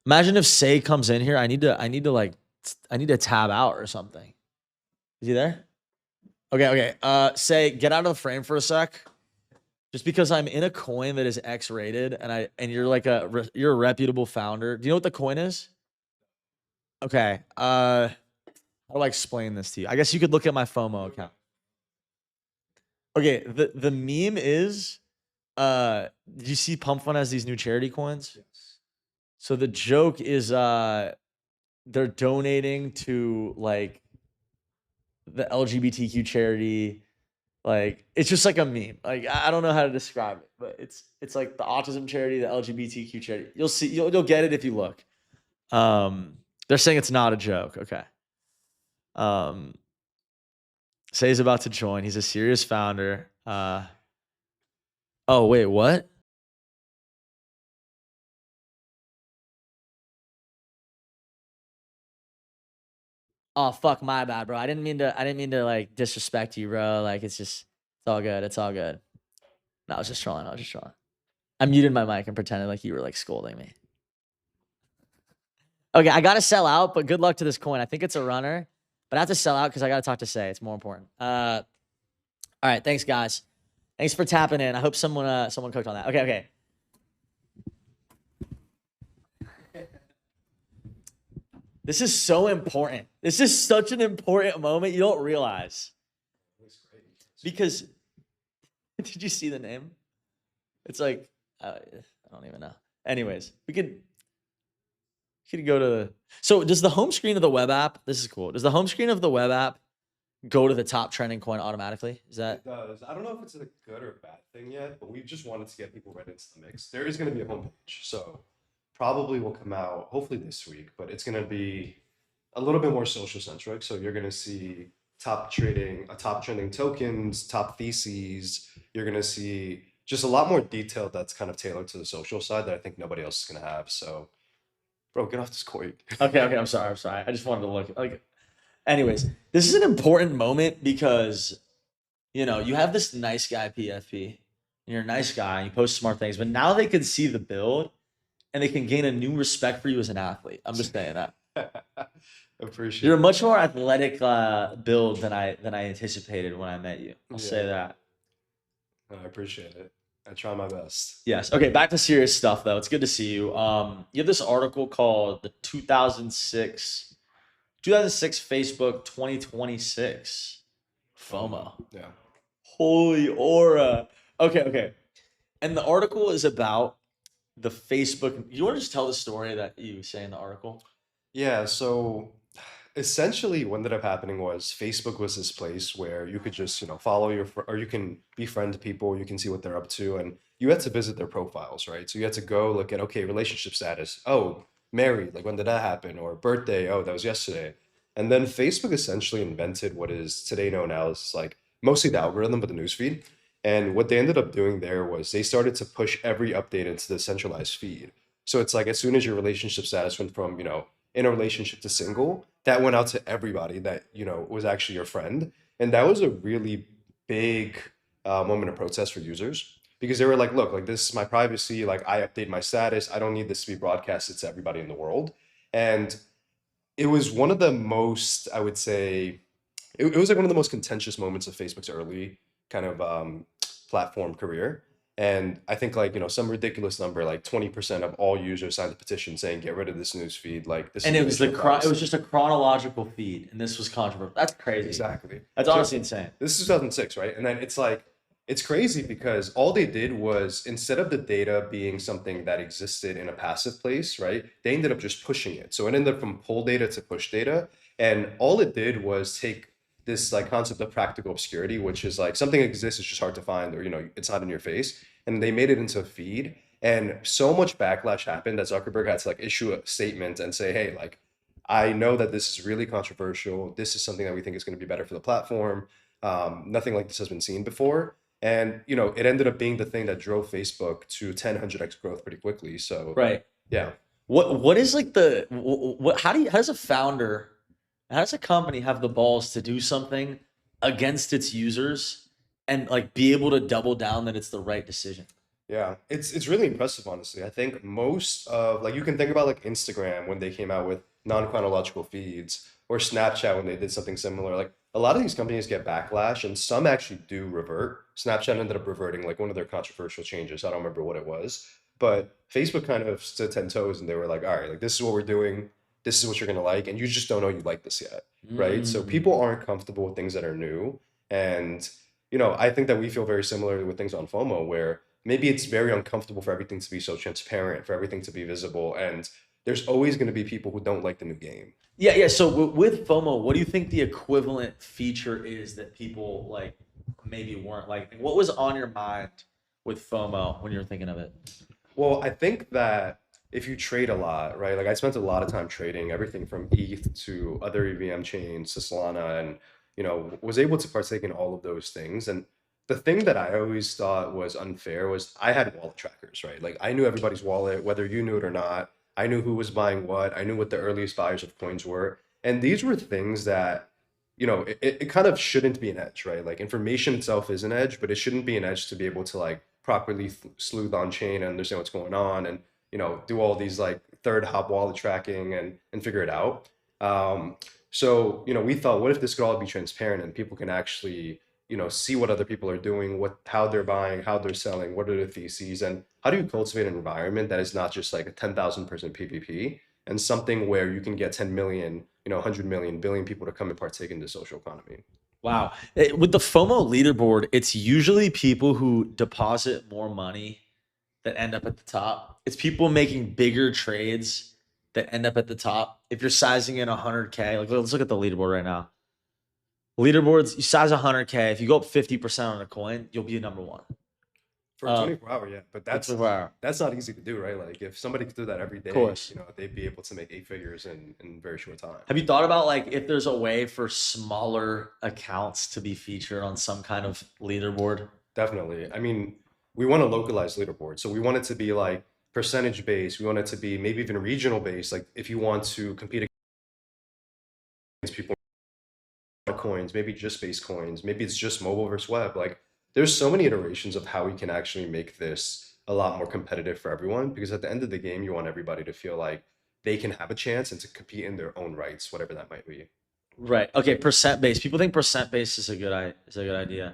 [SPEAKER 1] Imagine if Say comes in here. I need to tab out or something. Is he there? Okay. Say, get out of the frame for a sec. Just because I'm in a coin that is X-rated and you're like you're a reputable founder. Do you know what the coin is? Okay. How do I explain this to you? I guess you could look at my FOMO account. Okay, the meme is did you see Pump Fund has these new charity coins? Yes. So the joke is they're donating to like the LGBTQ charity. Like it's just like a meme. Like I don't know how to describe it, but it's like the autism charity, the LGBTQ charity. You'll see, you'll get it if you look. They're saying it's not a joke. Okay. Say he's about to join. He's a serious founder. Oh wait, what? Oh fuck, my bad, bro. I didn't mean to like disrespect you, bro. Like it's all good. It's all good. No, I was just trolling. I muted my mic and pretended like you were like scolding me. Okay, I gotta sell out, but good luck to this coin. I think it's a runner, but I have to sell out because I gotta talk to Say. It's more important. All right, thanks guys. Thanks for tapping in. I hope someone cooked on that. Okay. This is so important. This is such an important moment. You don't realize. Because did you see the name? It's like I don't even know. Anyways, we could go to the. So does the home screen of the web app? This is cool. Does the home screen of the web app go to the top trending coin automatically? Is that
[SPEAKER 7] It does. I don't know if it's a good or bad thing yet, but we just wanted to get people right into the mix. There is going to be a homepage, so probably will come out hopefully this week, but it's going to be a little bit more social centric. So you're going to see top trending tokens, top theses. You're going to see just a lot more detail that's kind of tailored to the social side that I think nobody else is going to have. So, bro, get off this coin.
[SPEAKER 1] okay? I'm sorry. I just wanted to look like. Anyways, this is an important moment because you have this nice guy PFP, and you're a nice guy, and you post smart things, but now they can see the build, and they can gain a new respect for you as an athlete. I'm just saying that.
[SPEAKER 7] Appreciate
[SPEAKER 1] You're a
[SPEAKER 7] it.
[SPEAKER 1] much more athletic build than I anticipated when I met you. I'll say
[SPEAKER 7] Yeah.
[SPEAKER 1] that.
[SPEAKER 7] I appreciate it. I try my best.
[SPEAKER 1] Yes. Okay. Back to serious stuff, though. It's good to see you. You have this article called the 2006 Facebook 2026 FOMO.
[SPEAKER 7] Yeah.
[SPEAKER 1] Holy aura. Okay. And the article is about the Facebook. You want to just tell the story that you say in the article?
[SPEAKER 7] Yeah, so essentially what ended up happening was Facebook was this place where you could just, follow or you can befriend people, you can see what they're up to, and you had to visit their profiles, right? So you had to go look at, okay, relationship status. Oh, married, like when did that happen? Or birthday, oh, that was yesterday. And then Facebook essentially invented what is today known as like mostly the algorithm, but the newsfeed. And what they ended up doing there was they started to push every update into the centralized feed. So it's like as soon as your relationship status went from, in a relationship to single, that went out to everybody that, was actually your friend. And that was a really big moment of protest for users because they were like, look, like this is my privacy. Like I update my status. I don't need this to be broadcasted to everybody in the world. And it was one of the most, I would say, it was like one of the most contentious moments of Facebook's early kind of platform career. And I think like, some ridiculous number, like 20% of all users signed a petition saying, get rid of this news feed. Like this
[SPEAKER 1] And
[SPEAKER 7] is
[SPEAKER 1] it was it was just a chronological feed, and this was controversial. That's crazy.
[SPEAKER 7] exactly.
[SPEAKER 1] That's
[SPEAKER 7] So
[SPEAKER 1] honestly insane.
[SPEAKER 7] this is 2006, right? And then it's like, it's crazy because all they did was instead of the data being something that existed in a passive place, right? They ended up just pushing it. So it ended up from pull data to push data. And all it did was take this like concept of practical obscurity, which is like something exists, it's just hard to find, or it's not in your face. And they made it into a feed. And so much backlash happened that Zuckerberg had to like issue a statement and say, hey, like, I know that this is really controversial. This is something that we think is going to be better for the platform. Nothing like this has been seen before. And, it ended up being the thing that drove Facebook to 100x growth pretty quickly. So,
[SPEAKER 1] Right.
[SPEAKER 7] yeah.
[SPEAKER 1] What is like how does a company have the balls to do something against its users and like be able to double down that it's the right decision?
[SPEAKER 7] Yeah, it's really impressive, honestly. I think most of like you can think about like Instagram when they came out with non-chronological feeds, or Snapchat when they did something similar. Like a lot of these companies get backlash, and some actually do revert. Snapchat ended up reverting like one of their controversial changes. I don't remember what it was, but Facebook kind of stood 10 toes, and they were like, "All right, like this is what we're doing. This is what you're gonna like, and you just don't know you like this yet, right?" So
[SPEAKER 1] Mm.
[SPEAKER 7] people aren't comfortable with things that are new, and I think that we feel very similarly with things on FOMO, where maybe it's very uncomfortable for everything to be so transparent, for everything to be visible, and there's always going to be people who don't like the new game.
[SPEAKER 1] Yeah. So with FOMO, what do you think the equivalent feature is that people like maybe weren't like? What was on your mind with FOMO when you were thinking of it?
[SPEAKER 7] Well, I think that if you trade a lot, right? Like I spent a lot of time trading everything from ETH to other EVM chains to Solana, and was able to partake in all of those things. And the thing that I always thought was unfair was I had wallet trackers, right? Like I knew everybody's wallet, whether you knew it or not. I knew who was buying what. I knew what the earliest buyers of coins were. And these were things that, it kind of shouldn't be an edge, right? Like information itself is an edge, but it shouldn't be an edge to be able to like properly sleuth on chain and understand what's going on and, do all these like third hot wallet tracking and figure it out. So, we thought, what if this could all be transparent and people can actually, see what other people are doing, how they're buying, how they're selling, what are the theses, and how do you cultivate an environment that is not just like a 10,000 person PvP and something where you can get 10 million, 100 million, billion people to come and partake in the social economy.
[SPEAKER 1] Wow. With the FOMO leaderboard, it's usually people who deposit more money that end up at the top. It's people making bigger trades that end up at the top. If you're sizing in 100K, like let's look at the leaderboard right now. Leaderboards, you size 100K. If you go up 50% on a coin, you'll be number one.
[SPEAKER 7] For 24-hour, yeah, but
[SPEAKER 1] For 24 hour.
[SPEAKER 7] that's not easy to do, right? Like if somebody could do that every day,
[SPEAKER 1] course.
[SPEAKER 7] they'd be able to make 8 figures in a very short time.
[SPEAKER 1] Have you thought about like if there's a way for smaller accounts to be featured on some kind of leaderboard?
[SPEAKER 7] Definitely. I mean, we want to localize leaderboard. So we want it to be like percentage based. We want it to be maybe even regional based. Like if you want to compete against people coins, maybe just base coins, maybe it's just mobile versus web. Like there's so many iterations of how we can actually make this a lot more competitive for everyone, because at the end of the game, you want everybody to feel like they can have a chance and to compete in their own rights, whatever that might be.
[SPEAKER 1] Right. Okay. Percent based. People think percent based is a good idea.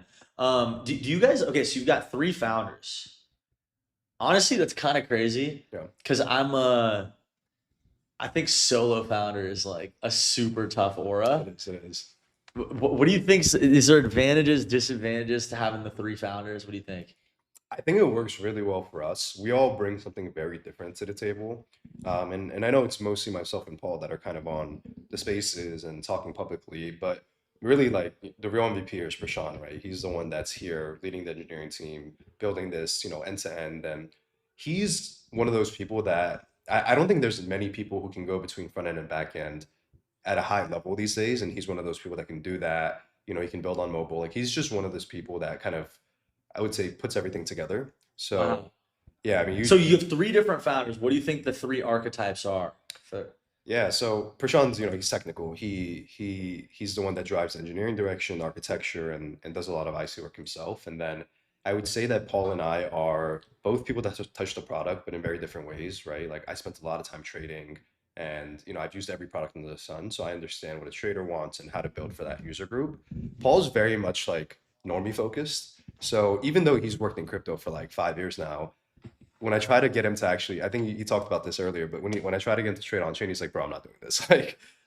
[SPEAKER 1] Do you guys? Okay. So you've got 3 founders. Honestly, that's kind of crazy.
[SPEAKER 7] Yeah.
[SPEAKER 1] Because I think solo founder is like a super tough aura.
[SPEAKER 7] It is.
[SPEAKER 1] What do you think? Is there advantages, disadvantages to having the 3 founders? What do you think?
[SPEAKER 7] I think it works really well for us. We all bring something very different to the table. And I know it's mostly myself and Paul that are kind of on the spaces and talking publicly, but really like the real MVP is Prashant, right? He's the one that's here leading the engineering team, building this, end to end. And he's one of those people that I don't think there's many people who can go between front end and back end at a high level these days. And he's one of those people that can do that. He can build on mobile. Like he's just one of those people that kind of, I would say, puts everything together. So
[SPEAKER 1] Wow.
[SPEAKER 7] yeah, I mean,
[SPEAKER 1] So you have 3 different founders. What do you think the 3 archetypes are?
[SPEAKER 7] yeah, so Prashant's, he's technical. He's the one that drives engineering direction, architecture, and does a lot of IC work himself. And then I would say that Paul and I are both people that touch the product, but in very different ways, right? Like I spent a lot of time trading, and I've used every product under the sun, so I understand what a trader wants and how to build for that user group. Paul's very much like normie focused. So even though he's worked in crypto for like 5 years now, when I try to get him to actually, I think you talked about this earlier, but when I try to get him to trade on chain, he's like, bro, I'm not doing this.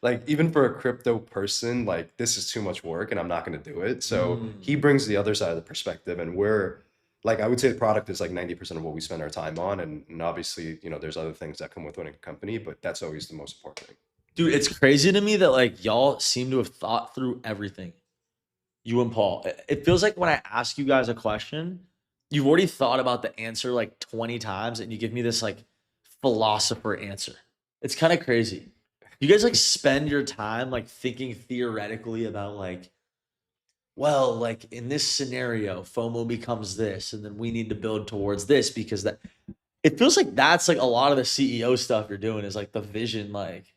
[SPEAKER 7] Like even for a crypto person, like this is too much work and I'm not going to do it. So he brings the other side of the perspective, and we're like, I would say the product is like 90% of what we spend our time on. And obviously, there's other things that come with running a company, but that's always the most important thing.
[SPEAKER 1] Dude, it's crazy to me that like y'all seem to have thought through everything. You and Paul. It feels like when I ask you guys a question, you've already thought about the answer like 20 times and you give me this like philosopher answer. It's kind of crazy. You guys like spend your time like thinking theoretically about like, well, like in this scenario, FOMO becomes this, and then we need to build towards this because that it feels like that's like a lot of the CEO stuff you're doing is like the vision, like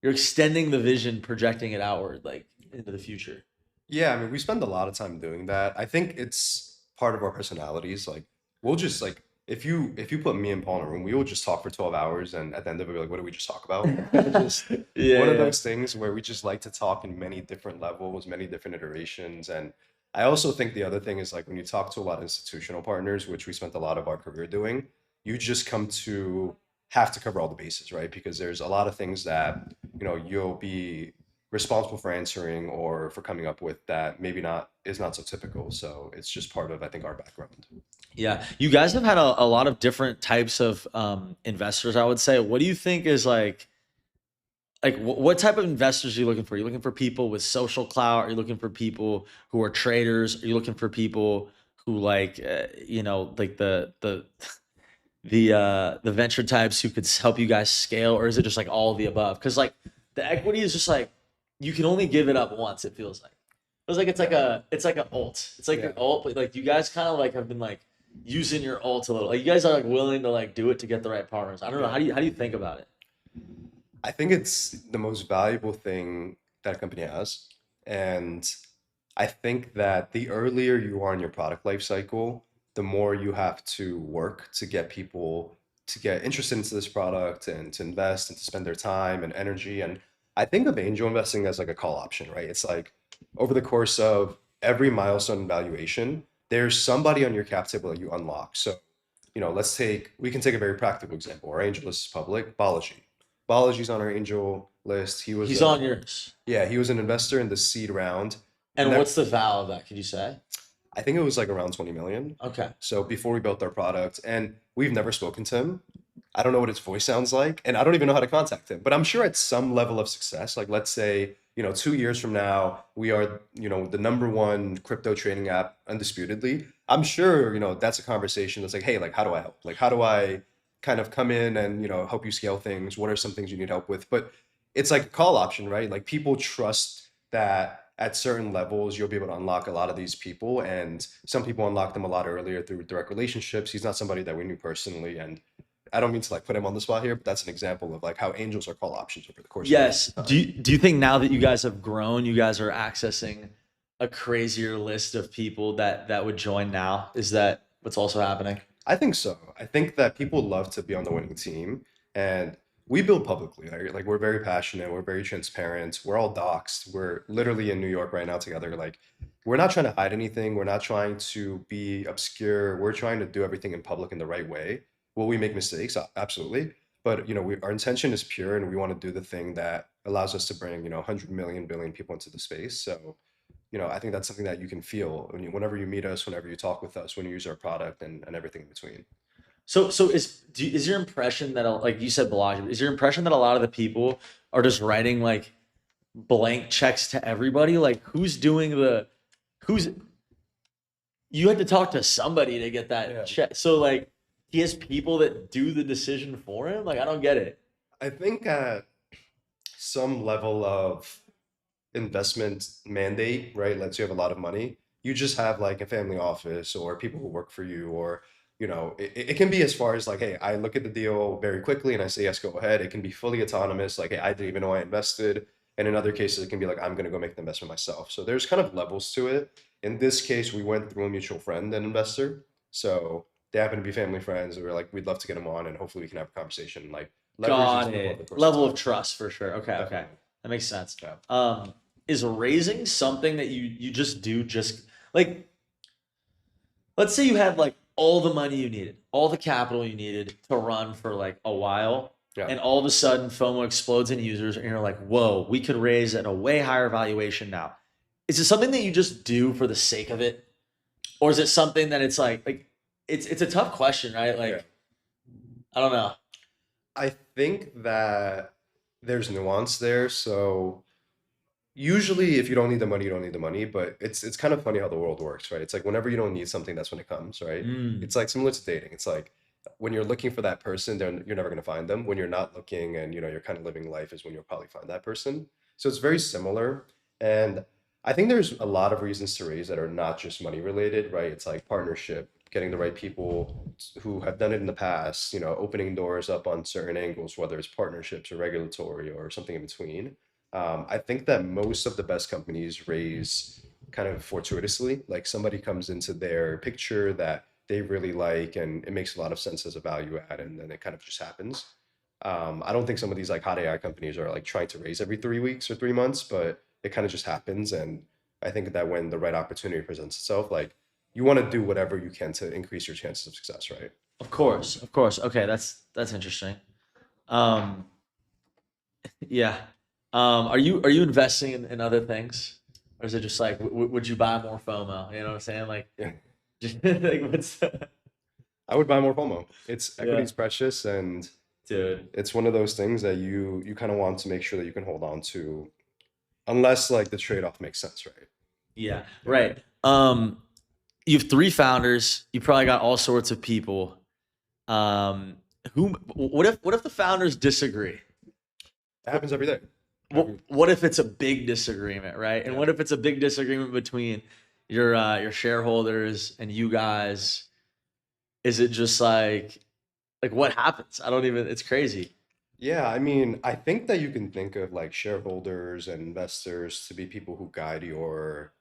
[SPEAKER 1] you're extending the vision, projecting it outward, like into the future.
[SPEAKER 7] Yeah, I mean, we spend a lot of time doing that. I think it's part of our personalities. Like, we'll just like if you put me and Paul in a room, we will just talk for 12 hours, and at the end of it, we're like, what did we just talk about? It's just one of those things where we just like to talk in many different levels, many different iterations. And I also think the other thing is like when you talk to a lot of institutional partners, which we spent a lot of our career doing, you just come to have to cover all the bases, right? Because there's a lot of things that, you'll be responsible for answering or for coming up with that maybe not is not so typical. So it's just part of, I think, our background.
[SPEAKER 1] Yeah, you guys have had a lot of different types of investors, I would say. What do you think is like what type of investors are you looking for? Are you looking for people with social clout? Are you looking for people who are traders? Are you looking for people who like like the venture types who could help you guys scale, or is it just like all of the above? Because like the equity is just like you can only give it up once. It feels like it's like an ult. It's like your ult, but like you guys kind of like have been like using your ult a little. Like you guys are like willing to like do it to get the right partners. I don't know. How do you think about it?
[SPEAKER 7] I think it's the most valuable thing that a company has. And I think that the earlier you are in your product life cycle, the more you have to work to get people to get interested into this product and to invest and to spend their time and energy. And I think of angel investing as like a call option, right? It's like over the course of every milestone valuation, there's somebody on your cap table that you unlock. So, we can take a very practical example. Our angel list is public, Balaji. Balaji's on our angel list.
[SPEAKER 1] He's on yours.
[SPEAKER 7] Yeah, he was an investor in the seed round.
[SPEAKER 1] And
[SPEAKER 7] that-
[SPEAKER 1] what's the val of that? Could you say?
[SPEAKER 7] I think it was like around 20 million.
[SPEAKER 1] Okay.
[SPEAKER 7] So before we built our product, and we've never spoken to him. I don't know what his voice sounds like, and I don't even know how to contact him. But I'm sure at some level of success, like let's say, 2 years from now, we are, the number one crypto trading app undisputedly. I'm sure, that's a conversation that's like, hey, like, how do I help? Like, how do I kind of come in and, help you scale things? What are some things you need help with? But it's like a call option, right? Like people trust that at certain levels, you'll be able to unlock a lot of these people. And some people unlock them a lot earlier through direct relationships. He's not somebody that we knew personally. And I don't mean to like put him on the spot here, but that's an example of like how angels are call options over the course
[SPEAKER 1] Yes.
[SPEAKER 7] of time.
[SPEAKER 1] Do you think now that you guys have grown, you guys are accessing a crazier list of people that would join now? Is that what's also happening?
[SPEAKER 7] I think so. I think that people love to be on the winning team, and we build publicly. Like we're very passionate, we're very transparent, we're all doxxed. We're literally in New York right now together. Like we're not trying to hide anything. We're not trying to be obscure. We're trying to do everything in public in the right way. Will we make mistakes? Absolutely. But our intention is pure, and we want to do the thing that allows us to bring 100 million billion people into the space. So I think that's something that you can feel whenever you meet us, whenever you talk with us, when you use our product, and everything in between.
[SPEAKER 1] So is your impression that, like you said, Balaji, is your impression that a lot of the people are just writing like blank checks to everybody? Like you had to talk to somebody to get that
[SPEAKER 7] Yeah.
[SPEAKER 1] check. So like he has people that do the decision for him? Like I don't get it.
[SPEAKER 7] I think at some level of investment mandate, right? Let's say you have a lot of money, you just have like a family office or people who work for you, or it can be as far as like, hey, I look at the deal very quickly and I say yes, go ahead. It can be fully autonomous, like, hey, I didn't even know I invested. And in other cases, it can be like, I'm going to go make the investment myself. So there's kind of levels to it. In this case, we went through a mutual friend and investor, so they happen to be family friends. We were like, we'd love to get them on, and hopefully we can have a conversation, like leverage
[SPEAKER 1] Got
[SPEAKER 7] these people over the
[SPEAKER 1] it.
[SPEAKER 7] course
[SPEAKER 1] Level
[SPEAKER 7] time.
[SPEAKER 1] of trust for sure. Okay, okay.
[SPEAKER 7] Definitely.
[SPEAKER 1] That makes sense.
[SPEAKER 7] Yeah.
[SPEAKER 1] Is raising something that you just do just like, let's say you had like all the money you needed, all the capital you needed to run for like a while,
[SPEAKER 7] Yeah.
[SPEAKER 1] and all of a sudden FOMO explodes in users, and you're like, whoa, we could raise at a way higher valuation now. Is it something that you just do for the sake of it? Or is it something that it's like it's a tough question, right? Like,
[SPEAKER 7] Yeah.
[SPEAKER 1] I don't know.
[SPEAKER 7] I think that there's nuance there. So usually if you don't need the money, you don't need the money, but it's kind of funny how the world works, right? It's like whenever you don't need something, that's when it comes, right?
[SPEAKER 1] Mm.
[SPEAKER 7] It's like similar to dating. It's like when you're looking for that person, then you're never going to find them. When you're not looking and you're kind of living life is when you'll probably find that person. So it's very similar. And I think there's a lot of reasons to raise that are not just money related, right? It's like partnership, getting the right people who have done it in the past, opening doors up on certain angles, whether it's partnerships or regulatory or something in between. I think that most of the best companies raise kind of fortuitously, like somebody comes into their picture that they really like, and it makes a lot of sense as a value add, and then it kind of just happens. I don't think some of these like hot AI companies are like trying to raise every 3 weeks or 3 months, but it kind of just happens. And I think that when the right opportunity presents itself, like you want to do whatever you can to increase your chances of success, right?
[SPEAKER 1] Of course, of course. Okay, that's interesting. Um, yeah. Are you investing in other things, or is it just like would you buy more FOMO? You know what I'm saying? Like,
[SPEAKER 7] Yeah.
[SPEAKER 1] like what's
[SPEAKER 7] I would buy more FOMO. It's
[SPEAKER 1] Yeah.
[SPEAKER 7] equity's precious, and
[SPEAKER 1] dude?
[SPEAKER 7] it's one of those things that you kind of want to make sure that you can hold on to, unless like the trade-off makes sense, right?
[SPEAKER 1] Yeah, right. You have 3 founders. You probably got all sorts of people. What if the founders disagree?
[SPEAKER 7] It happens every day.
[SPEAKER 1] What if it's a big disagreement, right? And
[SPEAKER 7] Yeah.
[SPEAKER 1] what if it's a big disagreement between your shareholders and you guys? Is it just like what happens? I don't even. It's crazy.
[SPEAKER 7] Yeah, I mean, I think that you can think of like shareholders and investors to be people who guide your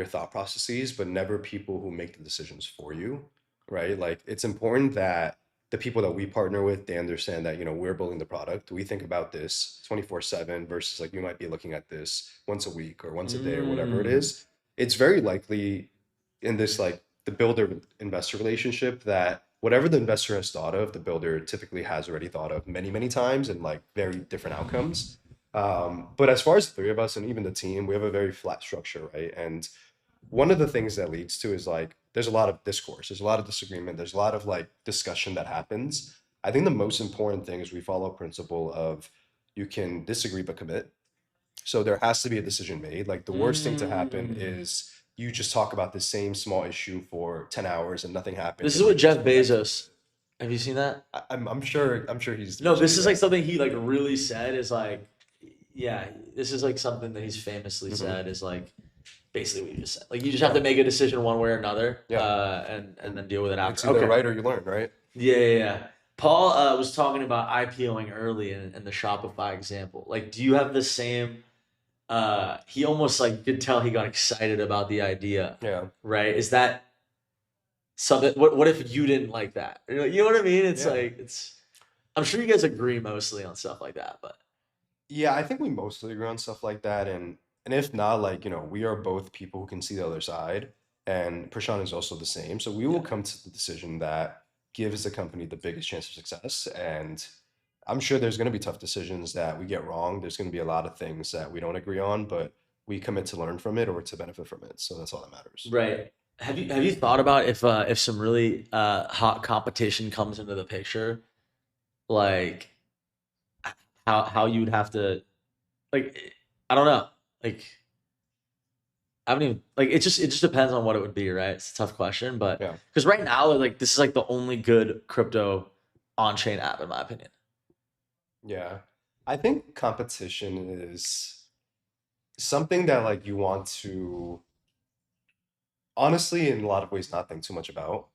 [SPEAKER 7] thought processes, but never people who make the decisions for you, right? Like it's important that the people that we partner with, they understand that, we're building the product. We think about this 24/7 versus like you might be looking at this once a week or once a day or whatever it is. It's very likely in this like the builder investor relationship that whatever the investor has thought of, the builder typically has already thought of many, many times and like very different outcomes. But as far as the three of us and even the team, we have a very flat structure, right? And one of the things that leads to is like there's a lot of discourse, there's a lot of disagreement, there's a lot of like discussion that happens. I think the most important thing is we follow a principle of you can disagree but commit. So there has to be a decision made. Like the worst thing to happen is you just talk about the same small issue for 10 hours and nothing happens.
[SPEAKER 1] This is
[SPEAKER 7] and
[SPEAKER 1] what
[SPEAKER 7] you
[SPEAKER 1] Jeff
[SPEAKER 7] just go back to
[SPEAKER 1] Bezos. Have you seen that?
[SPEAKER 7] I'm sure he's
[SPEAKER 1] No, this is
[SPEAKER 7] that.
[SPEAKER 1] like something he like really said is like, yeah, this is like something that he's famously said is like basically what you just said. Like you just have to make a decision one way or another, and then deal with it
[SPEAKER 7] It's
[SPEAKER 1] after.
[SPEAKER 7] either right or you learn, right?
[SPEAKER 1] Yeah. Paul was talking about IPOing early in the Shopify example. Like, do you have the same? He almost like you could tell he got excited about the idea.
[SPEAKER 7] Yeah.
[SPEAKER 1] Right? Is that something? What if you didn't like that? You know what I mean? It's
[SPEAKER 7] Yeah.
[SPEAKER 1] like it's. I'm sure you guys agree mostly on stuff like that, but
[SPEAKER 7] Yeah, I think we mostly agree on stuff like that, and if not, like we are both people who can see the other side, and Prashant is also the same. So we will come to the decision that gives the company the biggest chance of success. And I'm sure there's going to be tough decisions that we get wrong. There's going to be a lot of things that we don't agree on, but we commit to learn from it or to benefit from it. So that's all that matters.
[SPEAKER 1] right. Have you thought about if some really hot competition comes into the picture, like how you'd have to like I don't know like I haven't even like it just depends on what it would be, right? It's a tough question, but
[SPEAKER 7] Yeah.
[SPEAKER 1] because right now like this is like the only good crypto on-chain app in my opinion.
[SPEAKER 7] Yeah. I think competition is something that like you want to honestly in a lot of ways not think too much about.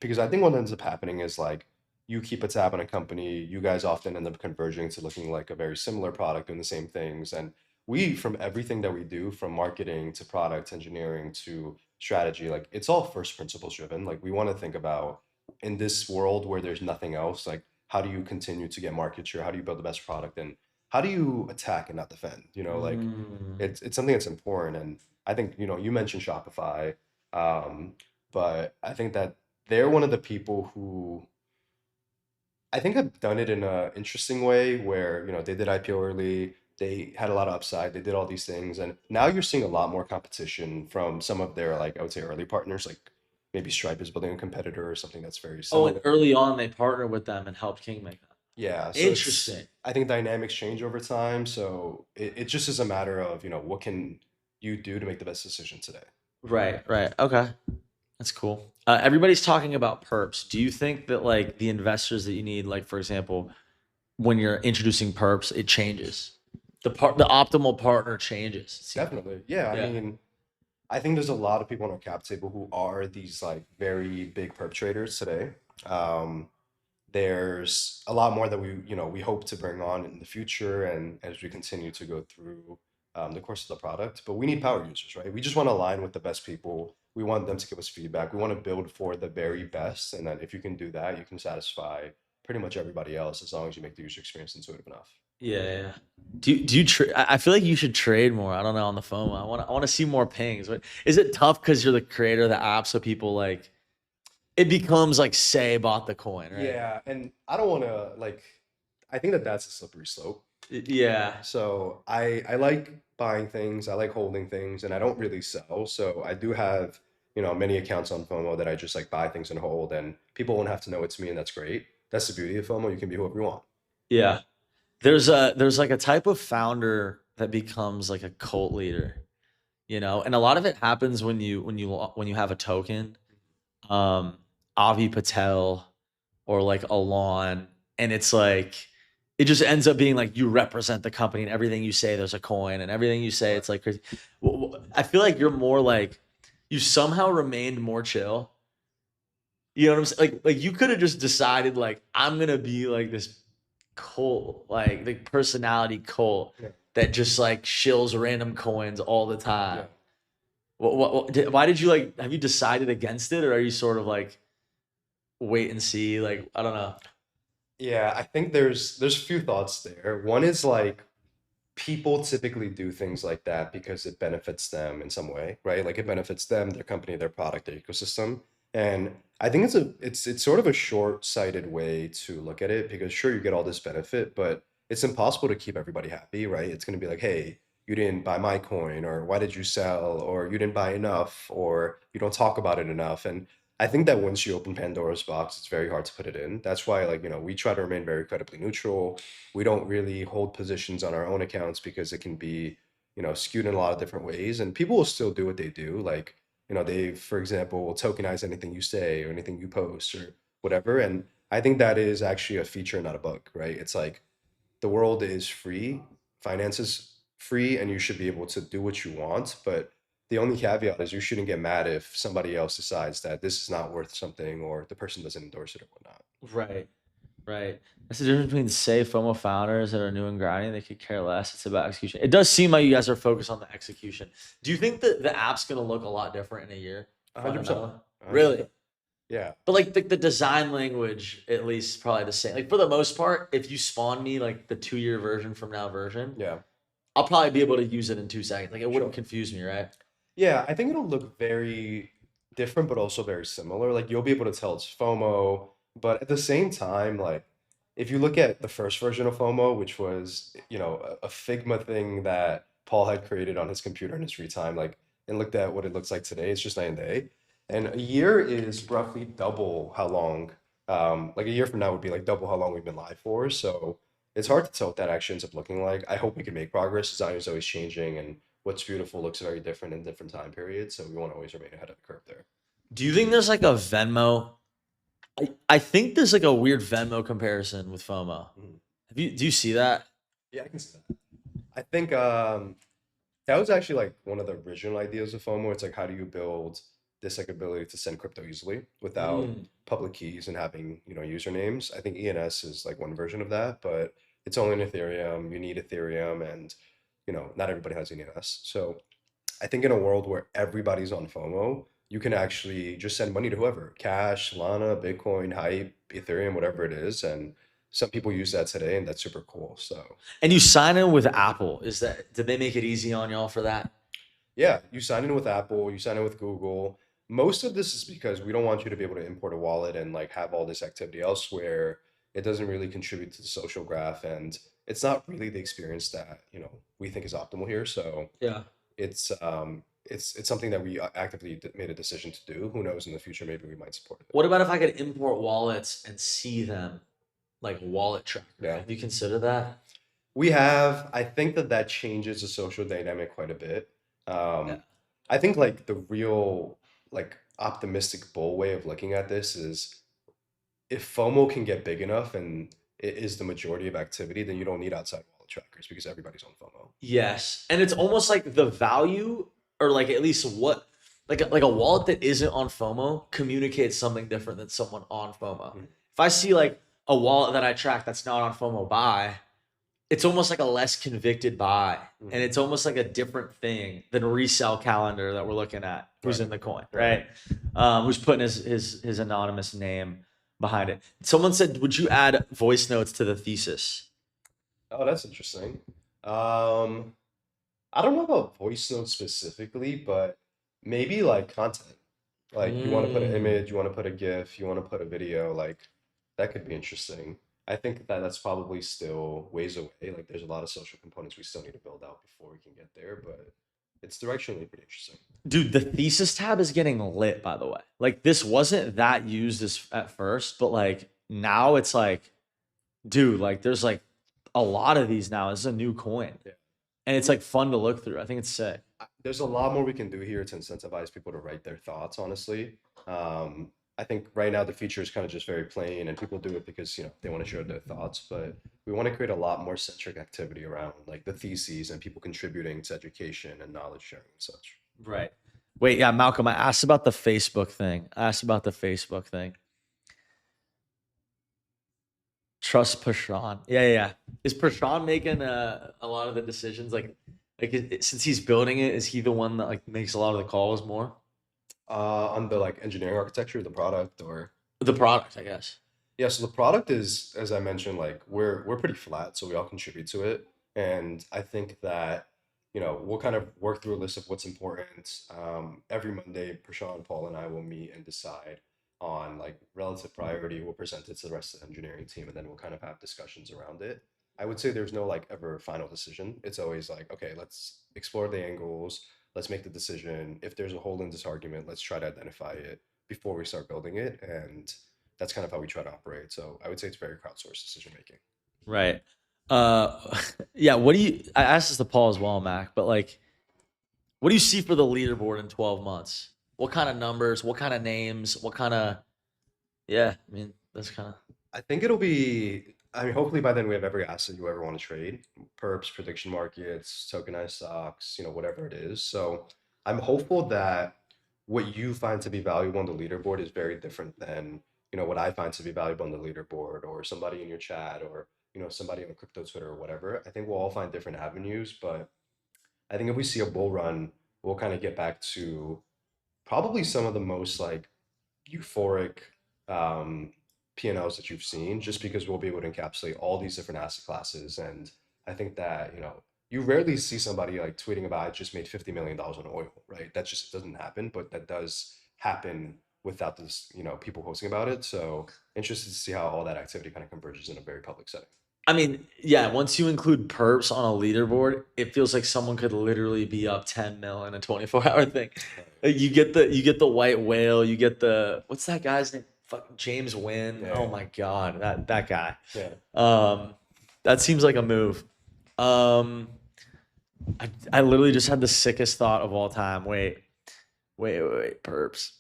[SPEAKER 7] Because I think what ends up happening is like you keep a tab on a company, you guys often end up converging to looking like a very similar product doing the same things. And we, from everything that we do, from marketing to product engineering to strategy, like it's all first principles driven. Like we want to think about in this world where there's nothing else, like how do you continue to get market share? How do you build the best product? And how do you attack and not defend? Like it's something that's important. And I think, you mentioned Shopify, but I think that they're one of the people who I think have done it in a interesting way where, they did IPO early, they had a lot of upside, they did all these things, and now you're seeing a lot more competition from some of their like I would say early partners, like maybe Stripe is building a competitor or something that's very
[SPEAKER 1] Oh,
[SPEAKER 7] similar.
[SPEAKER 1] and early on they partnered with them and helped King make that.
[SPEAKER 7] Yeah, so
[SPEAKER 1] Interesting.
[SPEAKER 7] I think dynamics change over time, so it just is a matter of, what can you do to make the best decision today.
[SPEAKER 1] Right. Okay. That's cool. Everybody's talking about perps. Do you think that like the investors that you need, like for example, when you're introducing perps, it changes? The optimal partner changes. it seems.
[SPEAKER 7] Definitely. Yeah,
[SPEAKER 1] Yeah.
[SPEAKER 7] I mean, I think there's a lot of people on our cap table who are these like very big perp traders today. Um, there's a lot more that we hope to bring on in the future and as we continue to go through the course of the product. But we need power users, right? We just want to align with the best people. We want them to give us feedback. We want to build for the very best. And then if you can do that, you can satisfy pretty much everybody else as long as you make the user experience intuitive enough.
[SPEAKER 1] Yeah. Do you I feel like you should trade more. I don't know on the FOMO. I want to see more pings. Is it tough because you're the creator of the app, so people like it becomes like say bought the coin, right?
[SPEAKER 7] Yeah, and I don't want to I think that that's a slippery slope.
[SPEAKER 1] Yeah.
[SPEAKER 7] So I like buying things, I like holding things, and I don't really sell. So I do have, many accounts on FOMO that I just like buy things and hold, and people won't have to know it's me, and that's great. That's the beauty of FOMO. You can be whoever you want.
[SPEAKER 1] Yeah. There's like a type of founder that becomes like a cult leader, and a lot of it happens when you have a token, Avi Patel or like Alon, and it's like it just ends up being like you represent the company and everything you say there's a coin and everything you say it's like crazy. I feel like you're more like you somehow remained more chill. You know what I'm saying? Like you could have just decided like I'm gonna be like this cult, like the personality cult that just like shills random coins all the time.
[SPEAKER 7] Yeah.
[SPEAKER 1] Why did you like? Have you decided against it, or are you sort of like, wait and see? Like, I don't know.
[SPEAKER 7] Yeah, I think there's a few thoughts there. One is like people typically do things like that because it benefits them in some way, right? Like it benefits them, their company, their product, their ecosystem. And I think it's sort of a short-sighted way to look at it because sure you get all this benefit, but it's impossible to keep everybody happy, right? It's going to be like, hey, you didn't buy my coin, or why did you sell, or you didn't buy enough, or you don't talk about it enough. And I think that once you open Pandora's box, it's very hard to put it in. That's why, like, we try to remain very credibly neutral. We don't really hold positions on our own accounts because it can be, skewed in a lot of different ways. And people will still do what they do. Like, they, for example, will tokenize anything you say or anything you post or whatever. And I think that is actually a feature, not a bug, right? It's like the world is free, finance is free, and you should be able to do what you want. But the only caveat is you shouldn't get mad if somebody else decides that this is not worth something or the person doesn't endorse it or whatnot.
[SPEAKER 1] Right. Right. That's the difference between, say, FOMO founders that are new and grinding. They could care less. It's about execution. It does seem like you guys are focused on the execution. Do you think that the app's going to look a lot different in a year?
[SPEAKER 7] 100%.
[SPEAKER 1] Fundamentally? Really?
[SPEAKER 7] Yeah.
[SPEAKER 1] But like the design language, at least, is probably the same. Like for the most part, if you spawn me like the 2-year version from now version,
[SPEAKER 7] Yeah.
[SPEAKER 1] I'll probably be able to use it in 2 seconds. Like it wouldn't
[SPEAKER 7] Sure.
[SPEAKER 1] confuse me, right?
[SPEAKER 7] Yeah, I think it'll look very different, but also very similar. Like you'll be able to tell it's FOMO, but at the same time, like if you look at the first version of FOMO, which was, a Figma thing that Paul had created on his computer in his free time, like, and looked at what it looks like today, it's just night and day. And a year is roughly double how long, like a year from now would be like double how long we've been live for. So it's hard to tell what that actually ends up looking like. I hope we can make progress. Design is always changing, and what's beautiful looks very different in different time periods. So we want to always remain ahead of the curve there.
[SPEAKER 1] Do you think there's like a Venmo? I think there's like a weird Venmo comparison with FOMO.
[SPEAKER 7] Mhm.
[SPEAKER 1] Do you see that?
[SPEAKER 7] Yeah, I can see that. I think that was actually like one of the original ideas of FOMO. It's like how do you build this like ability to send crypto easily without public keys and having, usernames. I think ENS is like one version of that, but it's only in Ethereum. You need Ethereum and not everybody has ENS. So I think in a world where everybody's on FOMO, you can actually just send money to whoever, Cash, Lana, Bitcoin, Hype, Ethereum, whatever it is. And some people use that today, and that's super cool. So
[SPEAKER 1] And you sign in with Apple. Did they make it easy on y'all for that?
[SPEAKER 7] yeah, you sign in with Apple, you sign in with Google. Most of this is because we don't want you to be able to import a wallet and like have all this activity elsewhere. It doesn't really contribute to the social graph, and it's not really the experience that, we think is optimal here. So
[SPEAKER 1] Yeah.
[SPEAKER 7] it's something that we actively made a decision to do. Who knows, in the future maybe we might support it.
[SPEAKER 1] What about if I could import wallets and see them, like wallet tracker?
[SPEAKER 7] Yeah.
[SPEAKER 1] Have you considered that?
[SPEAKER 7] We have. I think that changes the social dynamic quite a bit.
[SPEAKER 1] Yeah.
[SPEAKER 7] I think like the real like optimistic bull way of looking at this is if FOMO can get big enough and it is the majority of activity, then you don't need outside wallet trackers because everybody's on FOMO.
[SPEAKER 1] Yes, and it's almost like the value, or like at least what, like a wallet that isn't on FOMO communicates something different than someone on FOMO.
[SPEAKER 7] Mhm.
[SPEAKER 1] If I see like a wallet that I track that's not on FOMO buy, it's almost like a less convicted buy, and it's almost like a different thing than resell calendar that we're looking at. Who's
[SPEAKER 7] Right.
[SPEAKER 1] in the coin,
[SPEAKER 7] Right.
[SPEAKER 1] right? Who's putting his anonymous name behind it? Someone said, "Would you add voice notes to the thesis?"
[SPEAKER 7] Oh, that's interesting. I don't know about voice notes specifically, but maybe like content. Like you want to put an image, you want to put a GIF, you want to put a video, like that could be interesting. I think that that's probably still ways away. Like there's a lot of social components we still need to build out before we can get there, but it's directionally pretty interesting.
[SPEAKER 1] Dude, the thesis tab is getting lit, by the way. Like this wasn't that used at first, but like now it's like, dude, like there's like a lot of these now. This is a new coin.
[SPEAKER 7] Yeah.
[SPEAKER 1] And it's like fun to look through. I think it's sick.
[SPEAKER 7] There's a lot more we can do here to incentivize people to write their thoughts, honestly. I think right now the feature is kind of just very plain and people do it because, they want to share their thoughts, but we want to create a lot more centric activity around like the theses and people contributing to education and knowledge sharing and such.
[SPEAKER 1] Right. Wait, yeah, Malcolm, I asked about the Facebook thing. Trust Prashant. Yeah. Is Prashant making a lot of the decisions? Since he's building it, is he the one that like makes a lot of the calls more?
[SPEAKER 7] On the like engineering architecture, the product, or
[SPEAKER 1] The product, I guess.
[SPEAKER 7] Yeah, so the product is, as I mentioned, like we're pretty flat, so we all contribute to it. And I think that, we'll kind of work through a list of what's important. Every Monday, Prashant, Paul, and I will meet and decide on like relative priority. We'll present it to the rest of the engineering team, and then we'll kind of have discussions around it. I would say there's no like ever final decision. It's always like, okay, let's explore the angles, let's make the decision. If there's a hole in this argument, let's try to identify it before we start building it. And that's kind of how we try to operate. So I would say it's very crowdsourced decision making.
[SPEAKER 1] Right. Yeah. I asked this to Paul as well, Mac, but like, what do you see for the leaderboard in 12 months? What kind of numbers? What kind of names? What kind of, yeah, I mean, that's kind of,
[SPEAKER 7] I think it'll be, I mean, hopefully by then we have every asset you ever want to trade, perps, prediction markets, tokenized stocks, whatever it is. So I'm hopeful that what you find to be valuable on the leaderboard is very different than, what I find to be valuable on the leaderboard, or somebody in your chat, or, somebody on crypto Twitter or whatever. I think we'll all find different avenues, but I think if we see a bull run, we'll kind of get back to probably some of the most like euphoric um, P&Ls that you've seen, just because we'll be able to encapsulate all these different asset classes. And I think that, you rarely see somebody like tweeting about, I just made $50 million on oil, right? That just doesn't happen, but that does happen without this, people posting about it. So interested to see how all that activity kind of converges in a very public setting.
[SPEAKER 1] I mean, yeah, once you include perps on a leaderboard, it feels like someone could literally be up 10 mil in a 24-hour thing. Like you get the white whale, you get what's that guy's name? Fucking James Wynn.
[SPEAKER 7] Yeah.
[SPEAKER 1] Oh my god, that guy.
[SPEAKER 7] Yeah.
[SPEAKER 1] That seems like a move. I literally just had the sickest thought of all time. Wait. Perps.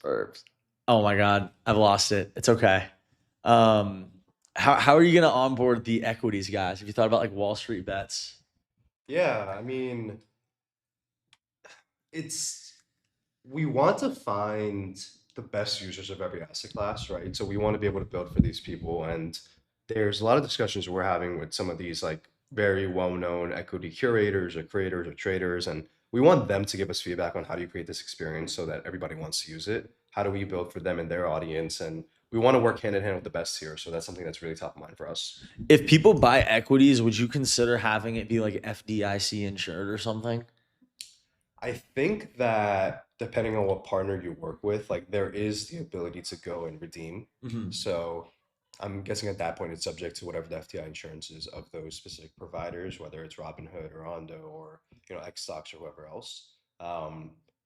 [SPEAKER 1] Oh my god, I've lost it. It's okay. How are you gonna onboard the equities guys? Have you thought about like Wall Street bets?
[SPEAKER 7] Yeah, I mean, we want to find the best users of every asset class, right? So we want to be able to build for these people. And there's a lot of discussions we're having with some of these like very well-known equity curators or creators or traders. And we want them to give us feedback on how do you create this experience so that everybody wants to use it? How do we build for them and their audience? And we want to work hand in hand with the best here. So that's something that's really top of mind for us.
[SPEAKER 1] If people buy equities, would you consider having it be like FDIC insured or something?
[SPEAKER 7] I think that depending on what partner you work with, like there is the ability to go and redeem. So I'm guessing at that point it's subject to whatever the FDI insurance is of those specific providers, whether it's Robinhood or Ondo or X stocks or whoever else.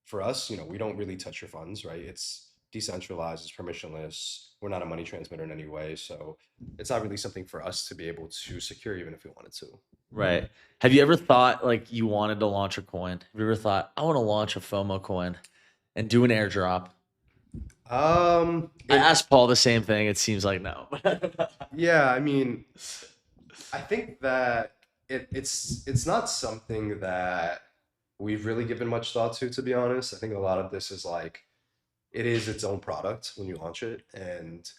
[SPEAKER 7] For us, we don't really touch your funds, right? It's decentralized, it's permissionless. We're not a money transmitter in any way, so it's not really something for us to be able to secure, even if we wanted to.
[SPEAKER 1] Right. Have you ever thought like you wanted to launch a coin? Have you ever thought I want to launch a FOMO coin and do an airdrop? I asked Paul the same thing. It seems like no.
[SPEAKER 7] Yeah, I mean, I think that it's not something that we've really given much thought to be honest. I think a lot of this is like it is its own product when you launch it, and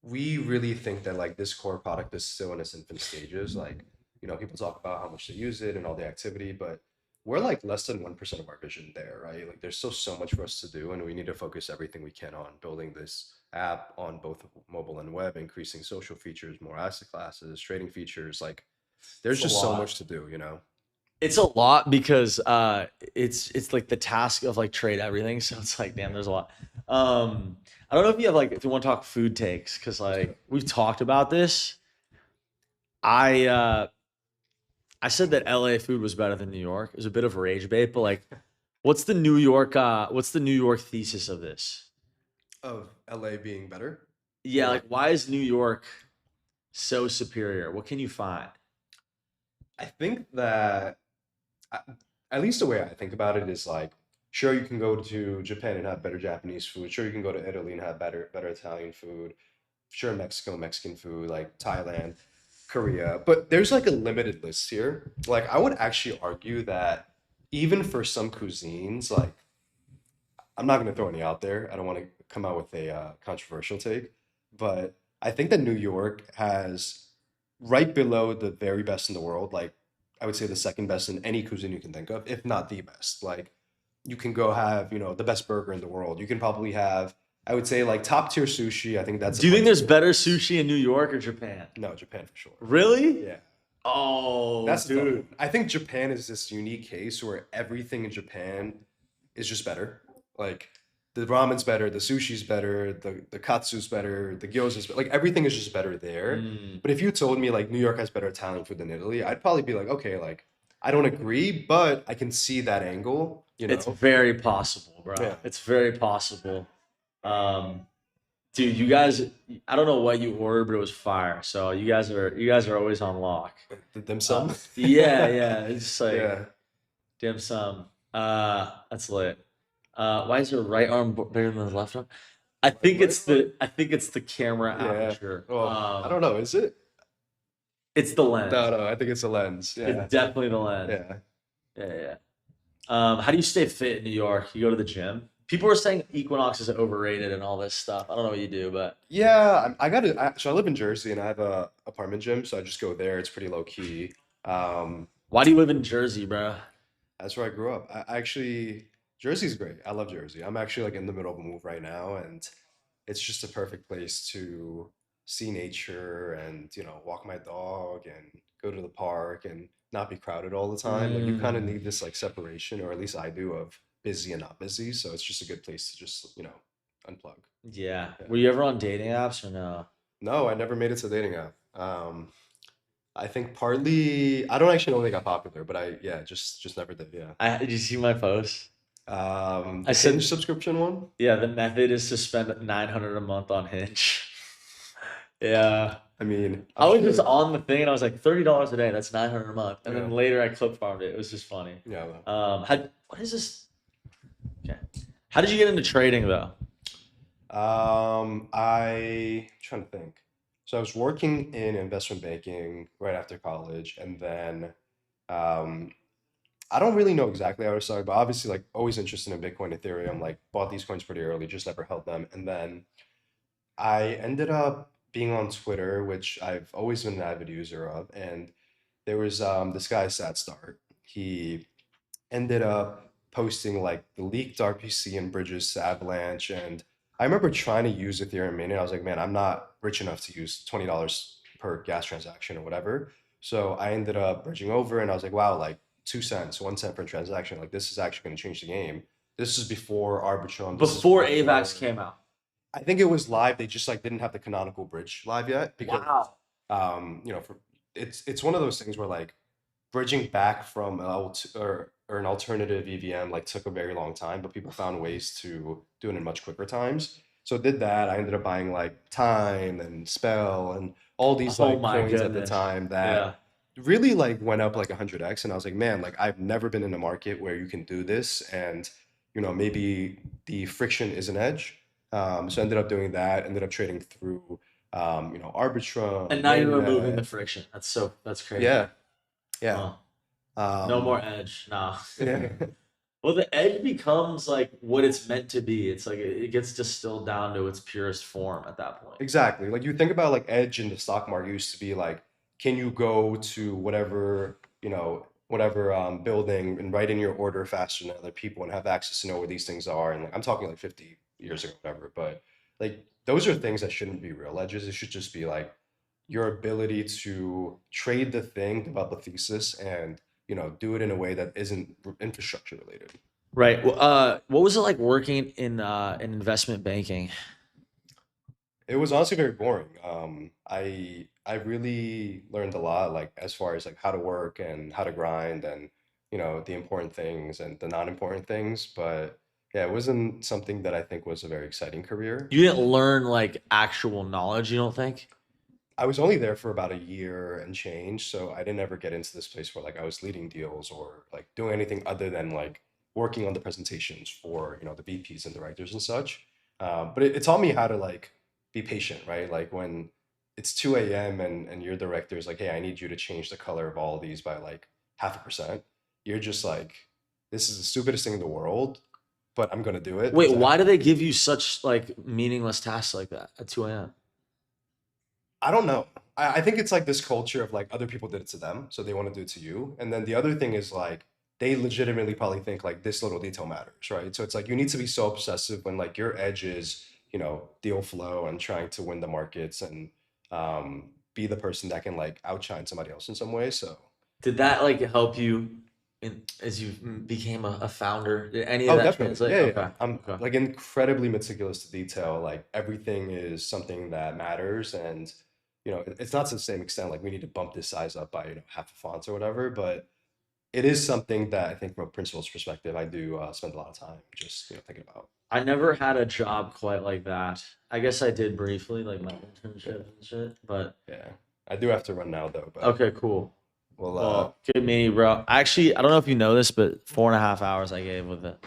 [SPEAKER 7] we really think that like this core product is still in its infant stages. Like, people talk about how much they use it and all the activity, but we're like less than 1% of our vision there, right? Like there's still so much for us to do, and we need to focus everything we can on building this app on both mobile and web, increasing social features, more asset classes, trading features. Like there's
[SPEAKER 1] It's a
[SPEAKER 7] just so
[SPEAKER 1] lot.
[SPEAKER 7] much to do,
[SPEAKER 1] It's a lot because it's like the task of like trade everything. So it's like, damn, there's a lot. I don't know if you have like if you want to talk food takes, because like we've talked about this. I said that LA food was better than New York. It was a bit of a rage bait, but like what's the New York thesis of this?
[SPEAKER 7] Of LA being better.
[SPEAKER 1] Yeah, like why is New York so superior? What can you find?
[SPEAKER 7] I think that at least the way I think about it is like, sure, you can go to Japan and have better Japanese food. Sure, you can go to Italy and have better Italian food. Sure, Mexico, Mexican food, like Thailand, Korea. But there's like a limited list here. Like I would actually argue that even for some cuisines, like I'm not going to throw any out there. I don't want to come out with a controversial take, but I think that New York has right below the very best in the world. Like I would say the second best in any cuisine you can think of, if not the best. Like you can go have, the best burger in the world. You can probably have I would say like top tier sushi. I think that's.
[SPEAKER 1] Do you think there's better sushi in New York or Japan?
[SPEAKER 7] No, Japan for sure.
[SPEAKER 1] Really?
[SPEAKER 7] Yeah.
[SPEAKER 1] Oh,
[SPEAKER 7] That's the tough
[SPEAKER 1] dude.
[SPEAKER 7] one. I think Japan is this unique case where everything in Japan is just better. Like the ramen's better, the sushi's better, the katsu's better, the gyoza's better. Like everything is just better there.
[SPEAKER 1] Mm.
[SPEAKER 7] But if you told me like New York has better Italian food than Italy, I'd probably be like, okay, like I don't agree, but I can see that angle. You know,
[SPEAKER 1] It's very possible, bro.
[SPEAKER 7] Yeah.
[SPEAKER 1] It's very possible. Dude, you guys, I don't know what you ordered, but it was fire. So you guys are always on lock.
[SPEAKER 7] the dim sum.
[SPEAKER 1] Yeah. It's just like
[SPEAKER 7] Yeah.
[SPEAKER 1] dim sum. That's lit. Why is your right arm bigger than the left arm? I think it's the camera
[SPEAKER 7] Yeah.
[SPEAKER 1] aperture.
[SPEAKER 7] Well, I don't know. Is it?
[SPEAKER 1] It's the lens.
[SPEAKER 7] No. I think it's a lens. Yeah.
[SPEAKER 1] It's definitely the lens.
[SPEAKER 7] Yeah.
[SPEAKER 1] Yeah. How do you stay fit in New York? You go to the gym? People are saying Equinox is overrated and all this stuff. I don't know what you do, but
[SPEAKER 7] Yeah, so I live in Jersey and I have a apartment gym, so I just go there. It's pretty low key.
[SPEAKER 1] why do you live in Jersey, bro?
[SPEAKER 7] That's where I grew up. I actually, Jersey's great. I love Jersey. I'm actually like in the middle of a move right now, and it's just a perfect place to see nature and, walk my dog and go to the park and not be crowded all the time. Like you kind of need this like separation, or at least I do, of busy and not busy. So it's just a good place to just, unplug.
[SPEAKER 1] Yeah. Were you ever on dating apps or no?
[SPEAKER 7] No, I never made it to dating app. I think partly I don't actually know when they got popular, but just never did. Yeah.
[SPEAKER 1] Did you see my post?
[SPEAKER 7] The
[SPEAKER 1] I said-
[SPEAKER 7] Hinge subscription one.
[SPEAKER 1] Yeah, the method is to spend $900 a month on Hinge. Yeah.
[SPEAKER 7] I mean,
[SPEAKER 1] I
[SPEAKER 7] I'm
[SPEAKER 1] was just
[SPEAKER 7] sure-
[SPEAKER 1] on the thing and I was like, $30 a day, that's $900 a month. And then
[SPEAKER 7] Yeah.
[SPEAKER 1] later I clip farmed it. It was just funny.
[SPEAKER 7] Yeah. Well.
[SPEAKER 1] What is this? Okay. How did you get into trading though?
[SPEAKER 7] I trying to think. So I was working in investment banking right after college, and then I don't really know exactly how I started, but obviously like always interested in Bitcoin, Ethereum, like bought these coins pretty early, just never held them. And then I ended up being on Twitter, which I've always been an avid user of, and there was this guy, Start. He ended up posting like the leaked RPC and bridges to Avalanche. And I remember trying to use Ethereum mainnet. I was like, man, I'm not rich enough to use $20 per gas transaction or whatever. So I ended up bridging over and I was like, wow, like 2 cents, 1 cent per transaction. Like this is actually going to change the game. This is before Arbitrum. This is
[SPEAKER 1] Before AVAX came out.
[SPEAKER 7] I think it was live. They just like didn't have the canonical bridge live yet because it's one of those things where like bridging back from or an alternative EVM like took a very long time, but people found ways to do it in much quicker times. So I did that. I ended up buying like Time and Spell and all these
[SPEAKER 1] Oh
[SPEAKER 7] like
[SPEAKER 1] my
[SPEAKER 7] coins at the
[SPEAKER 1] goodness.
[SPEAKER 7] time that really like went up like 100x. And I was like, man, like I've never been in a market where you can do this, and maybe the friction is an edge. So I ended up doing that. Ended up trading through Arbitrum.
[SPEAKER 1] And now you're
[SPEAKER 7] mainnet.
[SPEAKER 1] removing the friction. That's crazy.
[SPEAKER 7] Yeah.
[SPEAKER 1] Huh.
[SPEAKER 7] Yeah.
[SPEAKER 1] No more edge. Nah.
[SPEAKER 7] Yeah.
[SPEAKER 1] Well, the edge becomes like what it's meant to be. It's like it gets distilled down to its purest form at that point.
[SPEAKER 7] Exactly. Like you think about like edge in the stock market used to be like, can you go to whatever building and write in your order faster than other people and have access to know where these things are? And like I'm talking like 50 years ago, whatever. But like those are things that shouldn't be real edges. It should just be like your ability to trade the thing, develop a thesis, and do it in a way that isn't infrastructure related.
[SPEAKER 1] Right. Well, what was it like working in investment banking?
[SPEAKER 7] It was honestly very boring. I really learned a lot, like as far as like how to work and how to grind and the important things and the non-important things. But yeah, it wasn't something that I think was a very exciting career.
[SPEAKER 1] You didn't learn like actual knowledge, you don't think?
[SPEAKER 7] I was only there for about a year and change, so I didn't ever get into this place where like I was leading deals or like doing anything other than like working on the presentations for the VPs and directors and such. But it taught me how to like be patient, right? Like when it's 2 a.m. and your director is like, hey, I need you to change the color of all of these by like 0.5%. You're just like, this is the stupidest thing in the world, but I'm gonna do it.
[SPEAKER 1] Wait,
[SPEAKER 7] because
[SPEAKER 1] why do they give you such like meaningless tasks like that at 2 a.m.?
[SPEAKER 7] I don't know. I think it's like this culture of like other people did it to them, so they want to do it to you. And then the other thing is like they legitimately probably think like this little detail matters, right? So it's like you need to be so obsessive when like your edge is deal flow and trying to win the markets and be the person that can like outshine somebody else in some way. So
[SPEAKER 1] Did that like help you as you became a founder? Did any of
[SPEAKER 7] oh,
[SPEAKER 1] that
[SPEAKER 7] definitely.
[SPEAKER 1] translate?
[SPEAKER 7] Yeah, yeah,
[SPEAKER 1] Okay.
[SPEAKER 7] yeah. I'm
[SPEAKER 1] Okay.
[SPEAKER 7] like incredibly meticulous to detail. Like everything is something that matters, and it's not to the same extent. Like we need to bump this size up by half a font or whatever, but it is something that I think from a principal's perspective, I do spend a lot of time just thinking about.
[SPEAKER 1] I never had a job quite like that. I guess I did briefly, like my internship and shit. But
[SPEAKER 7] Yeah, I do have to run now though. But
[SPEAKER 1] okay, cool.
[SPEAKER 7] well,
[SPEAKER 1] Well, good meeting you, bro. Actually, I don't know if you know this, but 4.5 hours I gave with it.